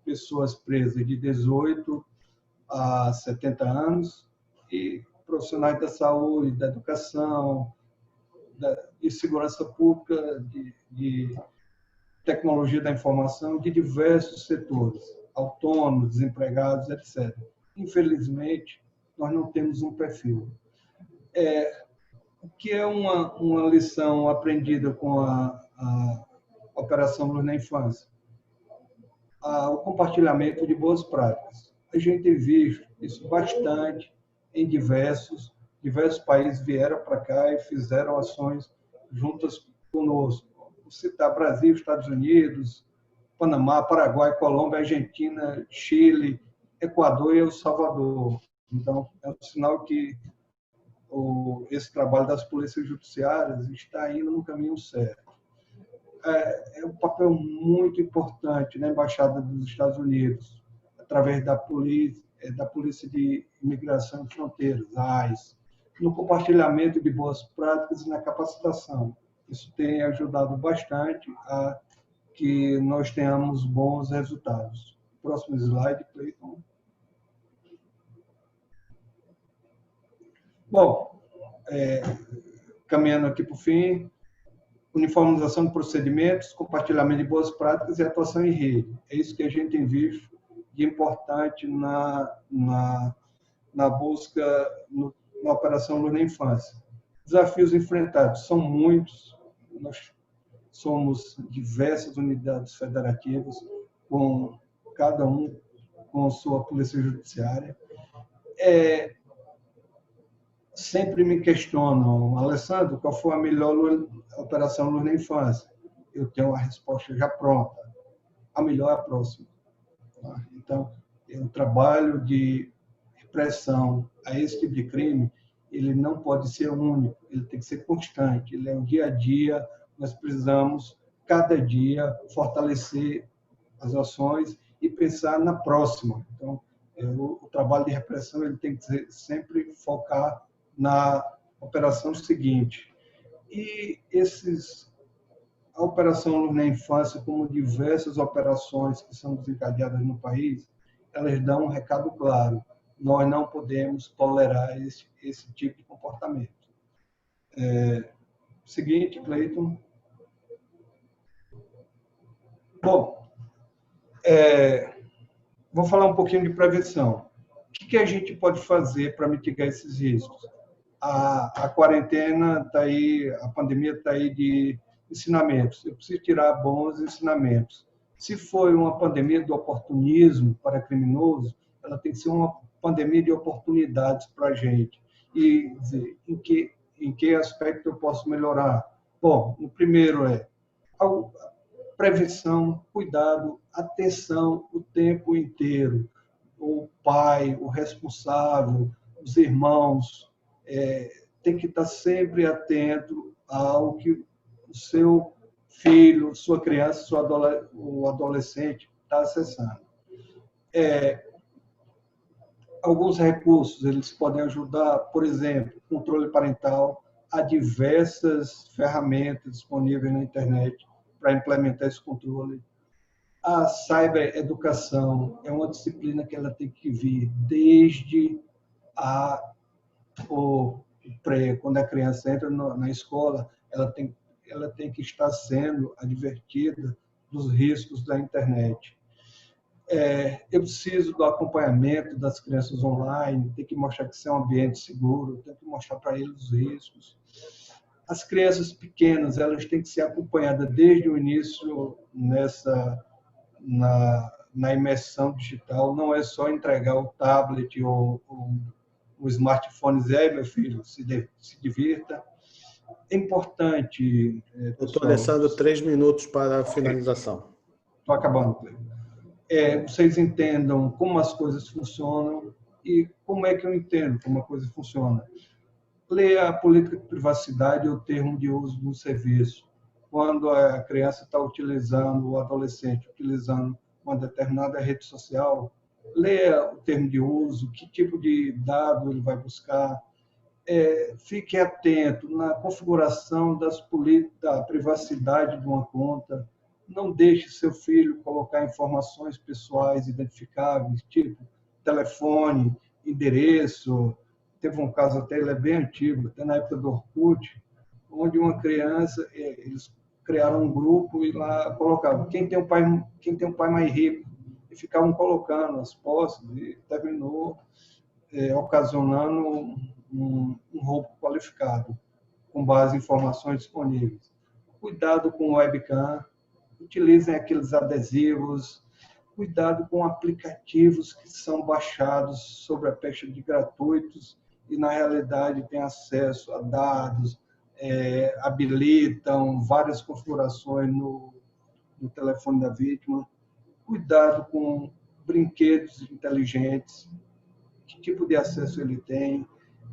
Pessoas presas de 18 a 70 anos e profissionais da saúde, da educação, de segurança pública, de tecnologia da informação, de diversos setores, autônomos, desempregados, etc. Infelizmente, nós não temos um perfil. O que é uma lição aprendida com a Operação Luz na Infância? O compartilhamento de boas práticas. A gente tem visto isso bastante em diversos países vieram para cá e fizeram ações juntas conosco. Vou citar Brasil, Estados Unidos, Panamá, Paraguai, Colômbia, Argentina, Chile, Equador e El Salvador. Então, é um sinal que esse trabalho das polícias judiciárias está indo no caminho certo. É um papel muito importante na Embaixada dos Estados Unidos, através da Polícia de Imigração e Fronteiras, a ICE, no compartilhamento de boas práticas e na capacitação. Isso tem ajudado bastante a que nós tenhamos bons resultados. Próximo slide, Cleiton. Bom, caminhando aqui para o fim, uniformização de procedimentos, compartilhamento de boas práticas e atuação em rede. É isso que a gente tem visto de importante na busca, na Operação Luz na Infância. Desafios enfrentados são muitos. Nós somos diversas unidades federativas, com cada um com sua polícia judiciária. sempre me questionam, Alessandro, qual foi a melhor operação Luz na Infância? Eu tenho a resposta já pronta. A melhor é a próxima. Tá? Então, o trabalho de repressão a esse tipo de crime, ele não pode ser único, ele tem que ser constante, ele é o dia a dia, nós precisamos, cada dia, fortalecer as ações e pensar na próxima. Então, o trabalho de repressão ele tem que sempre focar na operação seguinte. E a Operação Luz na Infância, como diversas operações que são desencadeadas no país, elas dão um recado claro. Nós não podemos tolerar esse tipo de comportamento. Seguinte, Cleiton. Bom, vou falar um pouquinho de prevenção. O que a gente pode fazer para mitigar esses riscos? A quarentena está aí, a pandemia está aí de ensinamentos. Eu preciso tirar bons ensinamentos. Se foi uma pandemia do oportunismo para criminosos, ela tem que ser uma pandemia de oportunidades para a gente. E dizer, em que aspecto eu posso melhorar? Bom, o primeiro é prevenção, cuidado, atenção o tempo inteiro. O pai, o responsável, os irmãos, tem que estar sempre atento ao que o seu filho, sua criança, o adolescente está acessando. Alguns recursos eles podem ajudar, por exemplo, controle parental. Há diversas ferramentas disponíveis na internet para implementar esse controle. A cybereducação é uma disciplina que ela tem que vir desde o pré, quando a criança entra na escola, ela tem que estar sendo advertida dos riscos da internet. Eu preciso do acompanhamento das crianças online, tem que mostrar que isso é um ambiente seguro, tem que mostrar para eles os riscos. As crianças pequenas, elas têm que ser acompanhadas desde o início na imersão digital, não é só entregar o tablet ou o smartphone, meu filho, se divirta. É importante... Doutor Alessandro, 3 minutos para a finalização. Estou acabando, Cleiton. Vocês entendam como as coisas funcionam e como é que eu entendo como a coisa funciona. Leia a política de privacidade ou o termo de uso do serviço. Quando a criança está utilizando, o adolescente utilizando uma determinada rede social, leia o termo de uso, que tipo de dado ele vai buscar. Fique atento na configuração da privacidade de uma conta. Não deixe seu filho colocar informações pessoais identificáveis, tipo telefone, endereço. Teve um caso até, ele é bem antigo, até na época do Orkut, onde uma criança, eles criaram um grupo e lá colocavam quem tem um pai mais rico, e ficavam colocando as posses e terminou ocasionando um roubo qualificado, com base em informações disponíveis. Cuidado com o webcam, utilizem aqueles adesivos, cuidado com aplicativos que são baixados sob a peste de gratuitos e, na realidade, têm acesso a dados, habilitam várias configurações no telefone da vítima. Cuidado com brinquedos inteligentes, que tipo de acesso ele tem,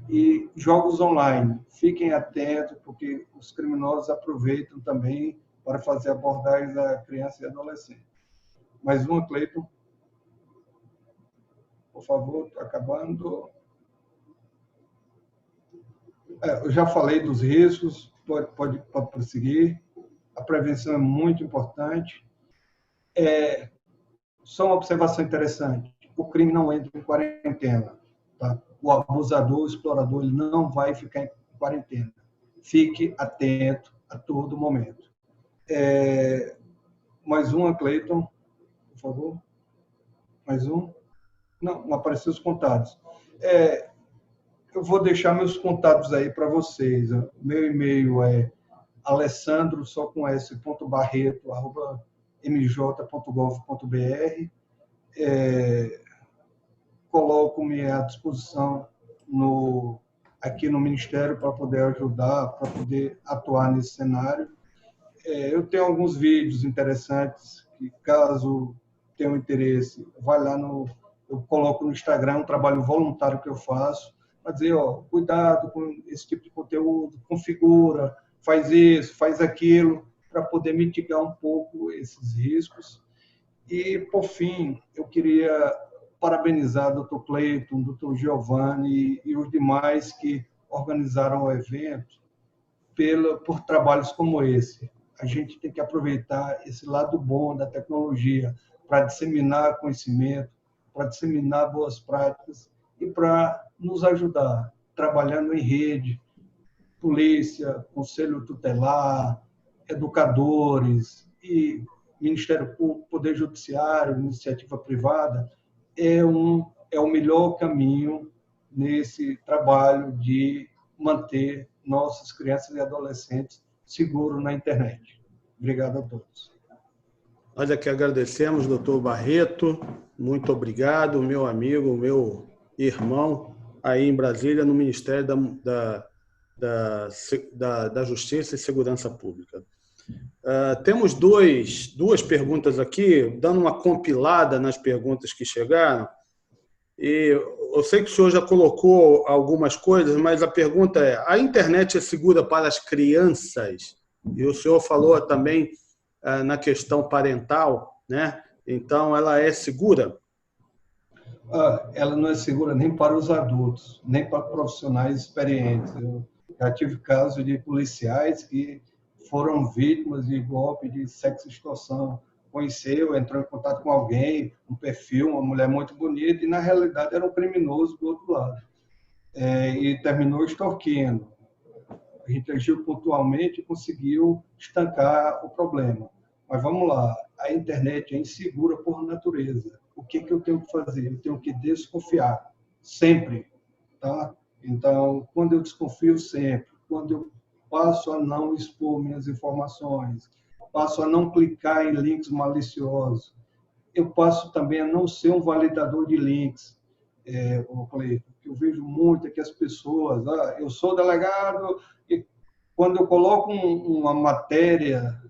e jogos online. Fiquem atentos, porque os criminosos aproveitam também para fazer abordagens a criança e adolescente. Mais uma, Cleiton. Por favor, estou acabando. Eu já falei dos riscos, pode prosseguir. A prevenção é muito importante. Só uma observação interessante. O crime não entra em quarentena. Tá? O abusador, o explorador, ele não vai ficar em quarentena. Fique atento a todo momento. Mais uma, Cleiton, por favor. Mais um. Não apareceu os contatos. Eu vou deixar meus contatos aí para vocês. Meu e-mail é alessandro, só com s.barreto, @mj.gov.br. Coloco-me à disposição no aqui no Ministério para poder ajudar, para poder atuar nesse cenário. Eu tenho alguns vídeos interessantes que, caso tenham interesse, vai lá eu coloco no Instagram um trabalho voluntário que eu faço, para dizer, cuidado com esse tipo de conteúdo, configura, faz isso, faz aquilo, para poder mitigar um pouco esses riscos. E, por fim, eu queria parabenizar o Dr. Cleiton, o Dr. Giovanni e os demais que organizaram o evento por trabalhos como esse. A gente tem que aproveitar esse lado bom da tecnologia para disseminar conhecimento, para disseminar boas práticas e para nos ajudar, trabalhando em rede, polícia, conselho tutelar, educadores e Ministério Público, Poder Judiciário, iniciativa privada, é o melhor caminho nesse trabalho de manter nossas crianças e adolescentes seguros na internet. Obrigado a todos. Nós aqui agradecemos, doutor Barreto, muito obrigado, meu amigo, meu irmão, aí em Brasília, no Ministério da Justiça e Segurança Pública. Temos duas perguntas aqui, dando uma compilada nas perguntas que chegaram. E eu sei que o senhor já colocou algumas coisas, mas a pergunta é: a internet é segura para as crianças? E o senhor falou também na questão parental, né? Então, ela é segura? Ela não é segura nem para os adultos, nem para profissionais experientes. Eu já tive casos de policiais que foram vítimas de golpe de sexo-extorsão. Conheceu, entrou em contato com alguém, um perfil, uma mulher muito bonita, e na realidade era um criminoso do outro lado. E terminou extorquindo. A gente agiu pontualmente e conseguiu estancar o problema. Mas vamos lá, a internet é insegura por natureza. O que eu tenho que fazer? Eu tenho que desconfiar, sempre. Tá? Então, quando eu desconfio sempre, quando eu passo a não expor minhas informações, passo a não clicar em links maliciosos, eu passo também a não ser um validador de links. Cleiton, que eu vejo muito é que as pessoas, eu sou delegado, e quando eu coloco uma matéria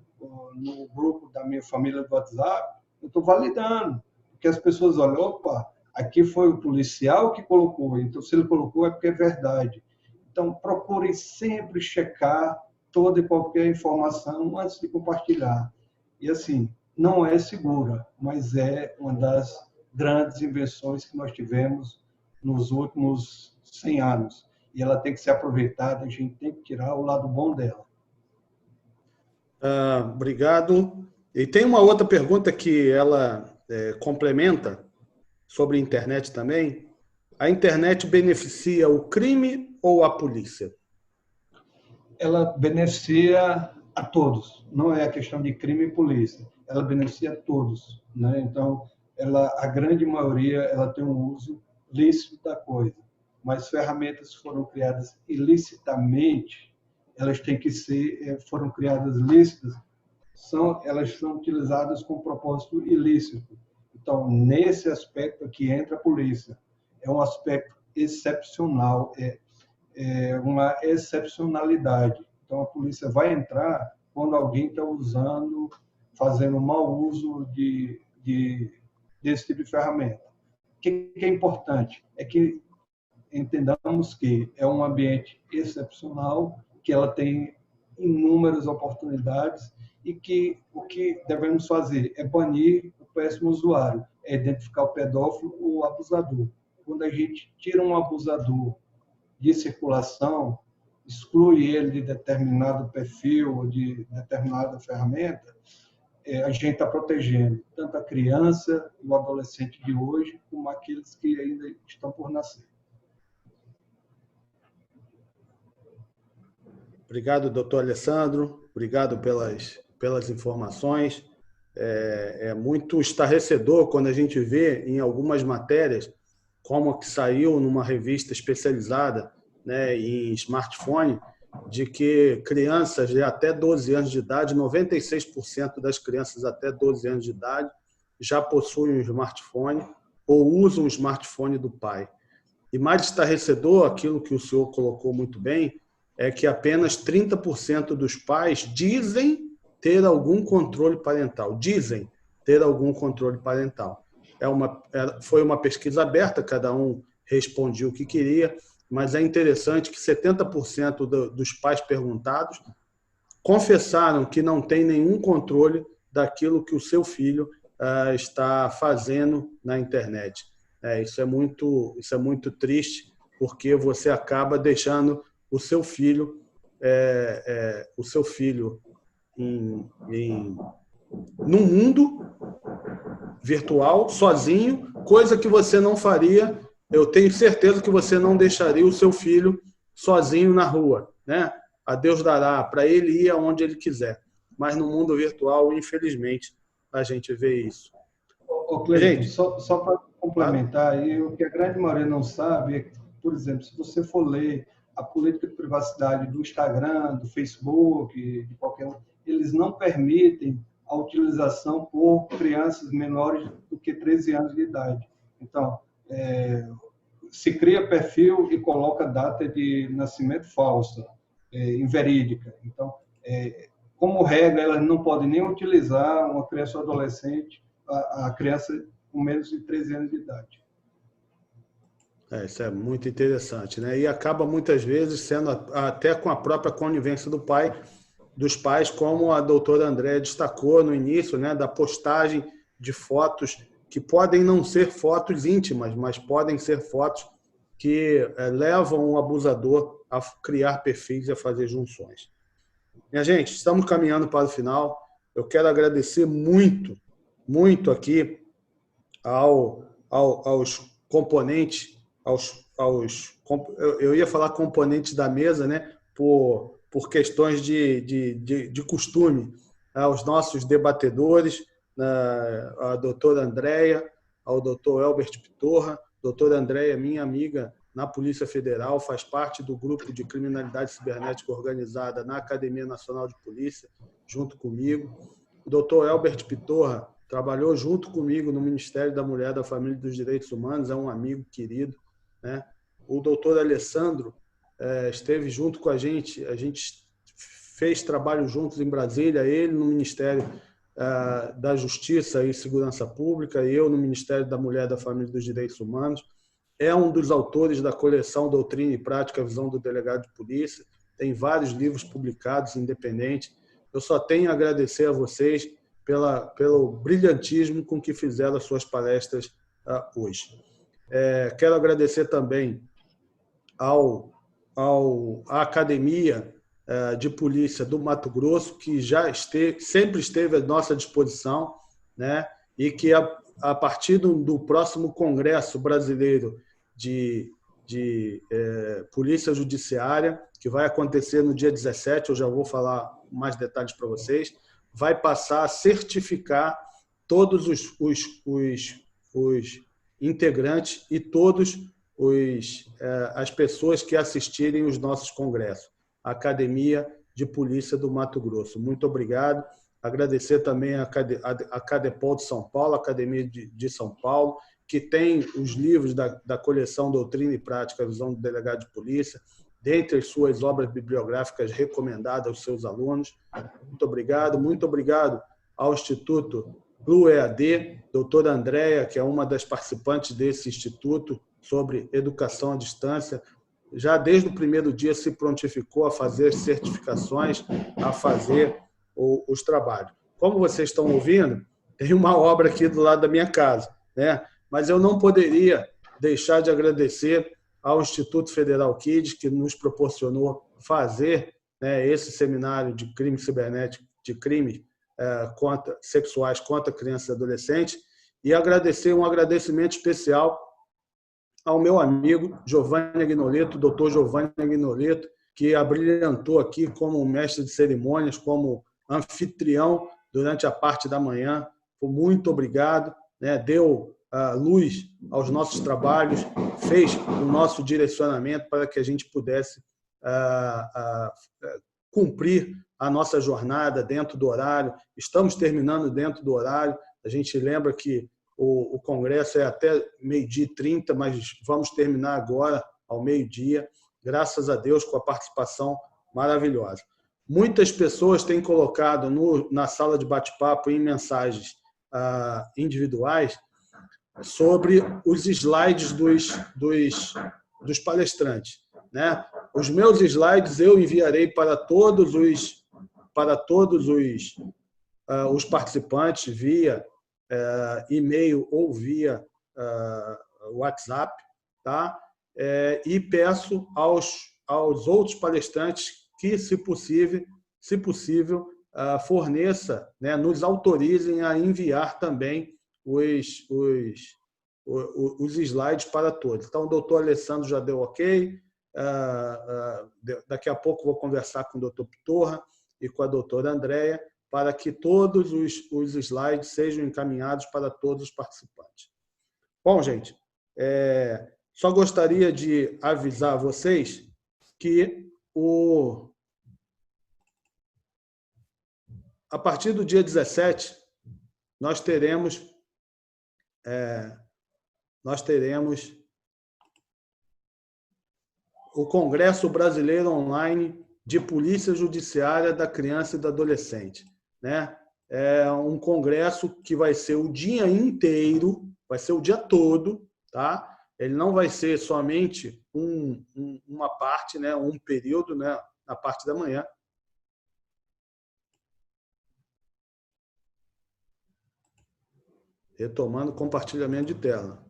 no grupo da minha família do WhatsApp, eu estou validando, porque as pessoas olham, opa, aqui foi o policial que colocou, então se ele colocou é porque é verdade. Então, procurem sempre checar toda e qualquer informação antes de compartilhar. E assim, não é segura, mas é uma das grandes invenções que nós tivemos nos últimos 100 anos. E ela tem que ser aproveitada, a gente tem que tirar o lado bom dela. Obrigado. E tem uma outra pergunta que ela complementa sobre a internet também. A internet beneficia o crime ou a polícia? Ela beneficia a todos. Não é a questão de crime e polícia. Ela beneficia a todos, né? Então, a grande maioria, ela tem um uso lícito da coisa. Mas ferramentas foram criadas ilicitamente, elas têm que foram criadas lícitas, elas são utilizadas com propósito ilícito. Então, nesse aspecto aqui entra a polícia. É um aspecto excepcional, é uma excepcionalidade. Então, a polícia vai entrar quando alguém está fazendo mau uso desse tipo de ferramenta. O que é importante? É que entendamos que é um ambiente excepcional, que ela tem inúmeras oportunidades e que o que devemos fazer é banir o péssimo usuário, é identificar o pedófilo ou o abusador. Quando a gente tira um abusador de circulação, exclui ele de determinado perfil ou de determinada ferramenta, a gente está protegendo tanto a criança e o adolescente de hoje, como aqueles que ainda estão por nascer. Obrigado, doutor Alessandro. Obrigado pelas informações. É muito estarrecedor quando a gente vê em algumas matérias, como a que saiu numa revista especializada, né, em smartphone, de que crianças de até 12 anos de idade, 96% das crianças até 12 anos de idade já possuem um smartphone ou usam o smartphone do pai. E mais estarrecedor, aquilo que o senhor colocou muito bem, é que apenas 30% dos pais dizem ter algum controle parental. Dizem ter algum controle parental. Foi uma pesquisa aberta, cada um respondia o que queria, mas é interessante que 70% dos pais perguntados confessaram que não tem nenhum controle daquilo que o seu filho está fazendo na internet. Isso é muito triste, porque você acaba deixando o seu filho num mundo virtual, sozinho, coisa que você não faria. Eu tenho certeza que você não deixaria o seu filho sozinho na rua, né? A Deus dará, para ele ir aonde ele quiser. Mas no mundo virtual, infelizmente, a gente vê isso. Cleiton, só para complementar, aí, o que a grande maioria não sabe é que, por exemplo, se você for ler a política de privacidade do Instagram, do Facebook, de qualquer um, eles não permitem a utilização por crianças menores do que 13 anos de idade. Então, se cria perfil e coloca data de nascimento falsa, inverídica. Então, como regra, elas não podem nem utilizar uma criança ou adolescente, a criança com menos de 13 anos de idade. Isso é muito interessante, né? E acaba muitas vezes sendo até com a própria conivência dos pais, como a doutora Andréa destacou no início, né, da postagem de fotos que podem não ser fotos íntimas, mas podem ser fotos que levam o abusador a criar perfis e a fazer junções. Minha gente, estamos caminhando para o final. Eu quero agradecer muito, muito aqui aos componentes, eu ia falar componentes da mesa, né, por questões de costume, aos nossos debatedores, a doutora Andréa, ao doutor Elbert Pitorra. Doutora Andréa, minha amiga na Polícia Federal, faz parte do grupo de criminalidade cibernética organizada na Academia Nacional de Polícia, junto comigo. O doutor Elbert Pitorra trabalhou junto comigo no Ministério da Mulher, da Família e dos Direitos Humanos, é um amigo querido, né? O doutor Alessandro esteve junto com a gente fez trabalho juntos em Brasília, ele no Ministério da Justiça e Segurança Pública, e eu no Ministério da Mulher, da Família e dos Direitos Humanos. É um dos autores da coleção Doutrina e Prática, a Visão do Delegado de Polícia, tem vários livros publicados, independentes. Eu só tenho a agradecer a vocês pelo brilhantismo com que fizeram as suas palestras hoje. Quero agradecer também à Academia de Polícia do Mato Grosso, que sempre esteve à nossa disposição, né? E que, a partir do próximo Congresso Brasileiro de Polícia Judiciária, que vai acontecer no dia 17, eu já vou falar mais detalhes para vocês, vai passar a certificar todos os integrantes e todas as pessoas que assistirem os nossos congressos. A Academia de Polícia do Mato Grosso. Muito obrigado. Agradecer também a Cadepol de São Paulo, a Academia de São Paulo, que tem os livros da coleção Doutrina e Prática, a Visão do Delegado de Polícia, dentre as suas obras bibliográficas recomendadas aos seus alunos. Muito obrigado. Muito obrigado ao Instituto Blue EAD, doutora Andréa, que é uma das participantes desse instituto sobre educação à distância. Já desde o primeiro dia se prontificou a fazer certificações, a fazer os trabalhos. Como vocês estão ouvindo, tem uma obra aqui do lado da minha casa, né? Mas eu não poderia deixar de agradecer ao Instituto Federal Kids, que nos proporcionou fazer, né, esse seminário de crime cibernético, de crimes sexuais contra crianças e adolescentes, e agradecer um agradecimento especial ao meu amigo Giovanni Agnoleto, doutor Giovanni Agnoleto, que abrilhantou aqui como mestre de cerimônias, como anfitrião durante a parte da manhã. Muito obrigado, né? Deu luz aos nossos trabalhos, fez o nosso direcionamento para que a gente pudesse cumprir a nossa jornada dentro do horário. Estamos terminando dentro do horário. A gente lembra que o congresso é até 12h30, mas vamos terminar agora, ao meio-dia, graças a Deus, com a participação maravilhosa. Muitas pessoas têm colocado na sala de bate-papo, em mensagens individuais, sobre os slides dos palestrantes, né? Os meus slides eu enviarei para todos os participantes via e-mail ou via WhatsApp, tá? E peço aos outros palestrantes que, se possível, forneça, né, nos autorizem a enviar também os slides para todos. Então, o doutor Alessandro já deu ok. Daqui a pouco vou conversar com o doutor Pitorra e com a doutora Andréia para que todos os slides sejam encaminhados para todos os participantes. Bom, gente, só gostaria de avisar vocês que a partir do dia 17, nós teremos o Congresso Brasileiro Online de Polícia Judiciária da Criança e do Adolescente, né? É um congresso que vai ser o dia inteiro, vai ser o dia todo, tá? Ele não vai ser somente uma parte, né? Um período, né? Na parte da manhã. Retomando o compartilhamento de tela.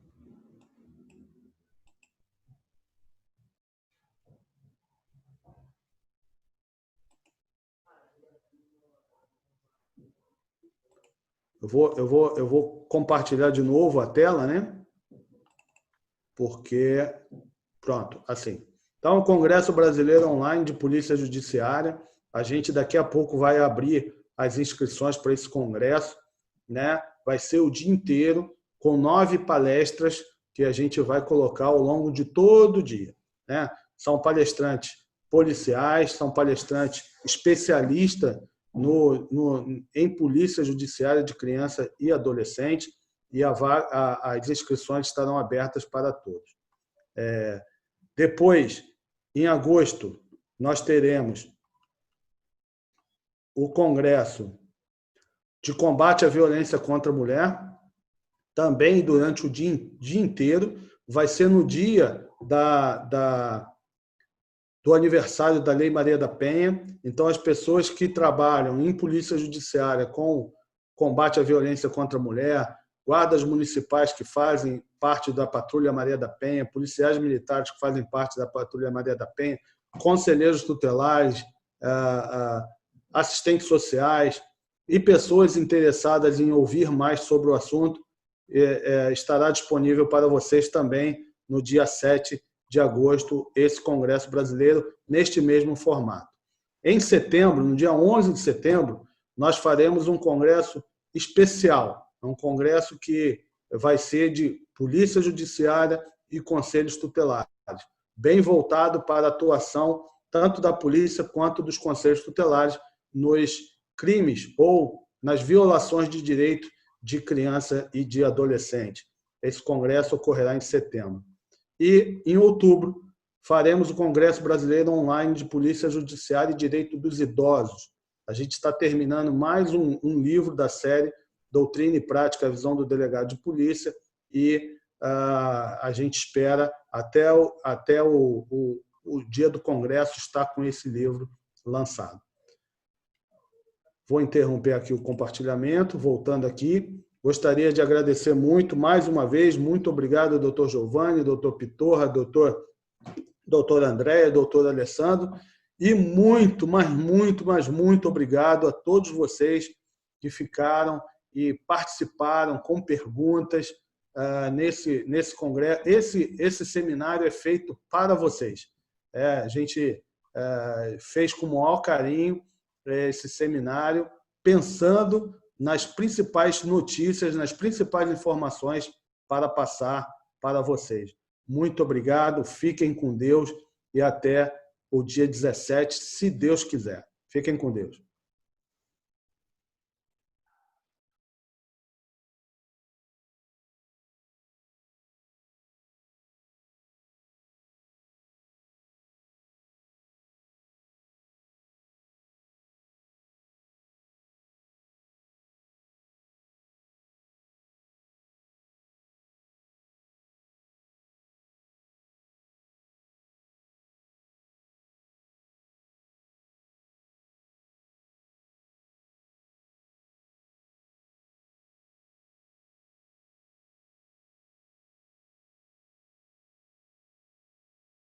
Eu vou compartilhar de novo a tela, né? Porque, pronto, assim. Então, o Congresso Brasileiro Online de Polícia Judiciária, a gente daqui a pouco vai abrir as inscrições para esse congresso, né? Vai ser o dia inteiro, com 9 palestras que a gente vai colocar ao longo de todo o dia, né? São palestrantes policiais, são palestrantes especialistas em Polícia Judiciária de Criança e Adolescente, e as inscrições estarão abertas para todos. Depois, em agosto, nós teremos o Congresso de Combate à Violência contra a Mulher, também durante o dia inteiro, vai ser no dia do aniversário da Lei Maria da Penha. Então, as pessoas que trabalham em Polícia Judiciária com combate à violência contra a mulher, guardas municipais que fazem parte da Patrulha Maria da Penha, policiais militares que fazem parte da Patrulha Maria da Penha, conselheiros tutelares, assistentes sociais e pessoas interessadas em ouvir mais sobre o assunto, estará disponível para vocês também no dia 7 de agosto, esse Congresso Brasileiro, neste mesmo formato. Em setembro, no dia 11 de setembro, nós faremos um congresso especial, um congresso que vai ser de Polícia Judiciária e Conselhos Tutelares, bem voltado para a atuação tanto da polícia quanto dos conselhos tutelares nos crimes ou nas violações de direito de criança e de adolescente. Esse congresso ocorrerá em setembro. E, em outubro, faremos o Congresso Brasileiro Online de Polícia Judiciária e Direito dos Idosos. A gente está terminando mais um livro da série Doutrina e Prática, a Visão do Delegado de Polícia, e a gente espera até o dia do Congresso estar com esse livro lançado. Vou interromper aqui o compartilhamento, voltando aqui. Gostaria de agradecer muito, mais uma vez, muito obrigado, doutor Giovanni, doutor Pitorra, doutor Andréia, doutor Alessandro, e muito, mas muito obrigado a todos vocês que ficaram e participaram com perguntas nesse congresso. Esse seminário é feito para vocês. A gente fez com o maior carinho esse seminário, pensando nas principais notícias, nas principais informações para passar para vocês. Muito obrigado, fiquem com Deus e até o dia 17, se Deus quiser. Fiquem com Deus.